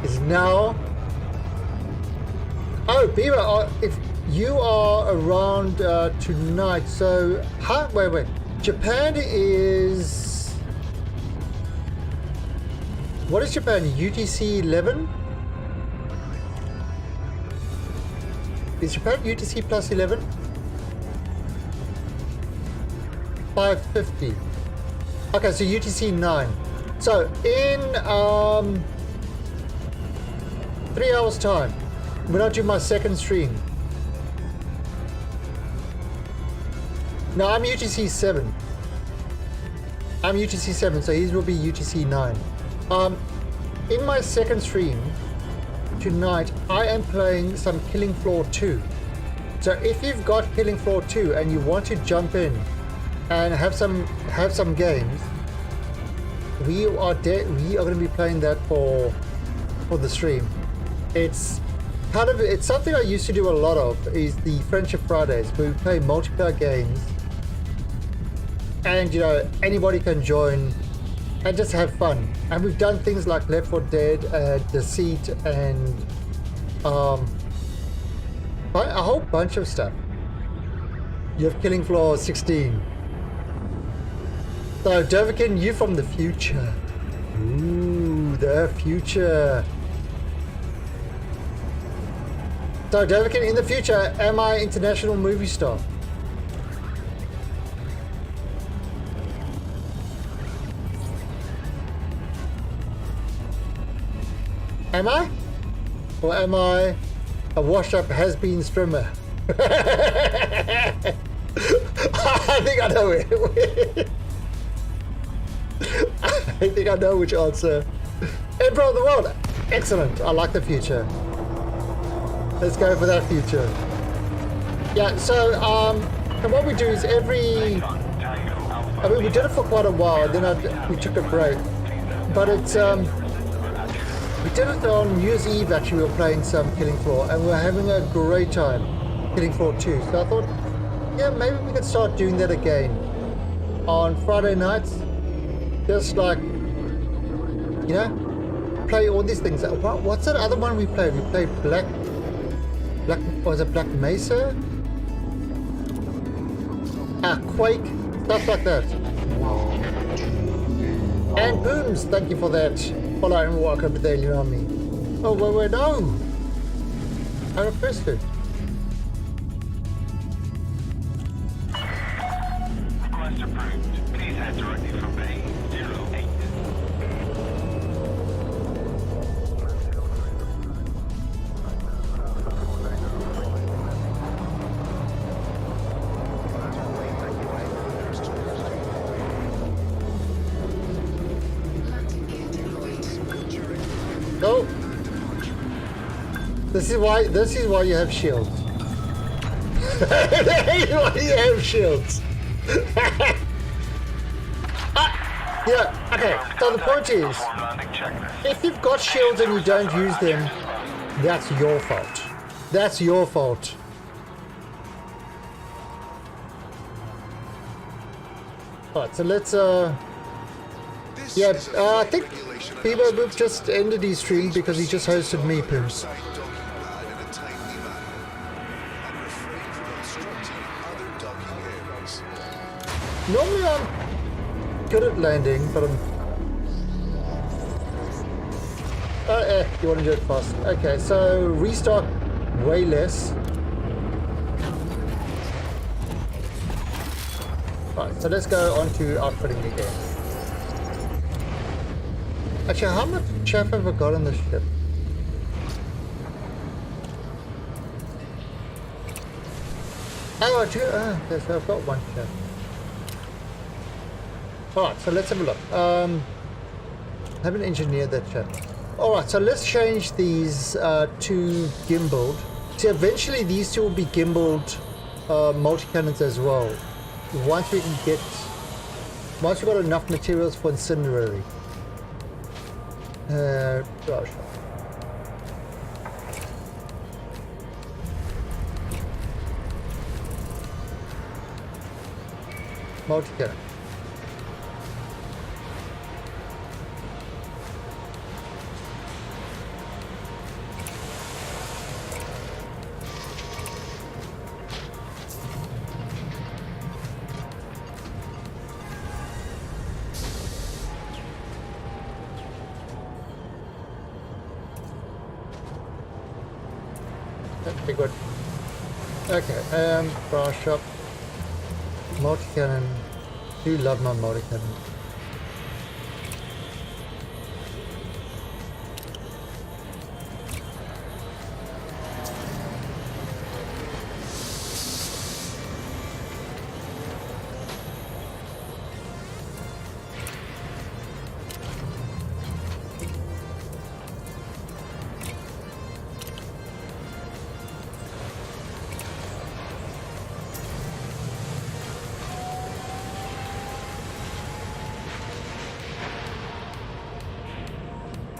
Is now Oh, Beaver, if you are around tonight, so wait. Japan is, what is Japan? UTC 11? Is Japan UTC plus 11? 550. Okay, so UTC 9. So in 3 hours time, when I do my second stream. No, I'm UTC 7. I'm UTC 7, so his will be UTC 9. In my second stream tonight, I am playing some Killing Floor 2. So if you've got Killing Floor 2 and you want to jump in and have some games, we are going to be playing that for the stream. It's something I used to do a lot of, is the Friendship Fridays, where we play multiplayer games, and anybody can join and just have fun. And we've done things like Left 4 Dead, Deceit, and a whole bunch of stuff. You have Killing Floor 16. So Doverkin, you from the future. Ooh, the future. So Doverkin, in the future, am I international movie star? Am I? Or am I a washed-up has-been streamer? I think I know it. I think I know which answer. Emperor of the world. Excellent. I like the future. Let's go for that future. Yeah, so and what we do is we did it for quite a while, then we took a break. But it's we did it on New Year's Eve. Actually, we were playing some Killing Floor, and we were having a great time. Killing Floor 2. So I thought, yeah, maybe we could start doing that again on Friday nights. Just like, play all these things. What's that other one we played? We played Black, was it Black Mesa? Quake, stuff like that. And Booms, thank you for that. Follow and welcome to Daily Army. Oh, wait, no! I requested it. Request approved. Please head directly from Bay 08. Oh! This is why you have shields. This is why you have shields. Yeah, okay, so the point is, if you've got shields and you don't use them, that's your fault. That's your fault. Alright, so let's, I think Bebo Boop just ended his stream because he just hosted me, Pooms. Normally I'm good at landing, but I'm... you want to do it fast. Okay, so restock way less. Right, so let's go on to outfitting again. Actually, how much chaff have I got on the ship? Oh, I do. Okay, so I've got one chaff. Alright, so let's have a look. Haven't engineered that chap. Alright, so let's change these to gimbaled. See, eventually these two will be gimbaled multi-cannons as well. Once we've got enough materials for incendiary. Gosh. Multi-cannon. be good. Okay, bar shop. Multi-cannon. Do love my multi-cannon.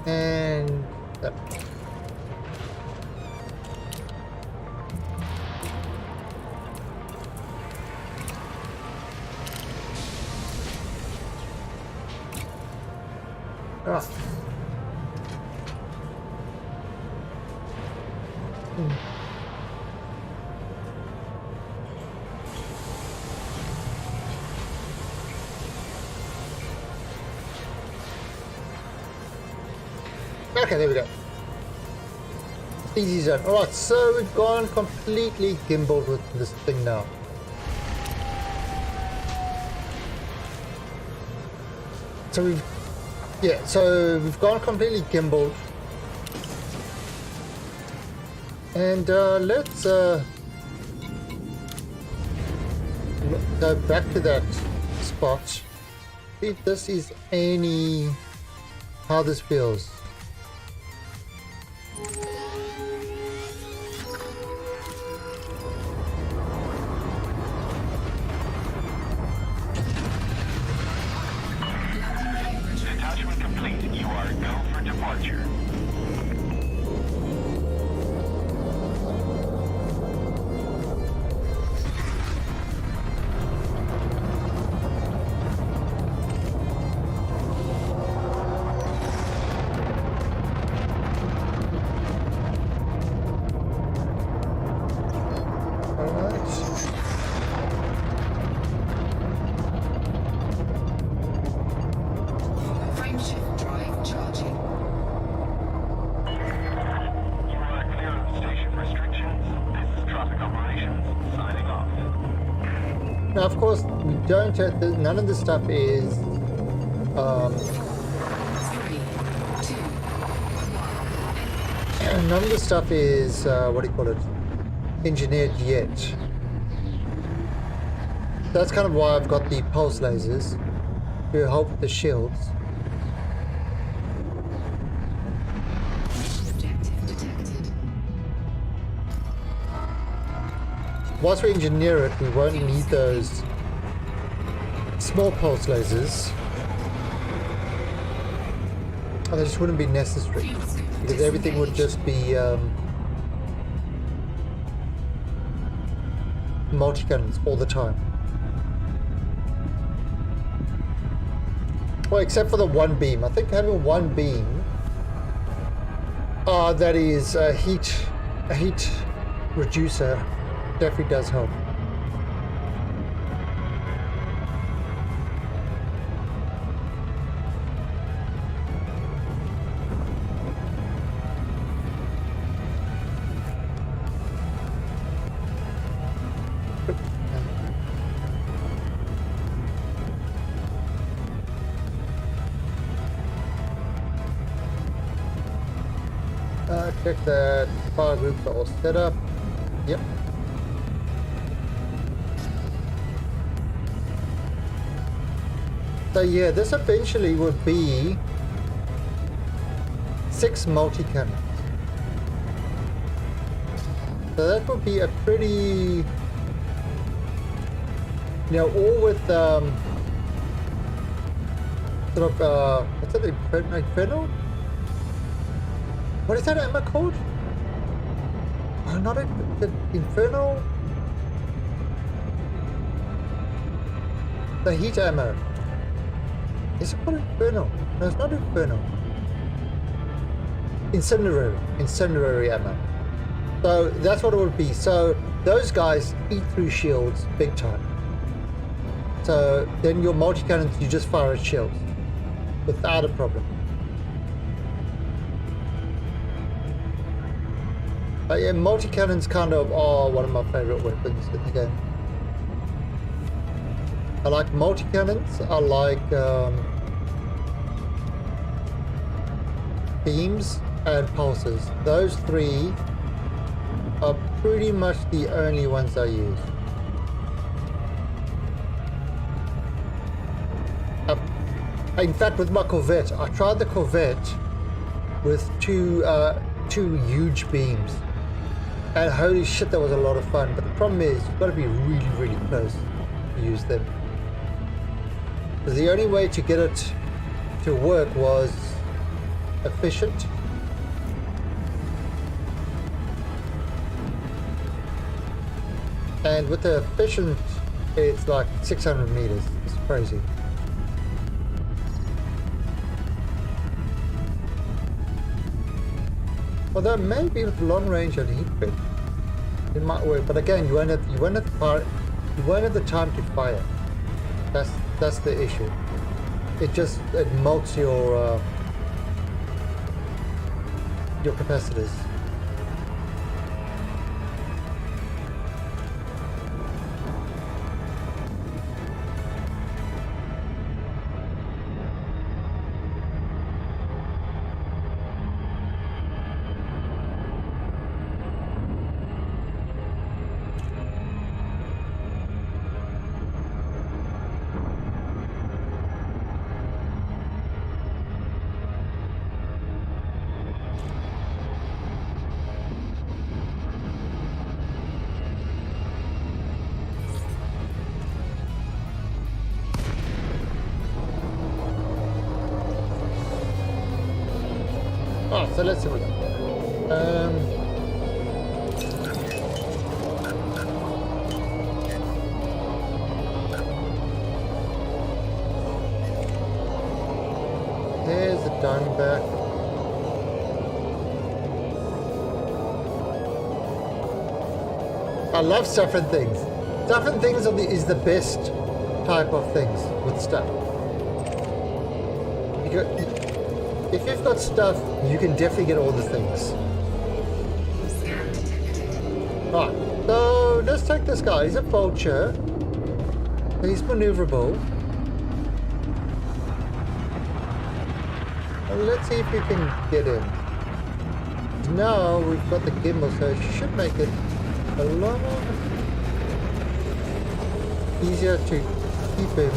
And that. Ah. Okay, there we go. Easy zone. Alright, so we've gone completely gimbaled with this thing now. So we've gone completely gimbaled. And let's go back to that spot. See if this is how this feels. Detachment complete. You are go for departure. Frameshift drive charging. You are clear of station restrictions. This is traffic operations. Signing off. Now, of course, we don't have none of this stuff is 3, 2, none of the stuff is what do you call it, engineered yet. That's kind of why I've got the pulse lasers to help with the shields. objective detected. Once we engineer it, we won't need those small pulse lasers. Oh, they just wouldn't be necessary because everything would just be multi-cannons all the time. Well, except for the one beam. I think having one beam that is a heat reducer definitely does help. Check that fire groups are all set up. Yep. So yeah, this eventually would be 6 multi-cannons. So that would be a pretty, all with sort of what's that, Inferno? What is that ammo called? Oh, not the Inferno. The heat ammo. Is it called Inferno? No, it's not Inferno. Incendiary ammo. So that's what it would be. So those guys eat through shields big time. So then your multi-cannons, you just fire at shields without a problem. Yeah, multi-cannons kind of are one of my favorite weapons in the game. I like multi-cannons, I like beams and pulses. Those three are pretty much the only ones I use. In fact, with my Corvette, I tried the Corvette with two huge beams. And holy shit, that was a lot of fun. But the problem is, you've got to be really, really close to use them. Because the only way to get it to work was efficient. And with the efficient, it's like 600 meters. It's crazy. Although maybe with long range and heat bit, it might work. But again, you won't have the time to fire. That's the issue. It melts your capacitors. Oh, so let's have a look. There's the Diamondback. I love saffron things. Saffron things is the best type of things with stuff. If you've got stuff, you can definitely get all the things. Right, so let's take this guy. He's a vulture. He's maneuverable. And let's see if we can get him. Now we've got the gimbal, so it should make it a lot easier to keep him.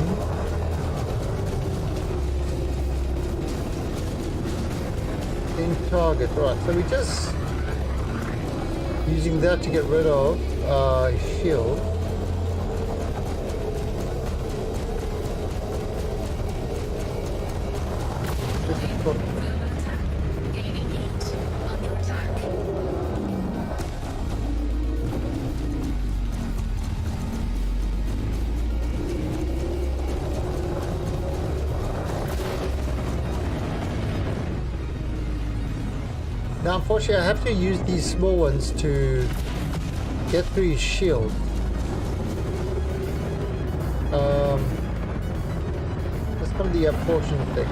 In target, right, so we just using that to get rid of his shield. Gaining heat. Under attack. Now, unfortunately, I have to use these small ones to get through his shield. That's kind of the unfortunate thing.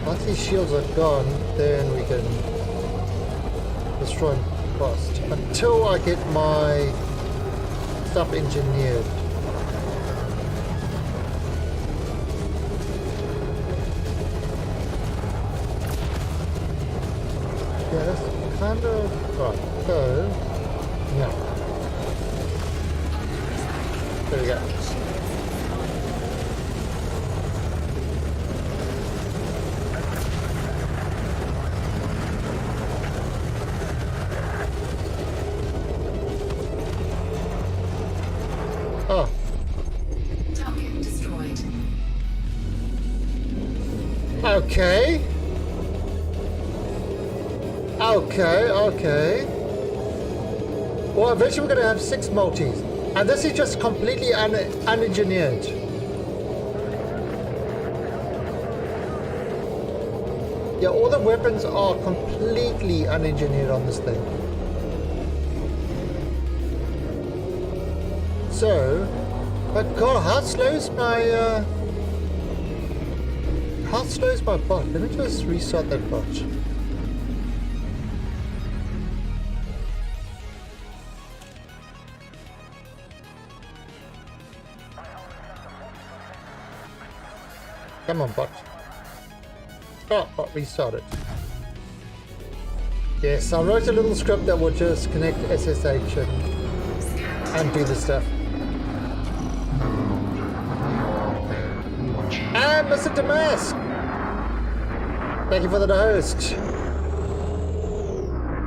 Once these shields are gone, then we can destroy him fast. Until I get my stuff engineered. Yeah, that's kind of right. So, yeah. There we go. Oh. Target destroyed. Okay. Okay. Well, eventually we're going to have 6 multis. And this is just completely unengineered. Yeah, all the weapons are completely unengineered on this thing. so, but God, how slow is my bot? Let me just restart that bot. Come on, bot. Oh, bot restarted. Yes, I wrote a little script that would just connect SSH and do the stuff. And Mr. Damask! Thank you for the host.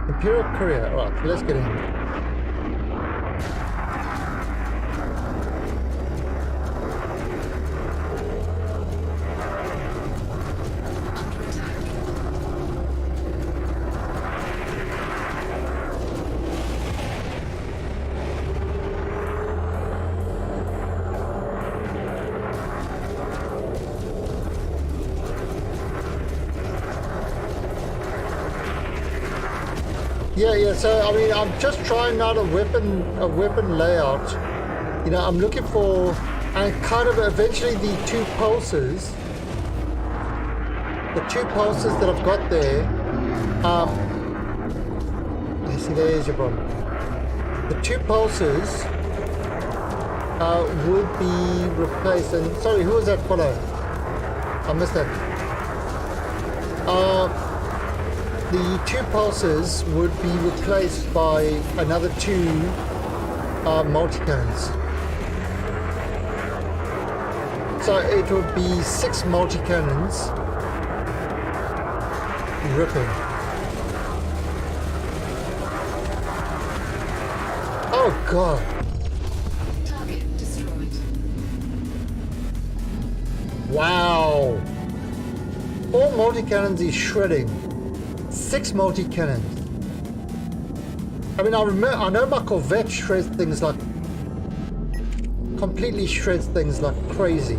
Imperial Courier. Alright, let's get in. Yeah, so I mean, I'm just trying out a weapon layout. You know, I'm looking for, and kind of eventually the two pulses that I've got there, you see, there's your problem. The two pulses would be replaced, and sorry, who was that fellow? I missed that. The two pulses would be replaced by another two multi-cannons. So it would be 6 multi-cannons ripping. Oh god. Target destroyed. Wow. 4 multi-cannons is shredding. 6 multi-cannons. I mean, I know my Corvette shreds things like, completely shreds things like crazy.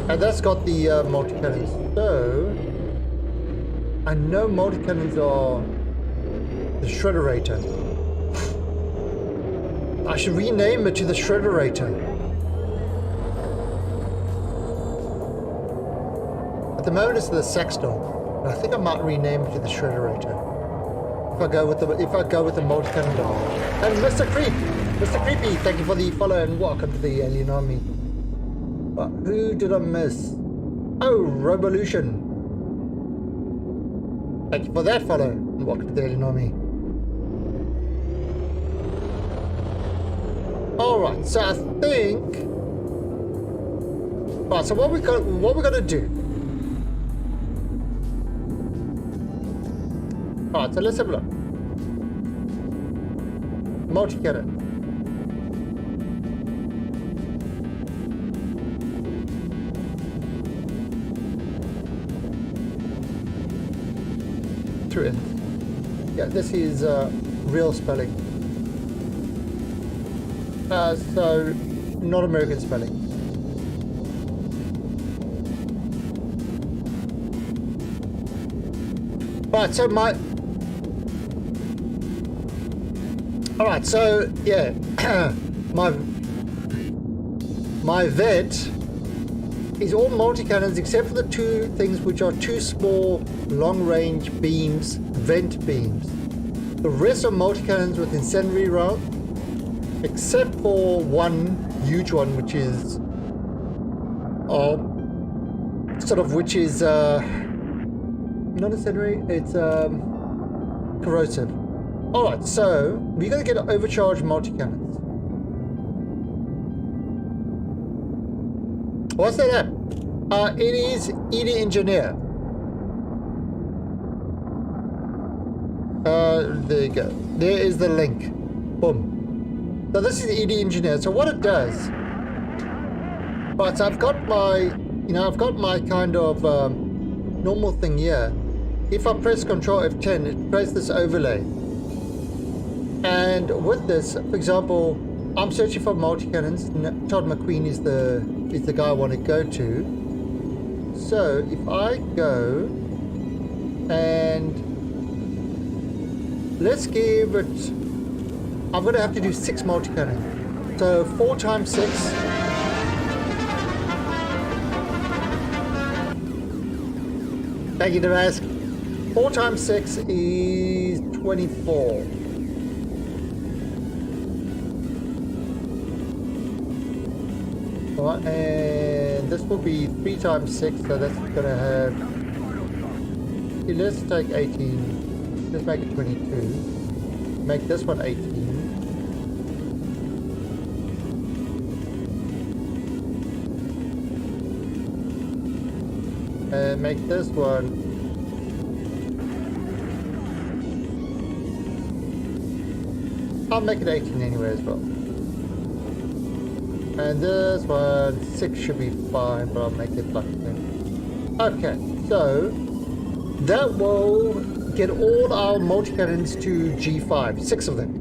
And that's got the multi-cannons. So, I know multi-cannons are the Shredderator. I should rename it to the Shredderator. At the moment it's the Sexton. I think I might rename it to the Shredderator. If I go with the multi-cannon dog. And Mr. Creepy, thank you for the follow and welcome to the Alien Army. But who did I miss? Oh, Revolution. Thank you for that follow and welcome to the Alien Army. Alright, so I think. Alright, so what we're gonna do. Alright, so let's have a look. Multi-cannon. True. Yeah, this is real spelling. So not American spelling. Right, so Alright, so yeah, my vet is all multi-cannons except for the two things which are two small long-range beams, vent beams. The rest are multi-cannons with incendiary round, except for one huge one which is not incendiary, it's corrosive. Alright, so we're going to get overcharged multi-cannons. What's that app? It is ED Engineer. There you go. There is the link. Boom. So this is ED Engineer. So what it does, right, so I've got my kind of normal thing here. If I press Control F10, it creates this overlay. And with this, for example, I'm searching for multi-cannons. Todd McQueen is the guy I want to go to. So if I go and let's give it, I'm going to have to do 6 multi-cannons. So 4 times 6. Thank you, Damask. 4 times 6 is 24. Alright, and this will be 3 times 6, so that's gonna have... Okay, let's take 18. Let's make it 22. Make this one 18. And make this one I'll make it 18 anyway as well. And this one 6 should be fine, but I'll make it like 10. Okay, so that will get all our multi-cannons to G5, 6 of them.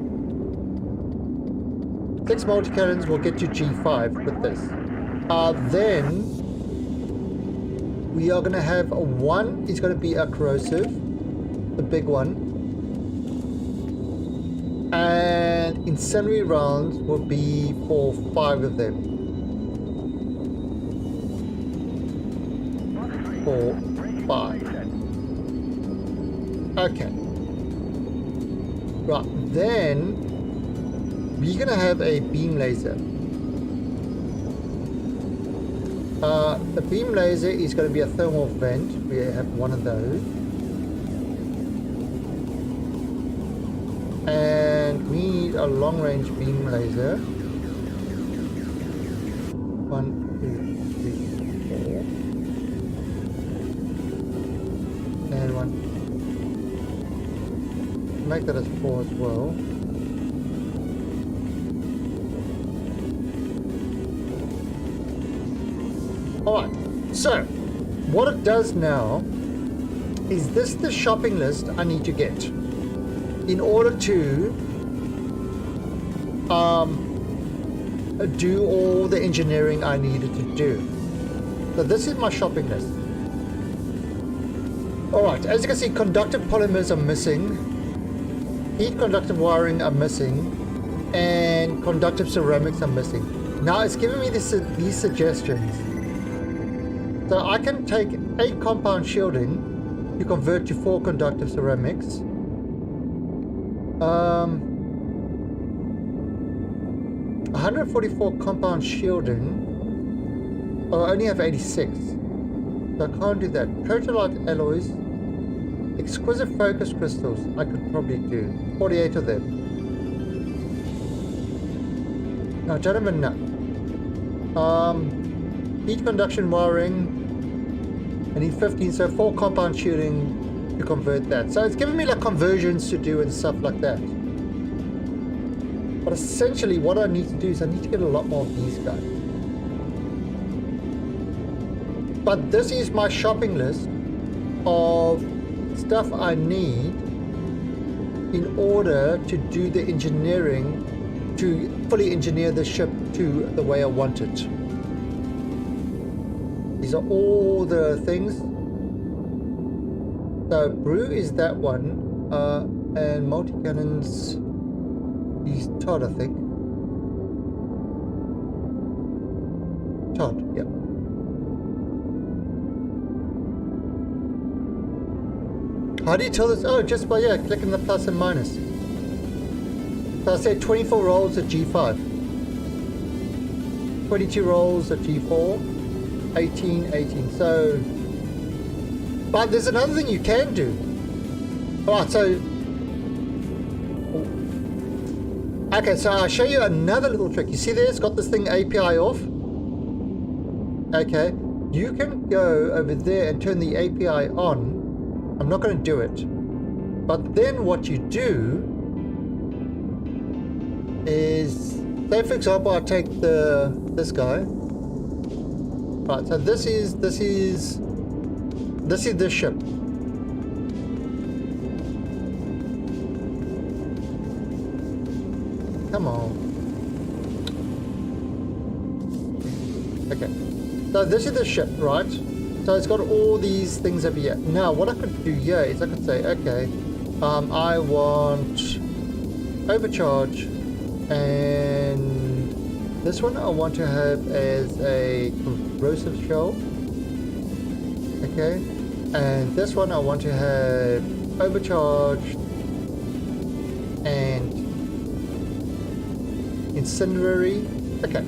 6 multi-cannons will get to G5 with this. Then we are going to have one is going to be a corrosive, the big one, and incendiary rounds will be for 5 of them. 4, 5. Okay. Right, then we're going to have a beam laser. The beam laser is going to be a thermal vent. We have one of those. And we need a long range beam laser. 1, 2, 3, 4. And 1. Make that as 4 as well. Alright, so what it does now is this the shopping list I need to get in order to do all the engineering I needed to do. So this is my shopping list. Alright, as you can see, conductive polymers are missing, heat conductive wiring are missing, and conductive ceramics are missing. Now it's giving me these suggestions. So I can take 8 compound shielding to convert to 4 conductive ceramics. 144 compound shielding. Oh, I only have 86. So I can't do that. Protolite alloys. Exquisite focus crystals. I could probably do 48 of them. No, I don't have enough. Heat conduction wiring. I need 15, so 4 compound shielding to convert that. So it's giving me like conversions to do and stuff like that. But essentially what I need to do is I need to get a lot more of these guys. But this is my shopping list of stuff I need in order to do the engineering, to fully engineer the ship to the way I want it. These are all the things. So brew is that one, and multi-cannons is Todd, I think. Todd, yeah. How do you tell this? Oh, just by clicking the plus and minus. So I said 24 rolls at G5, 22 rolls at G4. 18. So, but there's another thing you can do. Alright, so okay, so I'll show you another little trick. You see there, it's got this thing API off. Okay, you can go over there and turn the API on. I'm not going to do it, but then what you do is, say for example, I take this guy. Right, so this is this ship. Come on. Okay. So this is the ship, right? So it's got all these things over here. Now what I could do here is I could say, okay, I want overcharge and This one I want to have as a corrosive shell. Okay. And this one I want to have overcharged and incendiary. Okay.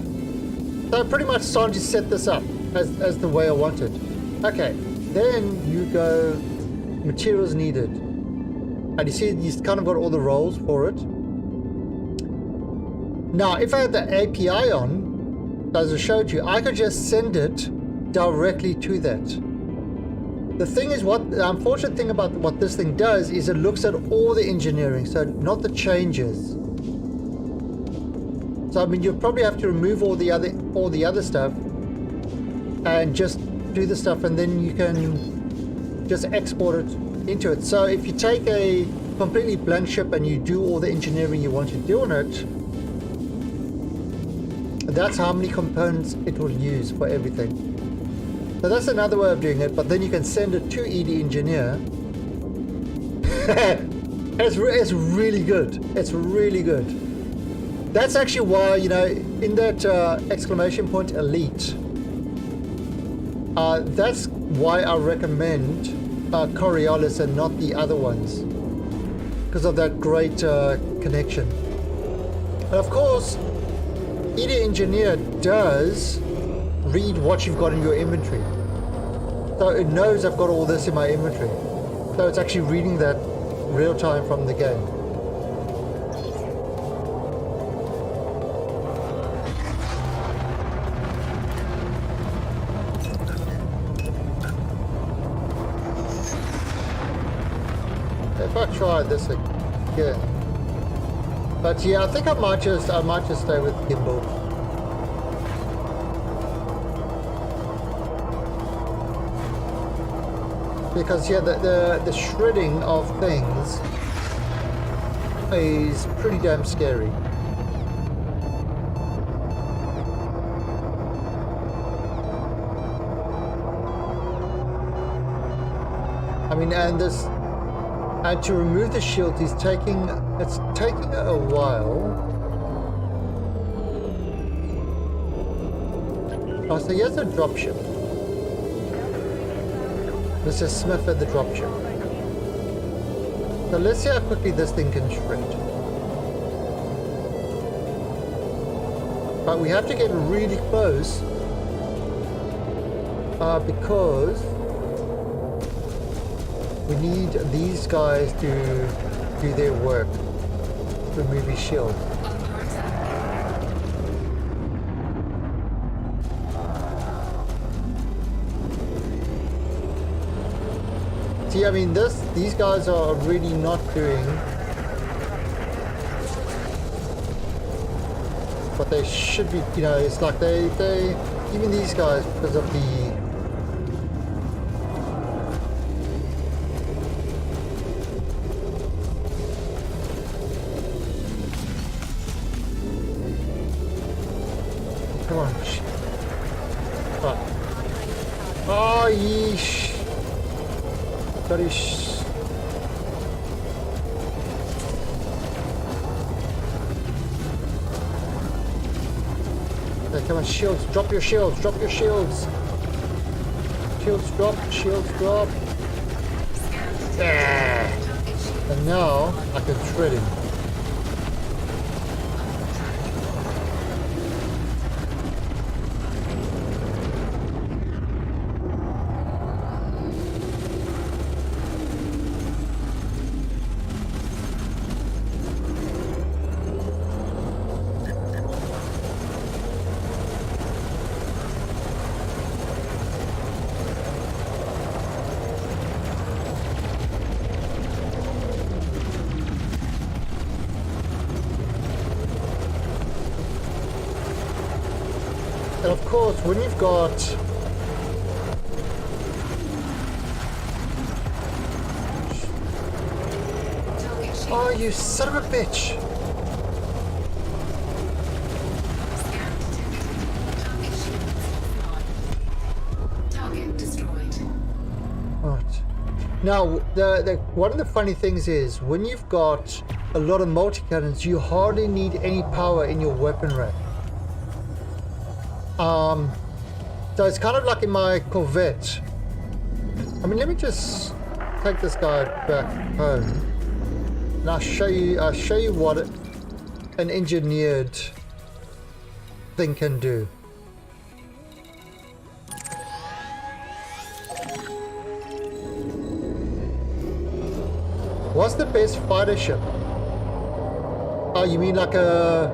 So pretty much starting to set this up as the way I wanted. Okay. Then you go materials needed. And you see you've kind of got all the roles for it. Now, if I had the API on, as I showed you, I could just send it directly to that. The thing is, the unfortunate thing about what this thing does is it looks at all the engineering, so not the changes. So I mean, you'll probably have to remove all the other stuff and just do the stuff, and then you can just export it into it. So if you take a completely blank ship and you do all the engineering you want to do on it, that's how many components it will use for everything. So that's another way of doing it, but then you can send it to ED Engineer. It's really good. It's really good. That's actually why, you know, in that exclamation point elite, that's why I recommend Coriolis and not the other ones, because of that great connection. And of course, ED Engineer does read what you've got in your inventory. So it knows I've got all this in my inventory. So it's actually reading that real time from the game. If I try this again. But yeah, I think I might just stay with gimbal. Because yeah, the shredding of things is pretty damn scary. I mean, and to remove the shield it's taking a while. Oh, so here's a dropship. Mr. Smith at the dropship. So let's see how quickly this thing can shred. But we have to get really close because we need these guys to do their work. Remove his shield. See, I mean, these guys are really not doing what they should be. You know, it's like they even these guys, because of the come on. Oh, yeesh. Bloody okay, come on, shields, drop your shields, drop your shields. Shields drop, shields drop. Yeah. And now I can shred him. And of course, when you've got oh, you son of a bitch! Target destroyed. Right. Now, one of the funny things is when you've got a lot of multi-cannons, you hardly need any power in your weapon rack. So it's kind of like in my Corvette. I mean, let me just take this guy back home, and I'll show you what an engineered thing can do. What's the best fighter ship? Oh, you mean like a...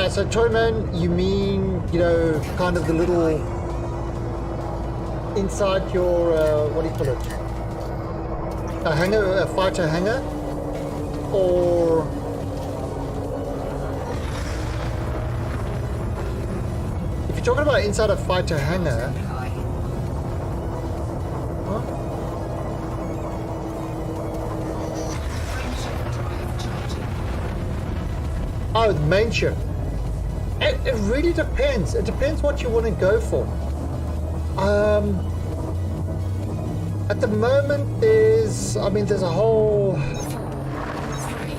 so Toyman, you mean, you know, kind of the little... inside your, what do you call it? A hangar, a fighter hangar? Or... if you're talking about inside a fighter hangar... Oh, the main ship. It really depends. It depends what you want to go for. At the moment, there's a whole.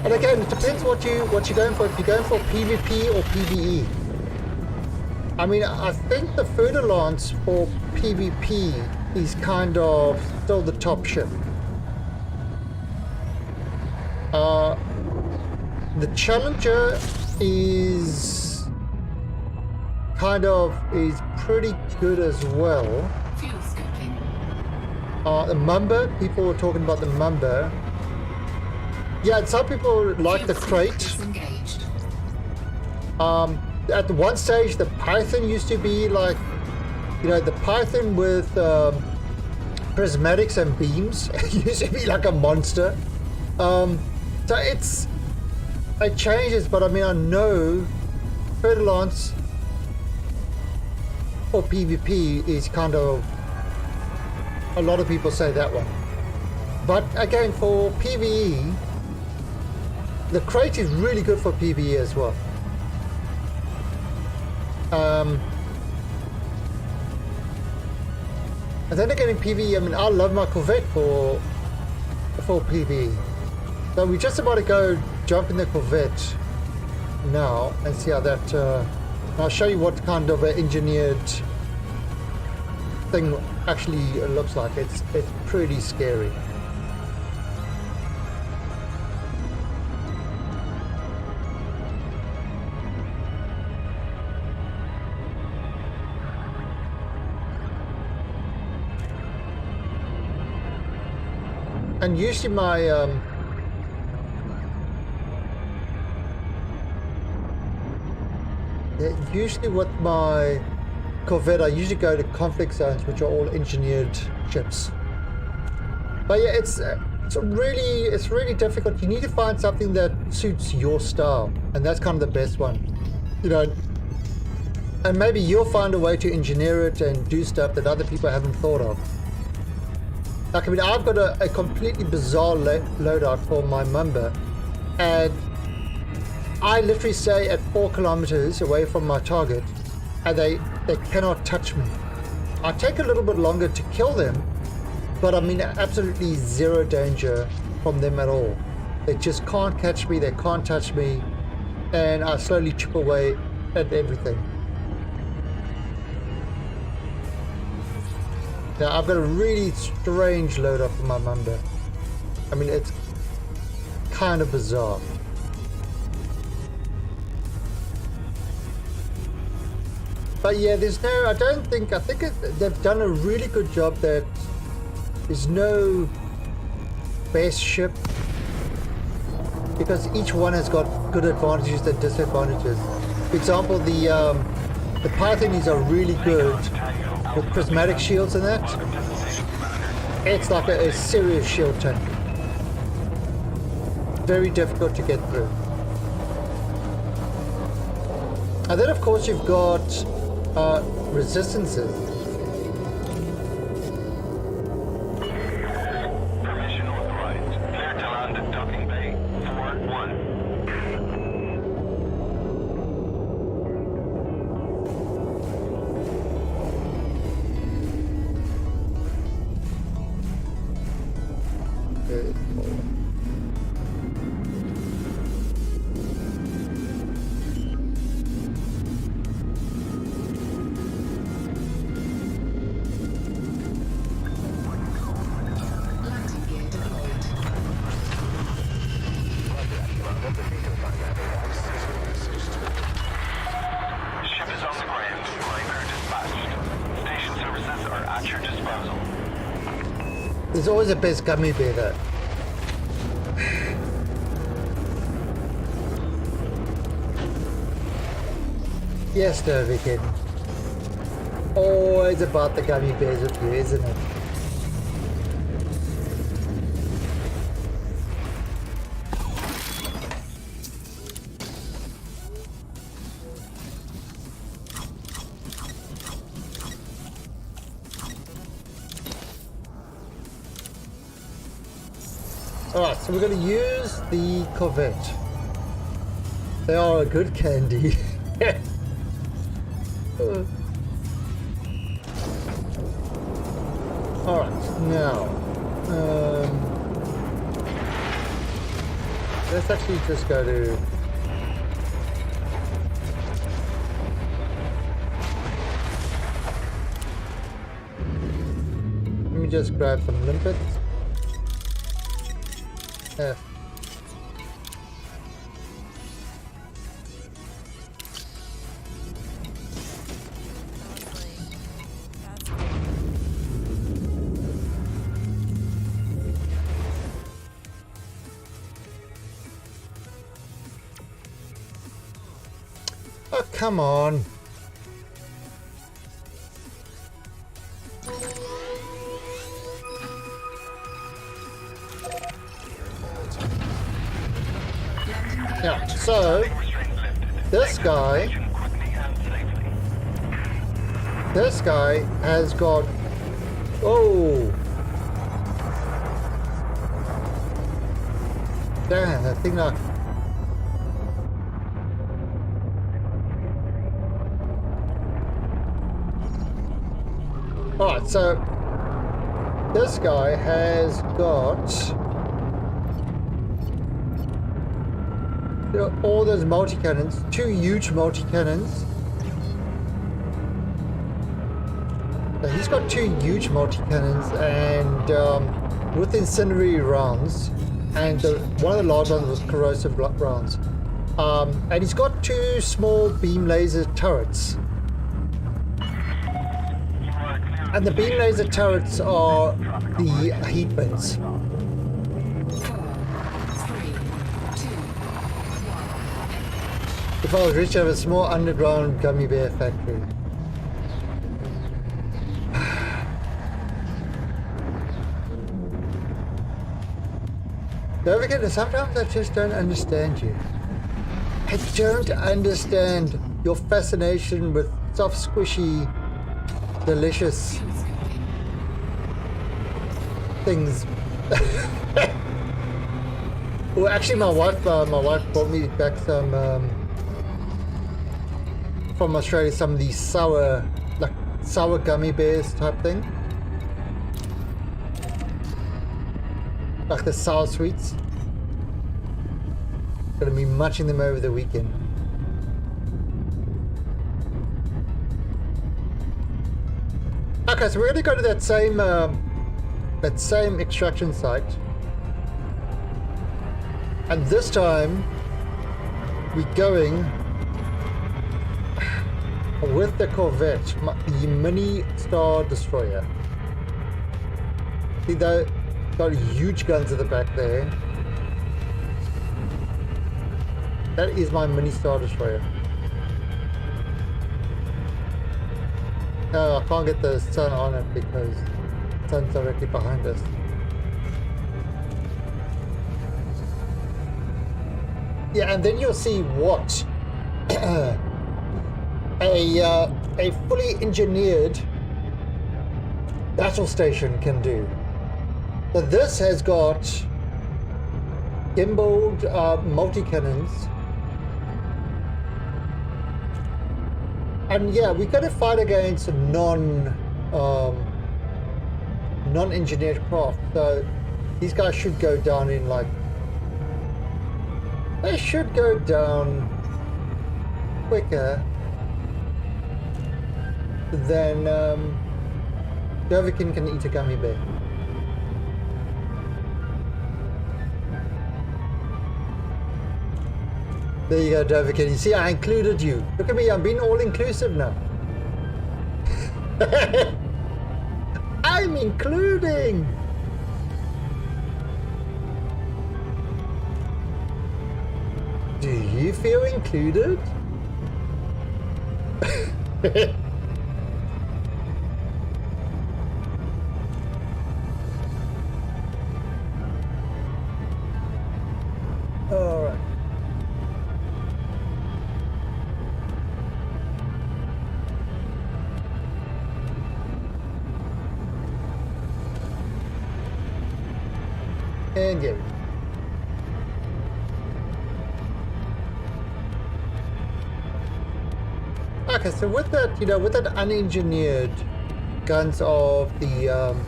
And again, it depends what you're going for. If you're going for PvP or PvE. I mean, I think the Fer-de-Lance for PvP is kind of still the top ship. The Challenger is pretty good as well. Fuel scoping. The Mamba, people were talking about the Mamba. Yeah, and some people like the Crate. Disengaged. At one stage, the Python used to be like, you know, the Python with prismatics and beams. It used to be like a monster. So it changes, but I mean, I know Fer-de-Lance for PvP is kind of, a lot of people say that one. But again, for PvE, the Crate is really good for PvE as well. And then again in PvE, I mean, I love my Corvette for PvE. So we're just about to go jump in the Corvette now and see how that. I'll show you what kind of an engineered thing actually looks like. It's pretty scary. And usually my usually with my Corvette, I usually go to conflict zones, which are all engineered ships. But yeah, it's really difficult. You need to find something that suits your style, and that's kind of the best one, you know. And maybe you'll find a way to engineer it and do stuff that other people haven't thought of. Like, I mean, I've got a completely bizarre loadout for my Mamba, and I literally stay at 4 kilometers away from my target, and they cannot touch me. I take a little bit longer to kill them, but I mean, absolutely zero danger from them at all. They just can't catch me, they can't touch me, and I slowly chip away at everything. Now, I've got a really strange loadout for my Mamba. I mean, it's kind of bizarre. But yeah, there's no, I think they've done a really good job that there's no best ship, because each one has got good advantages and disadvantages. For example, the Pythonies are really good with prismatic shields and that. It's like a serious shield tank. Very difficult to get through. And then of course you've got resistances. Permission authorized. Clear to land at docking bay 4-1. disposal. There's always a best gummy bear though. Yes, Dervikin. Always about the gummy bears with you, isn't it? Alright, so we're going to use the Corvette. They are a good candy. Alright, now let's actually just go to let me just grab some limpets. Oh, come on. Yeah, so this guy has got, oh, damn, that thing like, alright, so this guy has got all those multi-cannons, 2 huge multi-cannons. So he's got 2 huge multi-cannons and with incendiary rounds, and one of the large ones was corrosive rounds. And he's got 2 small beam laser turrets. And the beam laser turrets are the heat vents. 4, 3, 2, 1. If I was rich, I have a small underground gummy bear factory. Again, sometimes I just don't understand you. I don't understand your fascination with soft, squishy, delicious things. Well, actually, my wife brought me back some from Australia, some of these sour gummy bears type thing, like the sour sweets. Gonna be munching them over the weekend. Okay, so we're gonna go to that same extraction site, and this time we're going with the Corvette, the mini Star Destroyer. See, they got huge guns at the back there. That is my mini Star Destroyer. No, I can't get the sun on it because the sun's directly behind us. Yeah, and then you'll see what a fully engineered battle station can do. So this has got gimbaled multi-cannons. And yeah, we got to fight against non-engineered craft. So these guys should go down in like, they should go down quicker than Dovikin can eat a gummy bear. There you go, Dovikin. You see, I included you. Look at me, I'm being all inclusive now. I'm including. Do you feel included? All right. And yeah. Okay, so with that, with that unengineered guns of the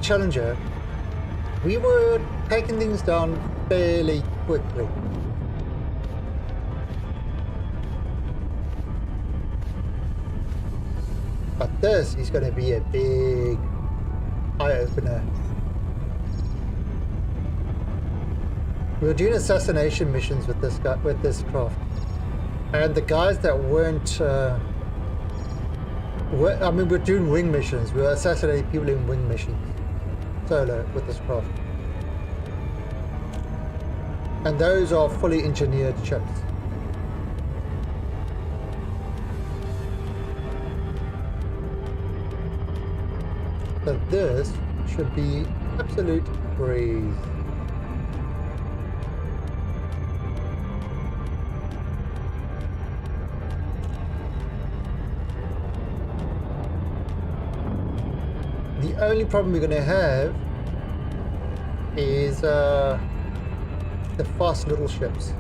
Challenger, we were taking things down fairly quickly. But this is going to be a big eye-opener. We were doing assassination missions with this craft, and the guys that weren't. We're doing wing missions. We were assassinating people in wing missions, solo with this craft, and those are fully engineered ships. So this should be absolute breeze. The only problem we're going to have is the fast little ships.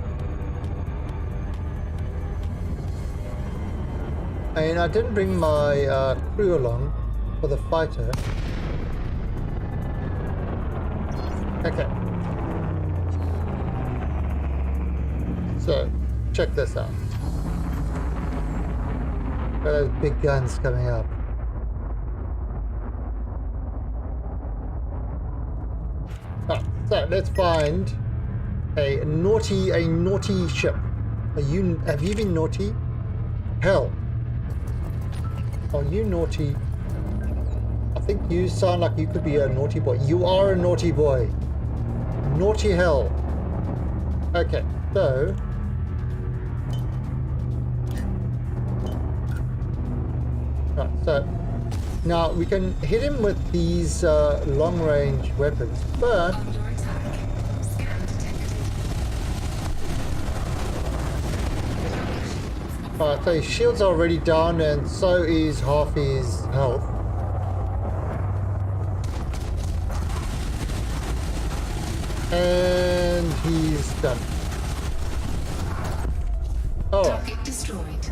And I didn't bring my crew along for the fighter. Okay. So, check this out. Got those big guns coming up. So let's find a naughty ship. Have you been naughty? Hell. Are you naughty? I think you sound like you could be a naughty boy. You are a naughty boy. Naughty hell. Okay, so right, so now we can hit him with these long-range weapons, but Under attack. Scan detected. so his shield's already down, and so is half his health. And he's done. Oh, Target destroyed.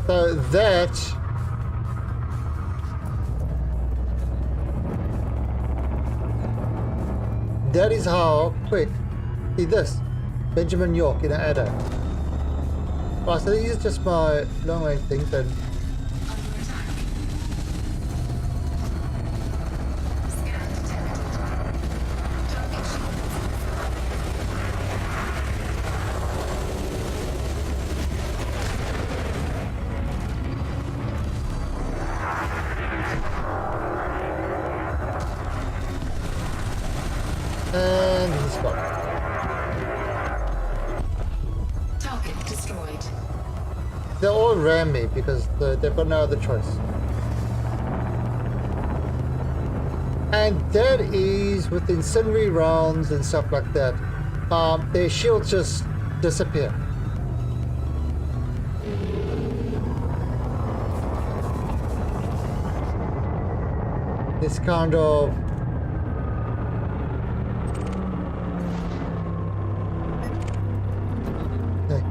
so that is how quick. See this, Benjamin York in an adder. Right, so these are just my long range things, and Under attack. Scan detected. Target shields. and he's gone. Target destroyed. They all ram me because they've got no other choice. And that is with incendiary rounds and stuff like that. Their shields just disappear. This kind of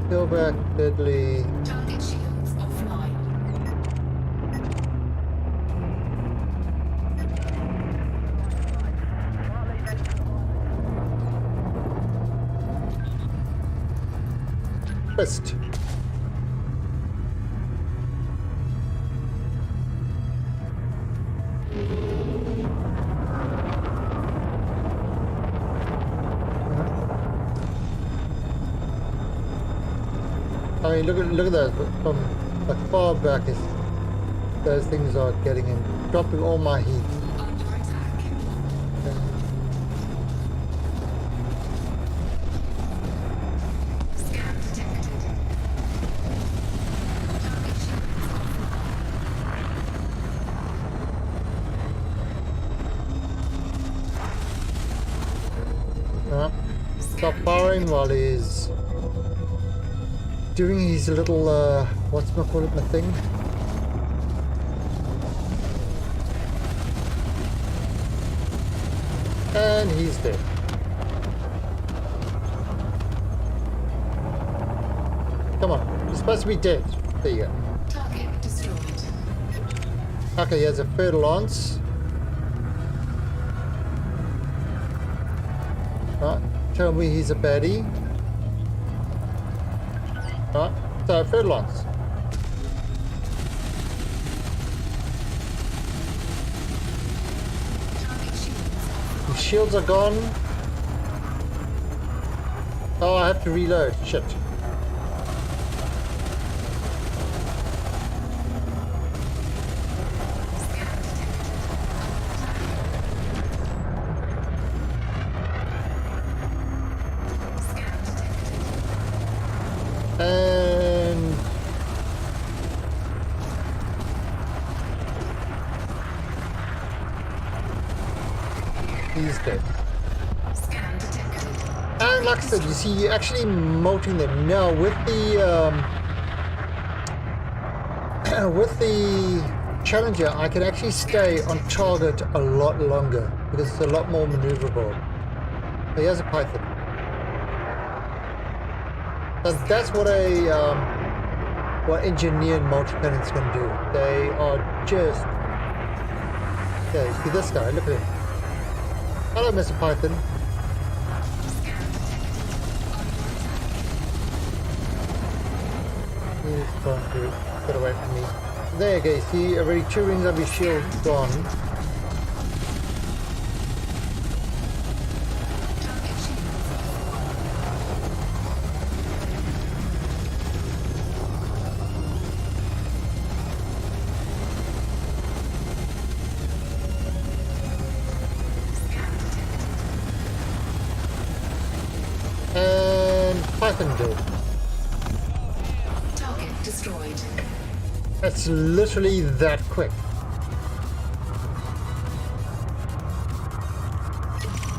kill back deadly. Target shields offline. Twist. I mean, look at that. From like far back, those things are getting in, dropping all my heat. Under attack. Scan detected. Target shields Stop firing while he's doing his little what's my call it, my thing. And he's dead. Come on, he's supposed to be dead. There you go. target destroyed. Okay, he has a third lance. Right, tell me he's a baddie. Right, so third lance. Target shields His shields are gone. Oh, I have to reload. Shit. And he's dead. scan detected. And like I said, you see, you're actually molting them now with the with the Challenger. I can actually stay on target a lot longer because it's a lot more maneuverable. But he has a Python. So that's what what engineered multi-cannons can do. They are just... Yeah, see this guy, look at him. Hello, Mr. Python. He's trying to get away from me. There you go, see, already 2 rings of his shield gone. Target shields scan detected. And Python dead. Target destroyed. That's literally that quick.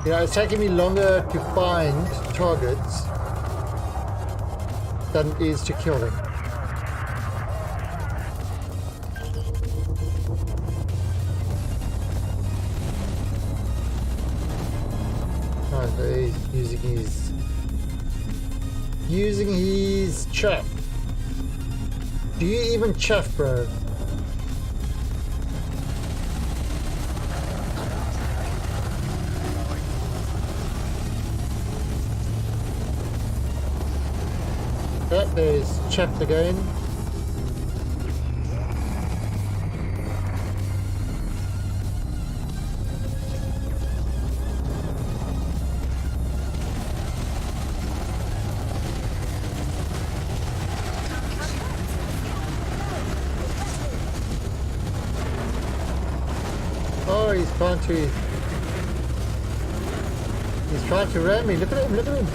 You know, it's taking me longer to find targets than it is to kill them. Oh, so he's using his chaff. Do you even chaff, bro? Oh, there's chaff again. Oh, he's trying to ram me. Look at him, look at him.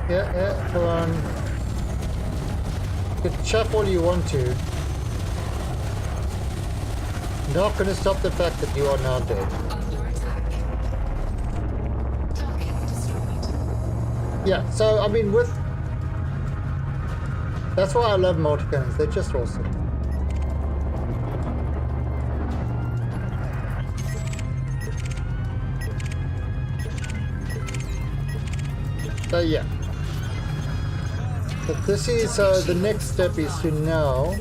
Yeah, come on. You can chuff all you want to. Not gonna stop the fact that you are now dead. Under attack. Target destroyed. Yeah, so I mean with... That's why I love multi-cannons, they're just awesome. So yeah. But this is, the next step is to now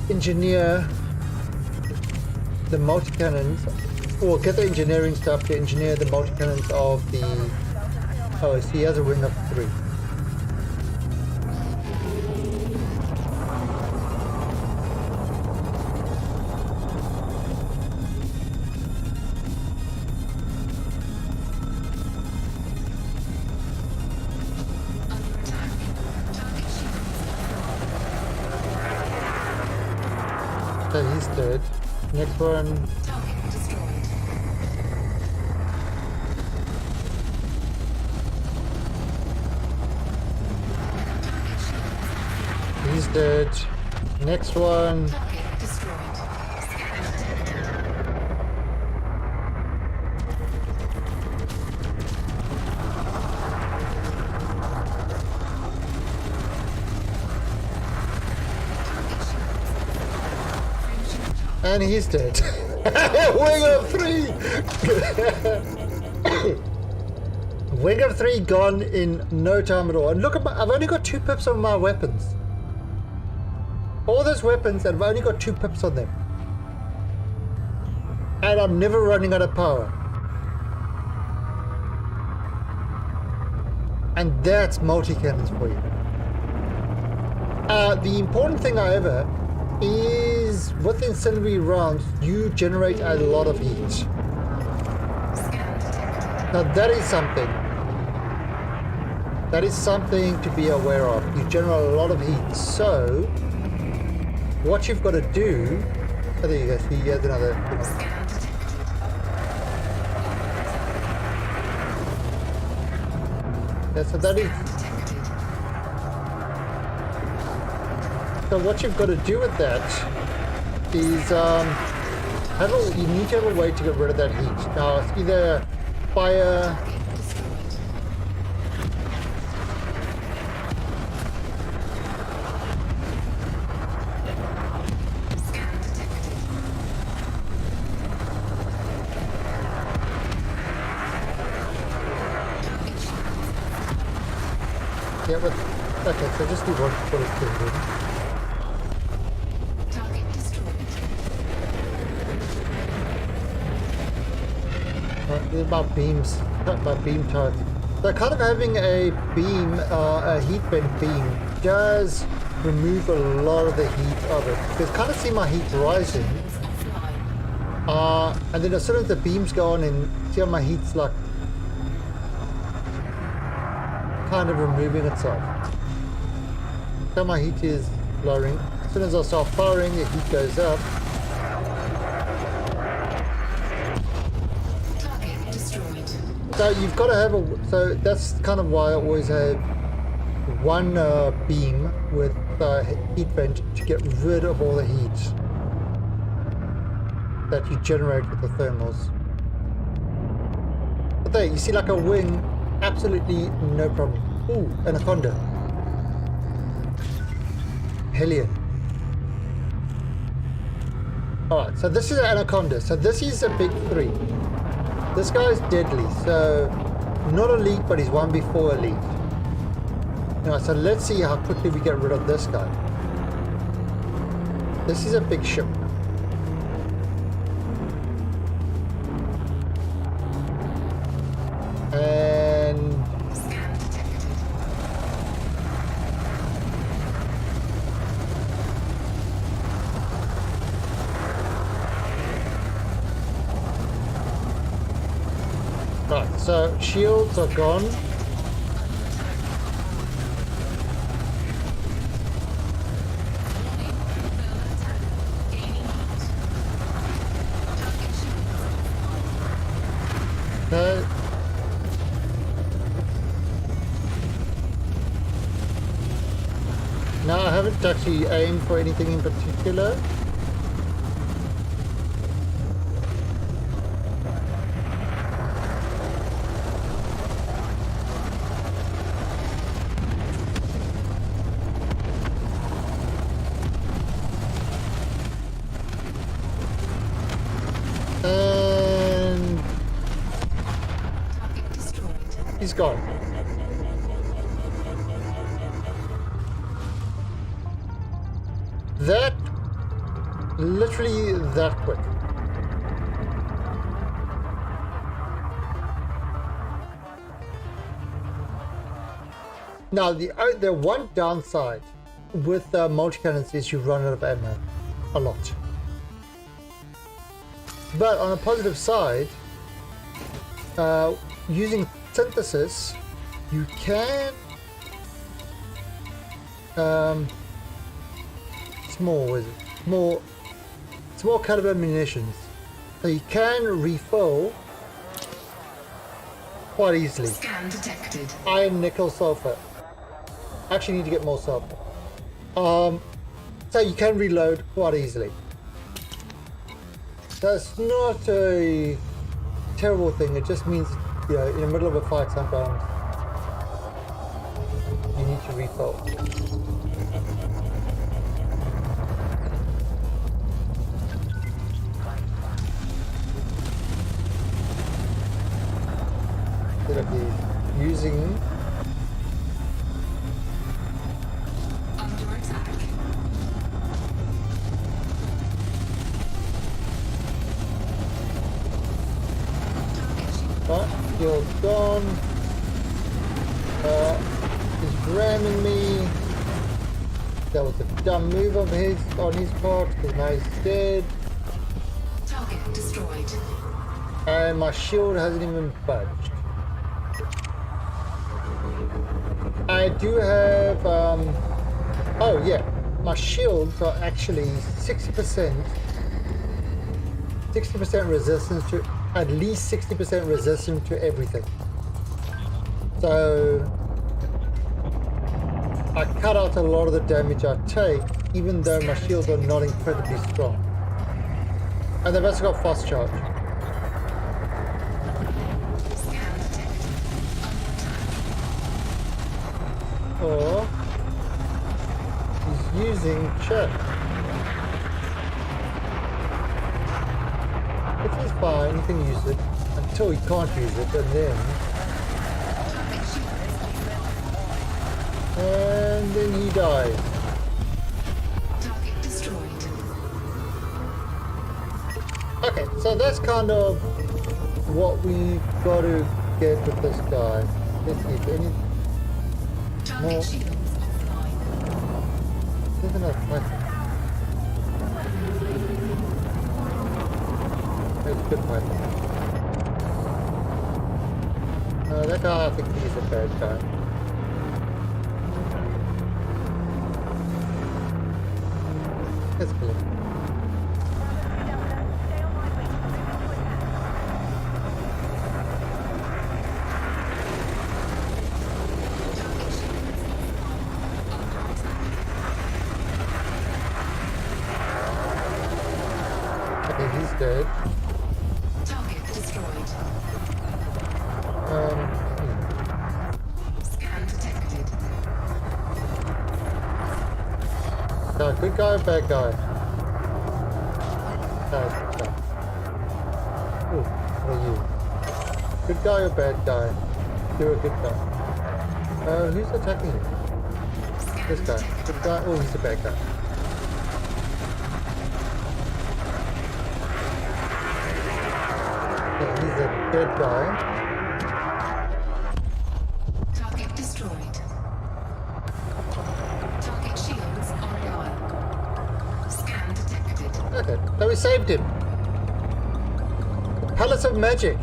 engineer the multi-cannons, or get the engineering stuff to engineer the multi-cannons of the Oh, so he has a wing of 3. Under attack. Target shields. So he's dead. Next one. Target destroyed. He's dead. Next one. Target destroyed. Scan detected. And he's dead. Wing of 3! Wing of 3 gone in no time at all. And look at I've only got 2 pips on my weapons. All those weapons, and I've only got 2 pips on them. And I'm never running out of power. And that's multi-cannons for you. The important thing, however, is with incendiary rounds, you generate a lot of heat. Scan detected. Now that is something. That is something to be aware of. You generate a lot of heat. So, what you've got to do... Oh, there you go. See, here's another... Scan detected. Yeah, so that is... Detected. So what you've got to do with that is you need to have a way to get rid of that heat. Now it's either fire, Target destroyed. Scan detected. Target shields. yeah, but okay, so just do one for it. Target destroyed. These are my beams, not my beam turrets. So kind of having a beam, a heat vent beam, does remove a lot of the heat of it. Because kind of see my heat rising. Is offline. And then as soon as the beams go on and see how my heat's like kind of removing itself. So my heat is lowering. As soon as I start firing, the heat goes up. Target destroyed. So you've got to have so that's kind of why I always have one beam with heat vent to get rid of all the heat that you generate with the thermals. But there, you see like a wing, absolutely no problem. Ooh, anaconda. Hellion. Alright, so this is an anaconda. So this is a big 3. This guy's deadly, so not elite, but he's one before elite. Now, so let's see how quickly we get rid of this guy. This is a big ship. And Scan detected. right, so shields are gone. Okay. Now I haven't actually aimed for anything in particular. And Target destroyed. he's gone. That, literally that quick. Now, the one downside with multi-cannons is you run out of ammo a lot. But on a positive side, using synthesis, you can small caliber munitions, so you can refill quite easily. Scan detected. Iron, nickel, sulfur. Actually need to get more sulfur. So you can reload quite easily. That's not a terrible thing. It just means, you know, in the middle of a fight sometimes you need to refill. Instead of using Under attack. right, skill's gone. He's ramming me. That was a dumb move of his on his part because now he's dead. Target destroyed. And my shield hasn't even budged. I do have, oh yeah, my shields are actually 60% resistance to, at least 60% resistant to everything. So I cut out a lot of the damage I take, even though my shields are not incredibly strong. And they've also got fast charge. Scan detected. Under attack. Or he's using check. Which is fine, you can use it until you can't use it, and then he dies. Target destroyed. Okay, so that's kind of what we got to get with this guy. Let's see if any Target more. shields offline. There's another fight. That's a good fight. That guy, I think he's a bad guy. Let's kill him. Okay, he's dead. Target destroyed. Hmm. Scan detected. Good guy or bad guy? Good guy. Ooh, what are you? Good guy or bad guy? You're a good guy. Who's attacking you? This guy. Good guy? Oh, he's a bad guy. Yeah, he's a dead guy. Target destroyed. Target shields online. Scan detected. Okay, so we saved him. The Palace of Magic.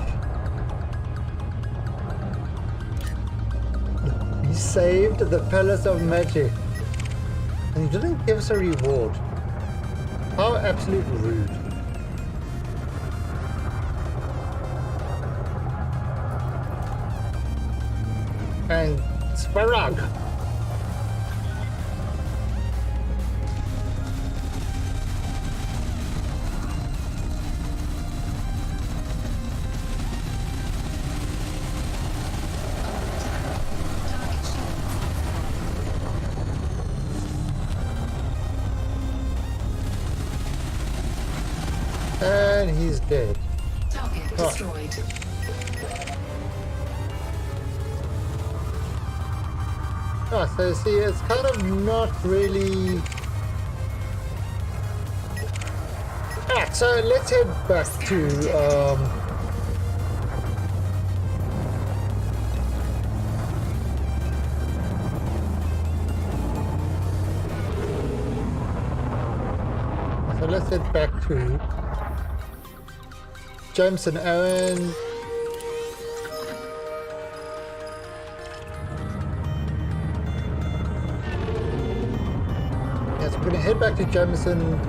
He saved the Palace of Magic. And he didn't give us a reward. How absolutely rude. And Sparag. And he's dead. Target Oh. destroyed. Ah, so see, it's kind of not really... Alright, so let's head back to, let's head back to Jameson, Aaron. Yes, we're gonna head back to Jameson.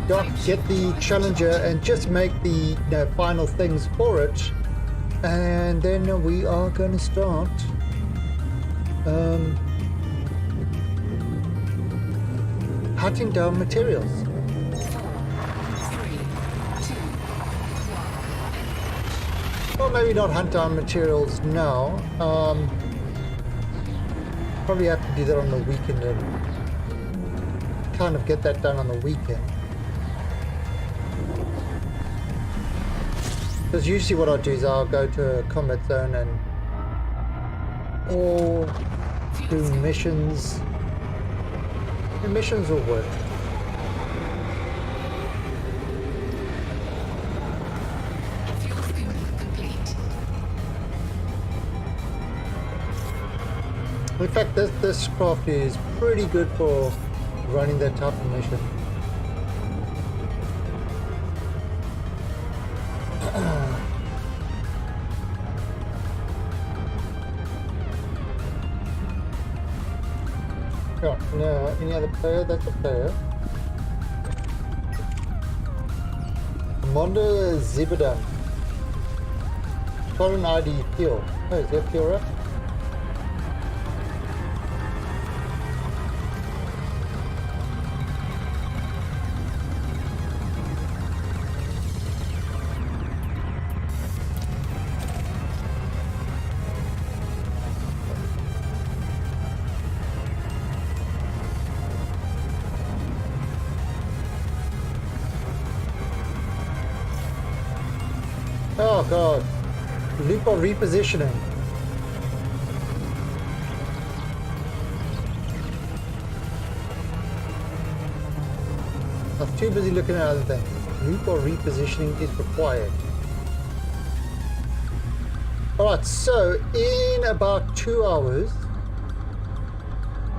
Doc, get the Challenger and just make the final things for it, and then we are going to start hunting down materials. 4, 3, 2, Well, maybe not hunt down materials now. Probably have to do that on the weekend and kind of get that done on the weekend. Because usually what I'll do is I'll go to a combat zone and or do missions. The missions will work. fuel scoop complete. In fact, this craft is pretty good for running that type of mission. Oh, no, any other player? That's a player. Commander Zibadan. Foreign ID fuel. Oh, is that fuel up? Oh god. Loop of repositioning. I was too busy looking at other things. Loop of repositioning is required. Alright, so in about 2 hours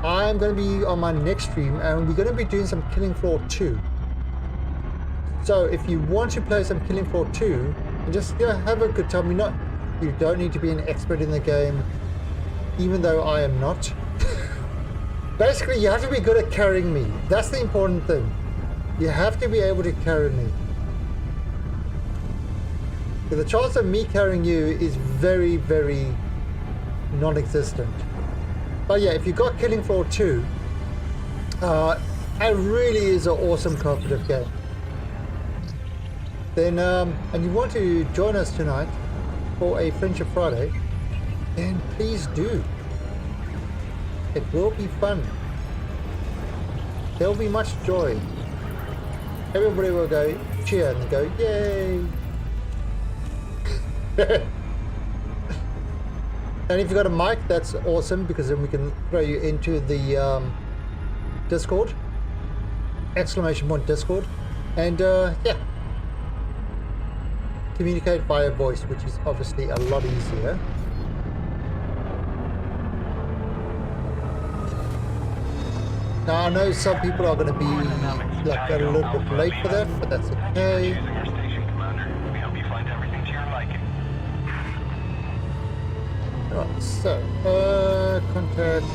I'm going to be on my next stream and we're going to be doing some Killing Floor 2. So if you want to play some Killing Floor 2, and just have a good time. You don't need to be an expert in the game, even though I am not. Basically, you have to be good at carrying me. That's the important thing. You have to be able to carry me. The chance of me carrying you is very, very non-existent. But yeah, if you got Killing Floor 2, it really is an awesome cooperative game. Then, and you want to join us tonight for a Friendship Friday, then please do. It will be fun. There will be much joy. Everybody will go cheer and go yay. And if you've got a mic, that's awesome, because then we can throw you into the Discord, !Discord, and yeah, communicate via voice, which is obviously a lot easier. Now I know some people are going to be like a little bit late for that, but that's okay. Choosing your station, Commander. We hope you find everything to your liking. Right, so contact.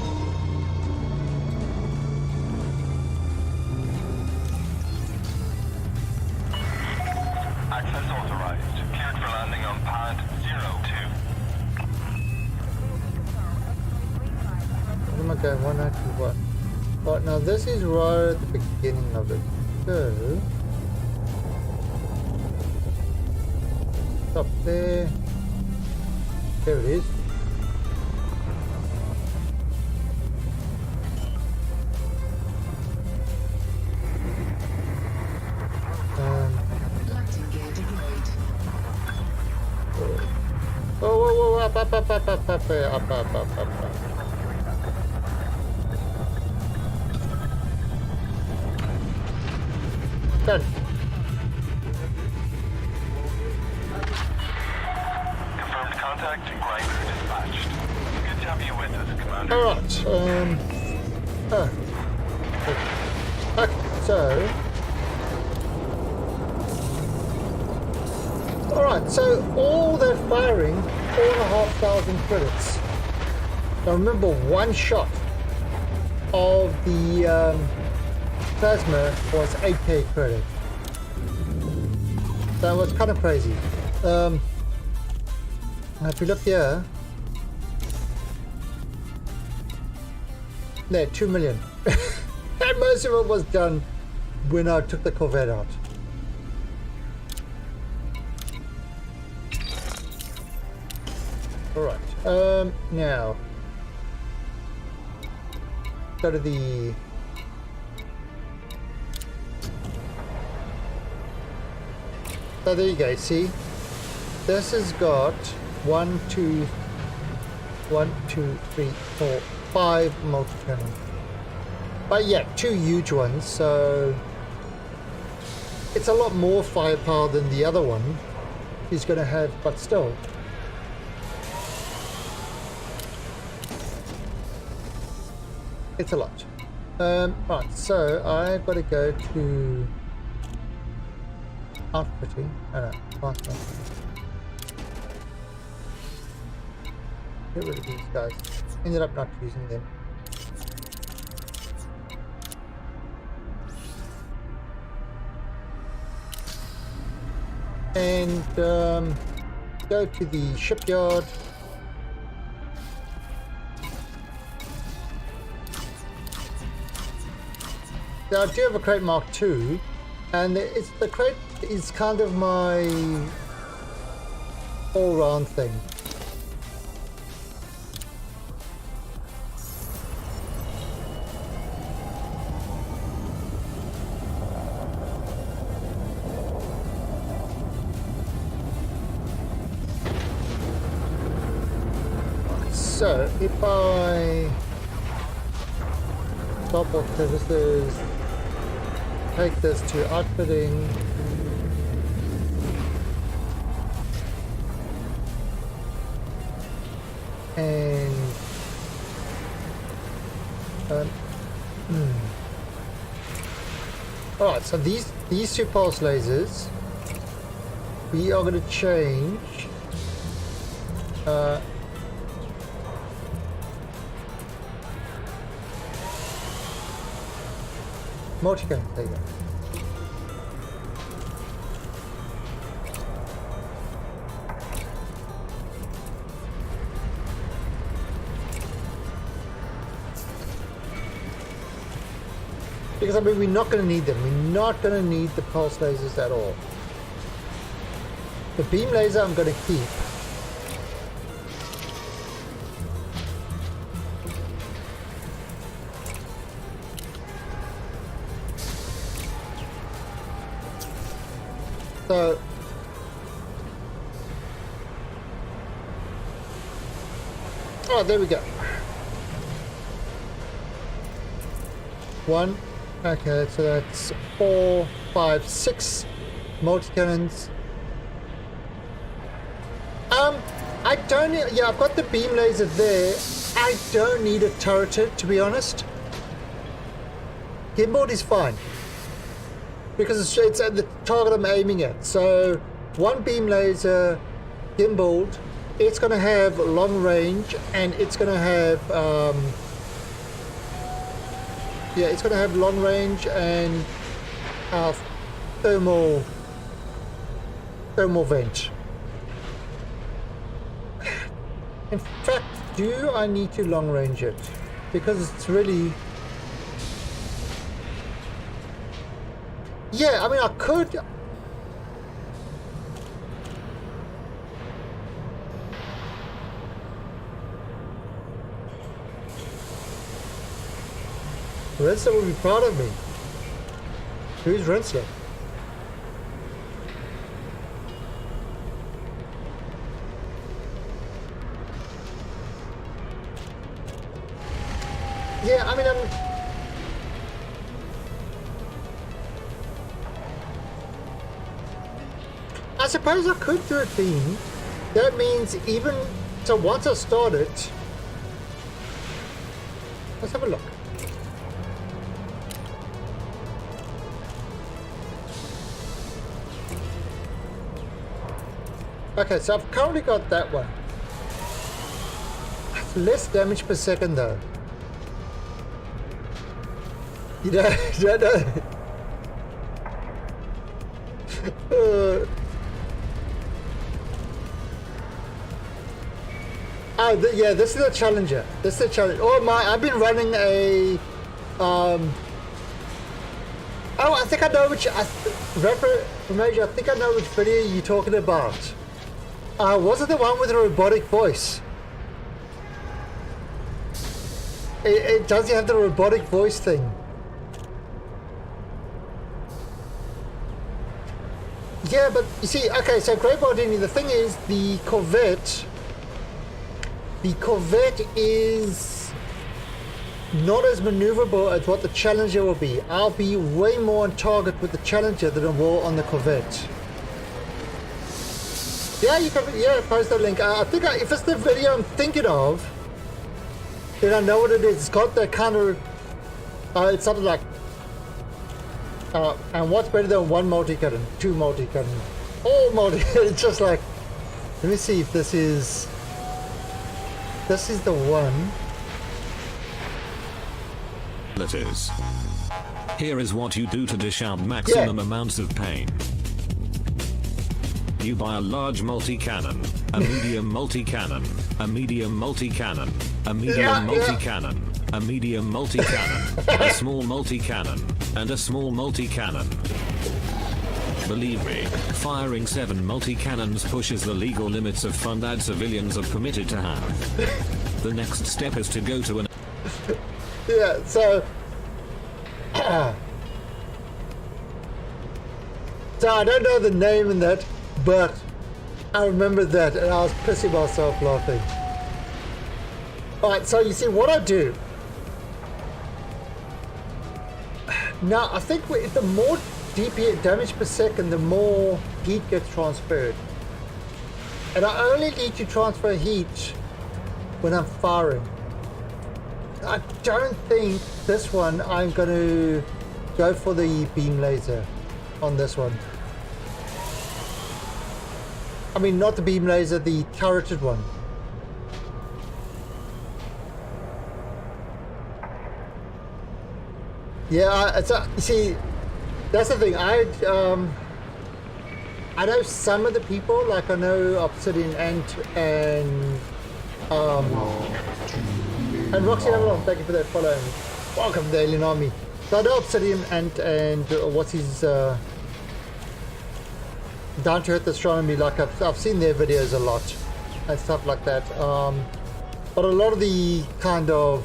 Access authorized. Cleared for landing on pad 02. What am I going? 191. Right, now this is right at the beginning of it. So up there. There it is. Lighting gear deployed. Whoa, up. Done. Confirmed contact and grinder dispatched. Good to have you with us, Commander. Alright, Okay, so... Alright, so all that firing, 4,500 credits. Now remember, one shot of the plasma was 8k credit. That was kind of crazy. If you look here, there, 2 million. And most of it was done when I took the Corvette out. Alright, now go to the so there you go, see? This has got 1, 2, 3, 4, 5 multi-cannon. But yeah, 2 huge ones, so it's a lot more firepower than the other one he's going to have, but still. It's a lot. Right, so I've got to go to outfitting. Oh no, fast one. Get rid of these guys. Ended up not using them. And go to the shipyard. Now, I do have a crate Mark II, and the crate is kind of my all-round thing. So, if I stop all services, take this to outfitting, and alright, so these 2 pulse lasers we are going to change multi-gun, there you go. Because I mean, we're not going to need them. We're not going to need the pulse lasers at all. The beam laser I'm going to keep. So, oh, there we go. 1. Okay, so that's 4, 5, 6 multi-cannons. I don't, yeah, I've got the beam laser there. I don't need a turreted, to be honest. Gimbal is fine. Because it's at the target I'm aiming at. So, 1 beam laser, gimbaled, it's going to have long range, and it's going to have, yeah, it's going to have long range and thermal vent. In fact, do I need to long range it? Because it's really... Yeah, I mean, I could... Rensler will be proud of me. Who's Rensler? Yeah, I mean, I suppose I could do it beam. That means even... So once I start it... Let's have a look. Okay, so I've currently got that one. Less damage per second though. You don't know. Yeah, this is a challenger. This is a challenge. Oh my! I've been running a. Oh, I think I know which. Major, I think I know which video you're talking about. Was it the one with the robotic voice? It does have the robotic voice thing. Yeah, but you see, okay, so Great Baldini, the thing is, the Corvette is not as maneuverable as what the Challenger will be. I'll be way more on target with the Challenger than I will on the Corvette. Yeah, you can, yeah, post the link. I think if it's the video I'm thinking of, then I know what it is. It's got that kind of, it's something like, and what's better than one multi-cannon, two multi-cannon, all it's just like, let me see if this is the one. That is. Here is what you do to dish out maximum amounts of pain. You buy a large multi-cannon, a medium multi-cannon, a medium multi-cannon, a medium multi-cannon, a medium multi-cannon, a small multi-cannon, and a small multi-cannon. Believe me, firing 7 multi-cannons pushes the legal limits of fun that civilians are permitted to have. The next step is to go to an... Yeah, so... so I don't know the name in that, but I remember that and I was pissing myself laughing. Alright, so you see what I do. Now, I think the more DP damage per second, the more heat gets transferred. And I only need to transfer heat when I'm firing. I don't think this one I'm going to go for the beam laser on this one. I mean, not the beam laser, the turreted one. Yeah, you see, that's the thing. I know some of the people, like I know Obsidian Ant and Roxy Avalon, thank you for that follow. Welcome to the Alien Army. So I know Obsidian Ant and what's his Down to Earth Astronomy. Like I've seen their videos a lot and stuff like that. But a lot of the kind of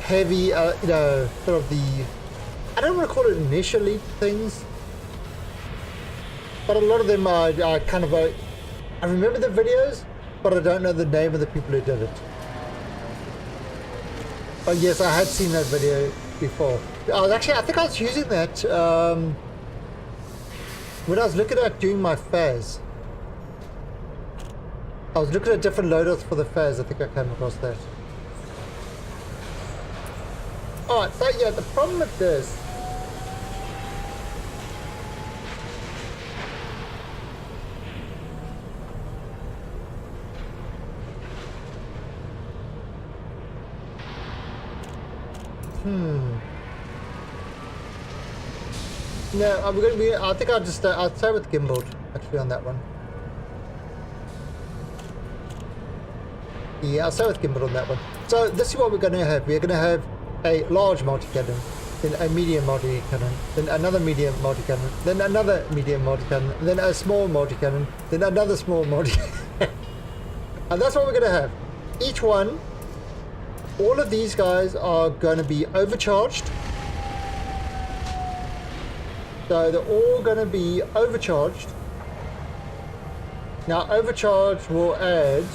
heavy, you know, sort of the, I don't want to call it initially things, but a lot of them are kind of I remember the videos, but I don't know the name of the people who did it. Oh yes, I had seen that video before. I think I was using that when I was looking at doing my FAS. I was looking at different loadouts for the FAS. I think I came across that. Alright, so yeah, the problem with this, no, I'm going to be, I think I'll stay with gimbal actually on that one. Yeah, I'll stay with gimbal on that one. So this is what we're going to have. We're going to have a large multi-cannon, then a medium multi-cannon, then another medium multi-cannon, then another medium multi-cannon, then a small multi-cannon, then another small multi-cannon. And that's what we're going to have. Each one, all of these guys are going to be overcharged. So they're all going to be overcharged. Now overcharge will add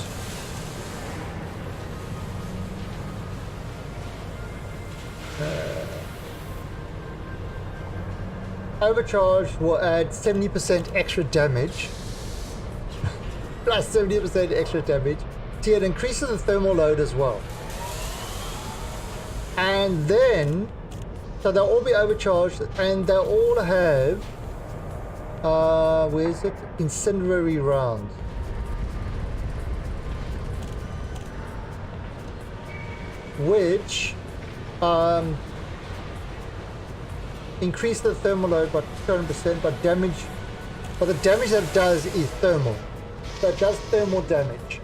overcharge will add 70% extra damage plus 70% extra damage. See, it increases the thermal load as well. And then, so they'll all be overcharged and they'll all have Where is it? Incendiary rounds. Which increase the thermal load by 200%, but the damage that it does is thermal. So it does thermal damage,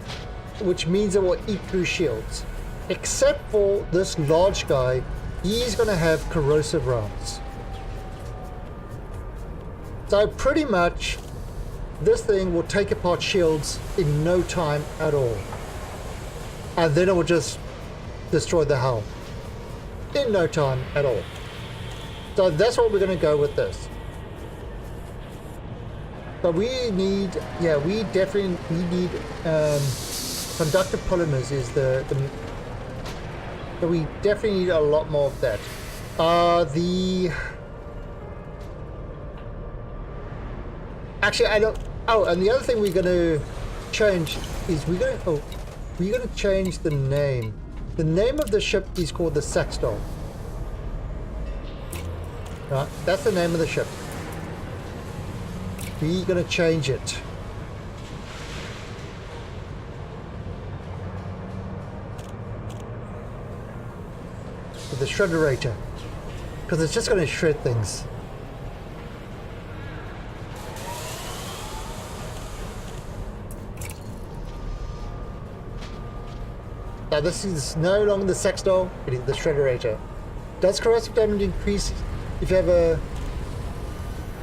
which means it will eat through shields. Except for this large guy, he's going to have corrosive rounds. So pretty much, this thing will take apart shields in no time at all. And then it will just destroy the hull. In no time at all. So that's what we're going to go with this. But we need, yeah, we need conductive polymers is so we definitely need a lot more of that. Actually, I don't. Oh, and the other thing we're going to change is we're going to change the name. The name of the ship is called the Saxdol. Right, that's the name of the ship. We're going to change it. To the Shredderator. Because it's just going to shred things. Now this is no longer the Saxdol, it is the Shredderator. Does corrosive damage increase if you have a...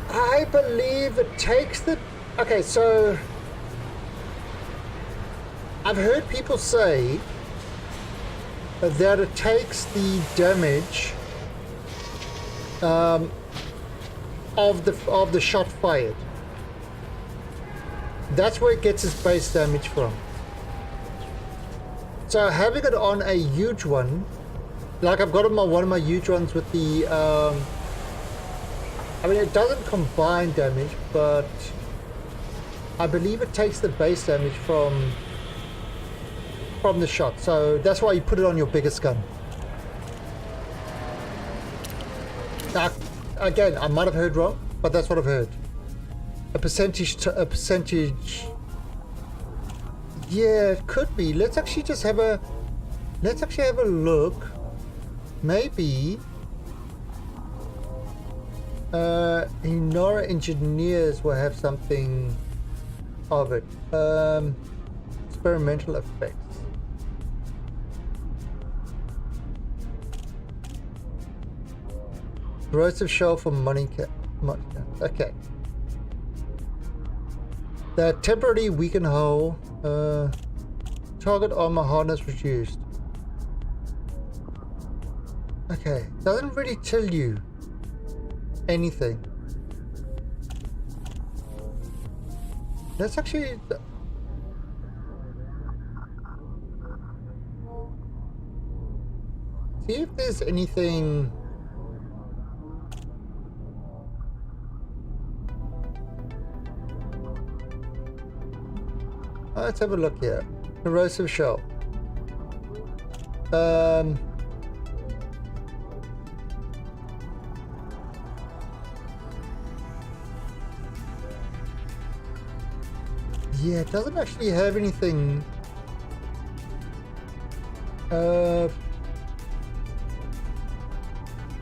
I believe it takes the... Okay, so... I've heard people say that it takes the damage of the shot fired. That's where it gets its base damage from. So having it on a huge one, like I've got one of my huge ones with the, I mean it doesn't combine damage, but I believe it takes the base damage from the shot. So that's why you put it on your biggest gun. Now, again, I might have heard wrong, but that's what I've heard. A percentage. Yeah, it could be. Let's actually just have a look. Maybe Inora engineers will have something of it. Experimental effects. Corrosive shell for money cap. Okay. The temporarily weakened hull. Target armor hardness reduced. Okay, doesn't really tell you anything. Let's actually... see if there's anything... Let's have a look here. Corrosive shell. Yeah, it doesn't actually have anything.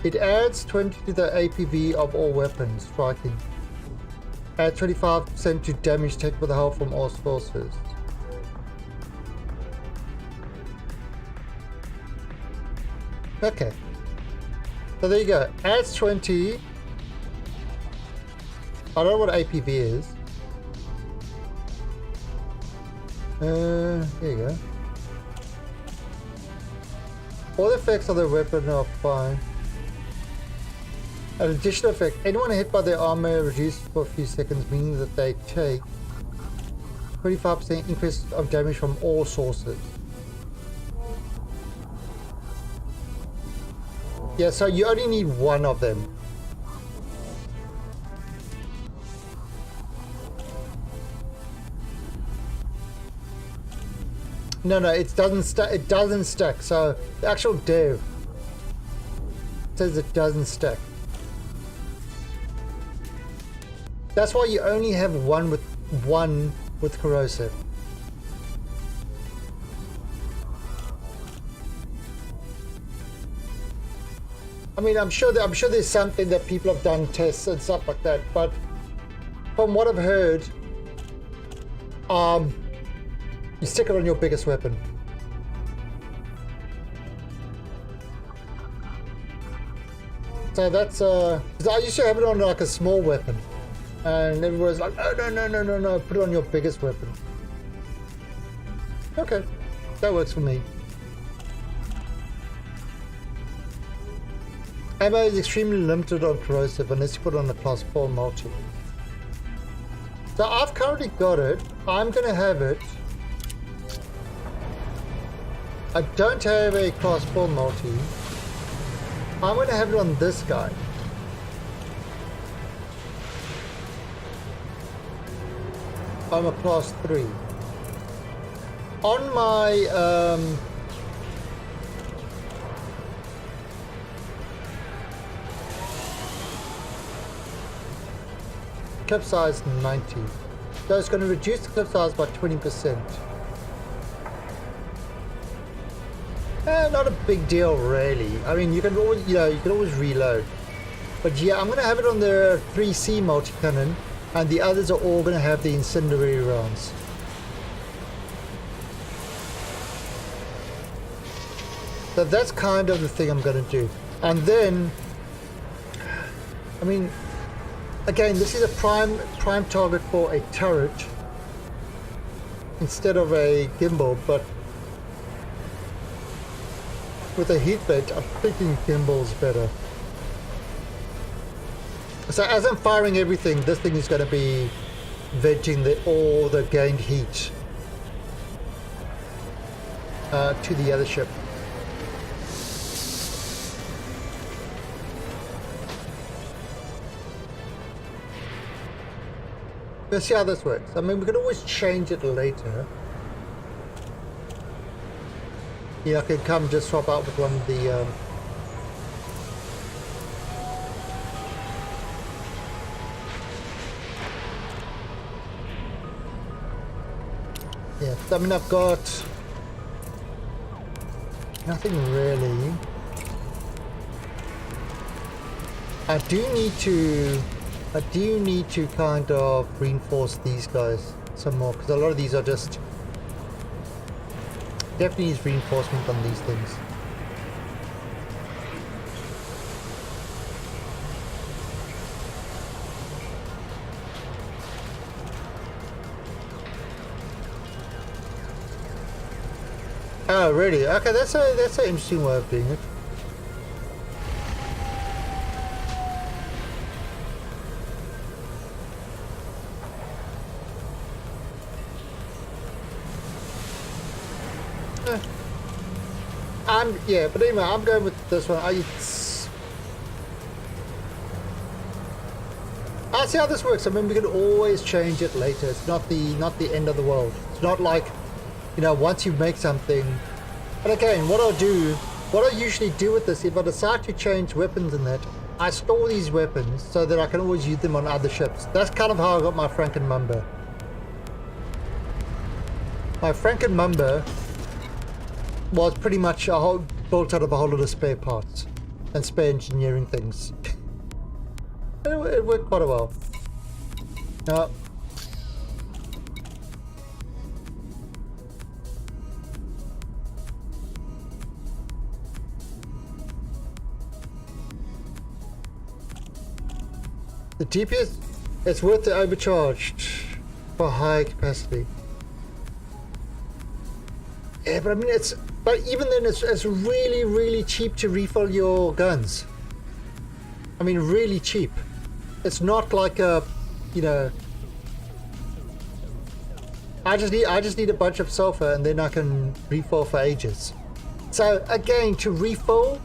It adds 20 to the APV of all weapons striking. Add 25% to damage taken with the hull from all sources. Okay. So there you go. Adds 20. I don't know what APV is. There you go. All the effects of the weapon are fine. An additional effect, anyone hit by their armor reduced for a few seconds, meaning that they take 25% increase of damage from all sources. Yeah, so you only need one of them. No, it doesn't stack. It doesn't stack. So the actual dev says it doesn't stack. That's why you only have one with corrosive. I mean, I'm sure there's something that people have done tests and stuff like that, but from what I've heard, you stick it on your biggest weapon. So that's 'cause I used to have it on like a small weapon, and everyone's like, oh no, put it on your biggest weapon. Okay, that works for me. Ammo is extremely limited on corrosive unless you put it on a class 4 multi. So I've currently got it. I'm gonna have it. I don't have a class 4 multi. I'm gonna have it on this guy. I'm a class 3. On my clip size 90. So it's going to reduce the clip size by 20%. Not a big deal really. I mean, you can always, you can always reload. But yeah, I'm going to have it on the 3C multi-cannon, and the others are all going to have the incendiary rounds. So that's kind of the thing I'm going to do. And then, I mean, again, this is a prime target for a turret instead of a gimbal, but with a heat bait, I'm thinking gimbal's better. So as I'm firing everything, this thing is going to be venting all the gained heat to the other ship. Let's see how this works. I mean, we can always change it later. Yeah, I can come just swap out with one of the yeah, I mean, I've got nothing really. I do need to kind of reinforce these guys some more, because a lot of these are just definitely needs reinforcement on these things. Oh really? Okay, that's an interesting way of doing it. Yeah, but anyway, I'm going with this one. I'll see how this works. I mean, we can always change it later. It's not the end of the world. It's not like, once you make something. But again, what I usually do with this, if I decide to change weapons in that, I store these weapons so that I can always use them on other ships. That's kind of how I got my Frankenmumber. My Frankenmumber was pretty much built out of a whole lot of spare parts and spare engineering things. It worked quite well. Now, the DPS, it's worth the overcharged for high capacity. Yeah, but I mean, but even then, it's really, really cheap to refill your guns. I mean, really cheap. It's not like a, I just need a bunch of sulfur and then I can refill for ages. So again, to refill,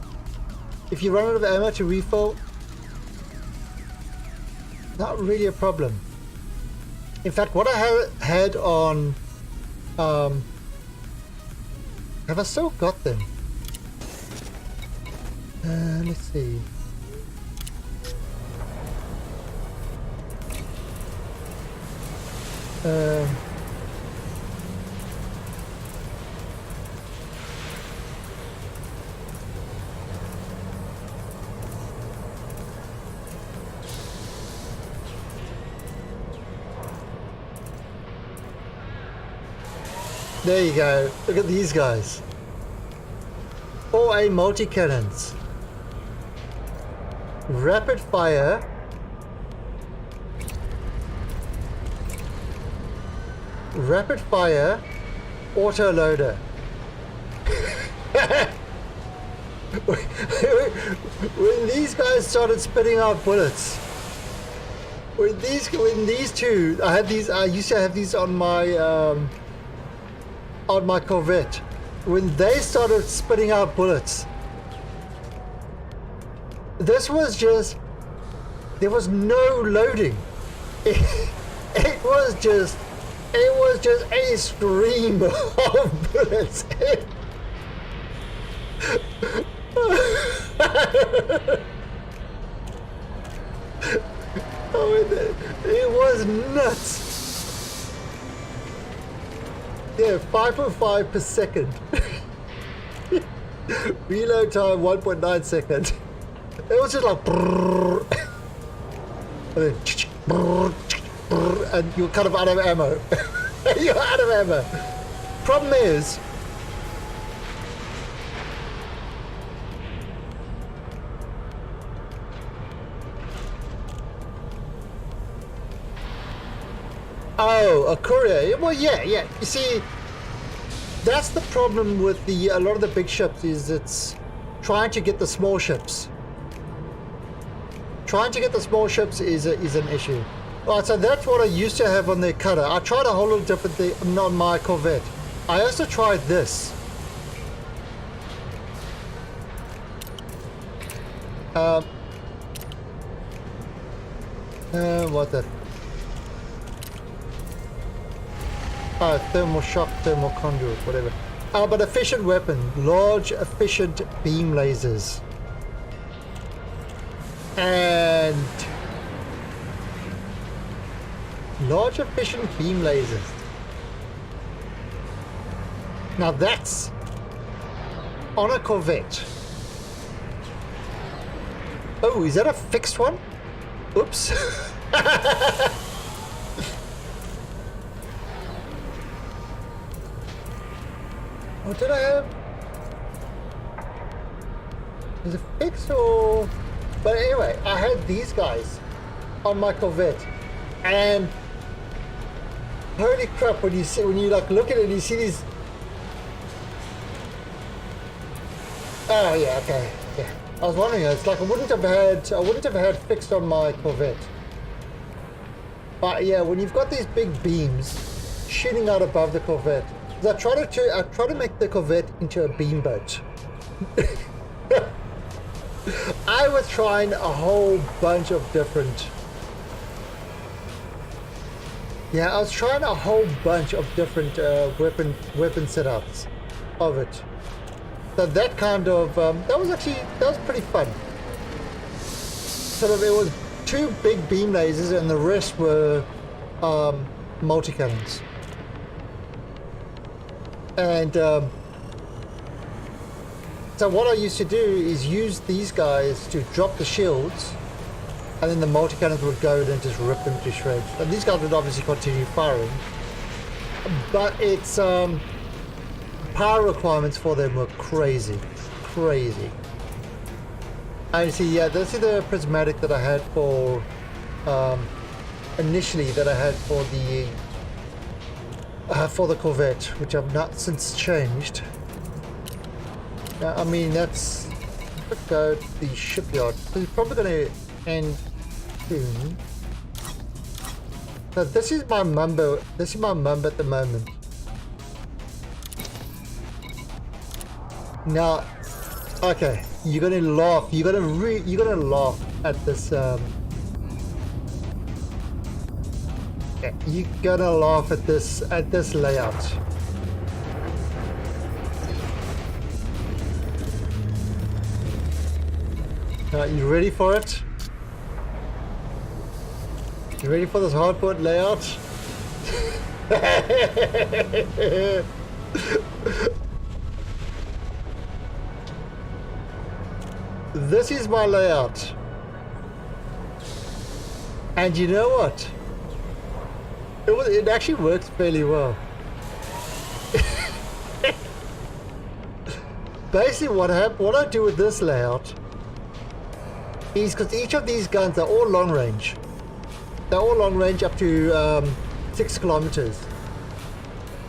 if you run out of ammo to refill, not really a problem. In fact, what I had on, have I still got them? Let's see. Um, there you go. Look at these guys. 4A multi-cannons. Rapid fire. Rapid fire auto loader. When these guys started spitting out bullets, when these two, I used to have these on my Corvette. When they started spitting out bullets, this was just, there was no loading. It was just a stream of bullets. It was nuts. Yeah, 5.5 per second. Reload time 1.9 second. It was just like and you're kind of out of ammo. You're out of ammo. Problem is, oh, a courier. Well, yeah. You see, that's the problem with a lot of the big ships is it's trying to get the small ships. Trying to get the small ships is an issue. Alright, so that's what I used to have on the cutter. I tried a whole lot of different things on my Corvette. I also tried this. What the? Oh, thermal shock, thermal conduit, whatever. But efficient weapon, large efficient beam lasers. And large efficient beam lasers. Now that's on a Corvette. Oh, is that a fixed one? Oops. What did I have? Is it fixed or? But anyway, I had these guys on my Corvette, and holy crap! When you like look at it, you see these. Oh yeah, okay, yeah. I was wondering. It's like I wouldn't have had fixed on my Corvette. But yeah, when you've got these big beams shooting out above the Corvette, I try to make the Corvette into a beam boat. I was trying a whole bunch of different. Yeah, I was trying a whole bunch of different weapon setups of it. So that kind of that was pretty fun. Sort of, it was 2 big beam lasers and the rest were multi cannons. And so what I used to do is use these guys to drop the shields, and then the multi-cannons would go and just rip them to shreds. And these guys would obviously continue firing, but it's power requirements for them were crazy. And you see, yeah, this is the prismatic that I had for initially that I had for the Corvette, which I've not since changed. Now, I mean, let's go to the shipyard. It's probably going to end soon. So this is my Mumbo. This is my Mumbo at the moment. Now, okay, you're gonna laugh. You're gonna laugh at this. You're gonna laugh at this layout. You ready for it? You ready for this hardboard layout? This is my layout. And you know what? It actually works fairly well. Basically what I do with this layout is, because each of these guns are all long range. They're all long range up to 6 kilometers.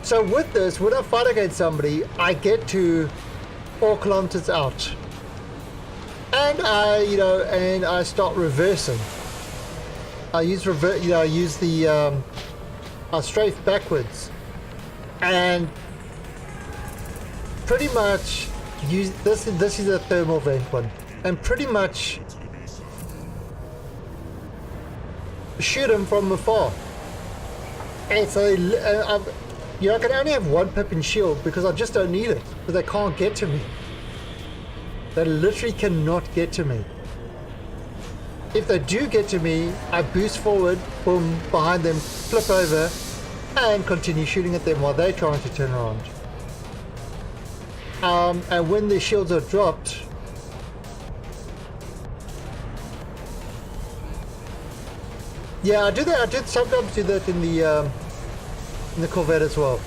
So with this, when I fight against somebody, I get to 4 kilometers out. And I start reversing. I use I strafe backwards and pretty much use this is a thermal vent one, and pretty much shoot them from afar. And so I can only have 1 pip in shield because I just don't need it, because they can't get to me. They literally cannot get to me. If they do get to me, I boost forward, boom, behind them, flip over, and continue shooting at them while they're trying to turn around. And when the shields are dropped, yeah, I do that. I did sometimes do that in the Corvette as well.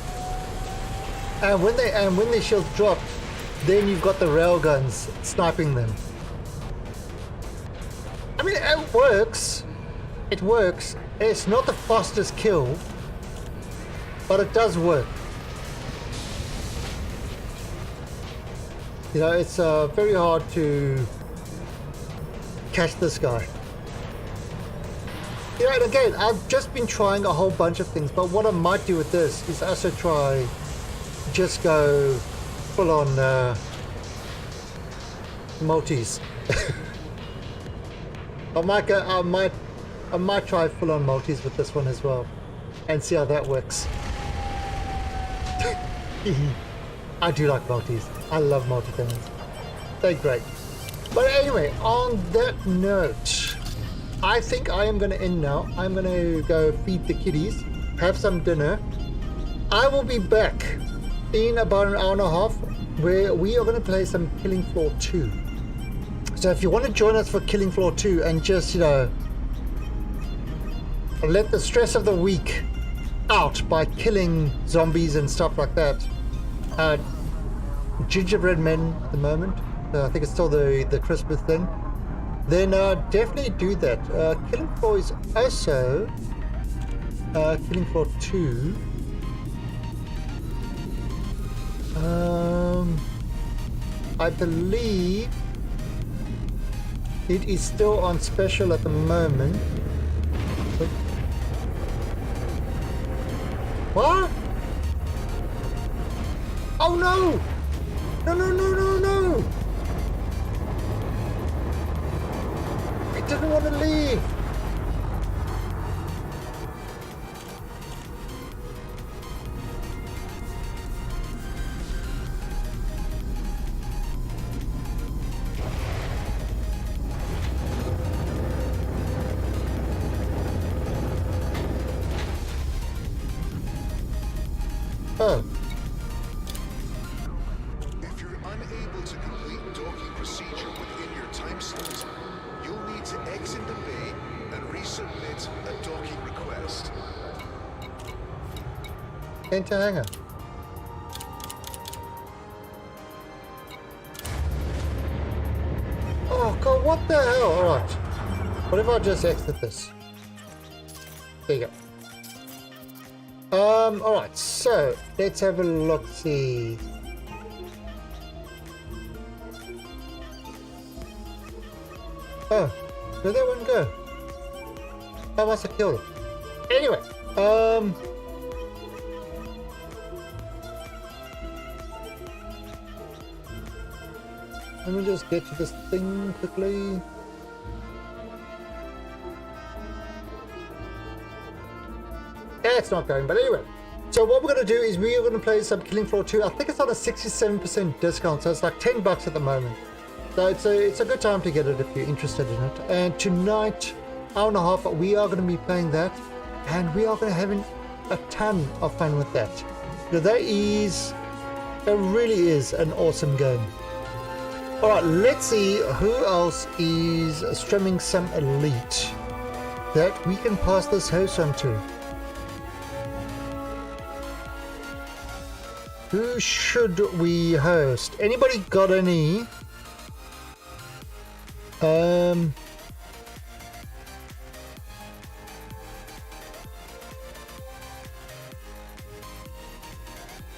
And when the shields drop, then you've got the railguns sniping them. I mean, it works. It works. It's not the fastest kill, but it does work. You know, it's very hard to catch this guy. You know, and again, I've just been trying a whole bunch of things, but what I might do with this is also try just go full on multis. I might try full on multis with this one as well, and see how that works. I do like multis. I love multi-guns. They're great. But anyway, on that note, I think I am going to end now. I'm going to go feed the kitties, have some dinner. I will be back in about an hour and a half, where we are going to play some Killing Floor 2. So if you want to join us for Killing Floor 2 and just, let the stress of the week out by killing zombies and stuff like that. Gingerbread men at the moment. I think it's still the Christmas thing. Then definitely do that. Killing Floor is also Killing Floor 2. I believe it is still on special at the moment. What? Oh no! No, no, no, no, no! I didn't want to leave! Oh. If you're unable to complete docking procedure within your time slot, you'll need to exit the bay and resubmit a docking request. Enter hangar. Oh god, what the hell? Alright. What if I just exit this? There you go. Alright, so let's have a look, see. Oh, where'd that one go? I must have killed it. Anyway, let me just get to this thing quickly. It's not going, but anyway. So what we're going to do is we are going to play some Killing Floor 2. I think it's on a 67% discount, so it's like $10 at the moment. So it's a good time to get it if you're interested in it. And tonight, hour and a half, we are going to be playing that, and we are going to have an a ton of fun with that. It really is an awesome game. Alright, let's see who else is streaming some Elite that we can pass this host on to. Who should we host? Anybody got any?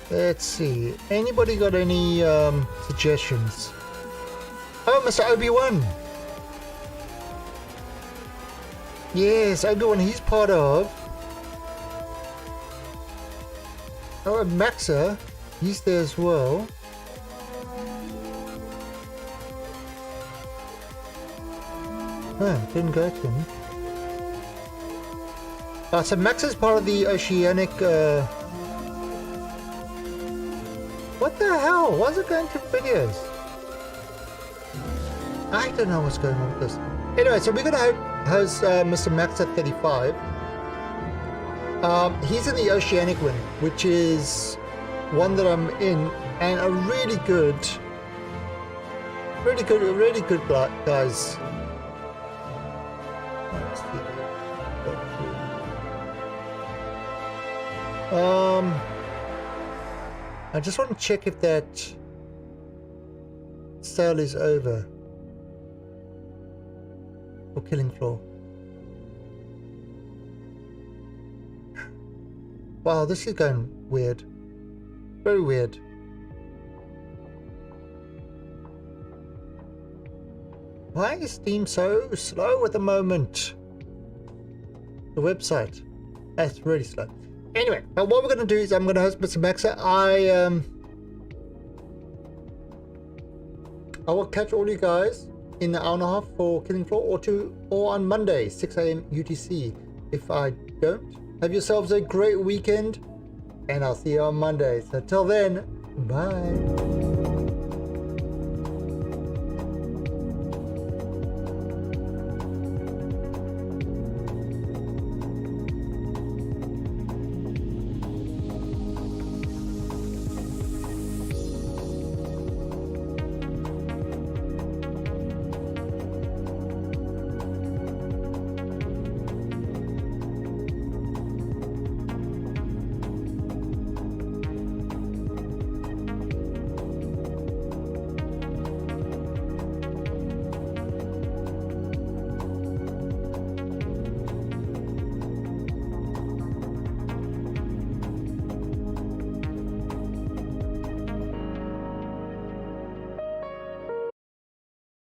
Let's see. Anybody got any suggestions? Oh, Mr. Obi-Wan. Yes, Obi-Wan, he's part of. Oh, and Maxa, he's there as well. Huh, didn't go to him. So Max is part of the Oceanic. What the hell? Why is it going to videos? I don't know what's going on with this. Anyway, so we're going to host Mr. Max at 35. He's in the Oceanic one, which is one that I'm in, and a really good guys. I just want to check if that sale is over for Killing Floor. Wow, this is going weird. Very weird. Why is Steam so slow at the moment? The website. That's really slow. Anyway, what we're going to do is I'm going to host Mr. Maxa. I will catch all you guys in the hour and a half for Killing Floor, or on Monday, 6 AM UTC. If I don't, have yourselves a great weekend, and I'll see you on Monday. So till then, bye.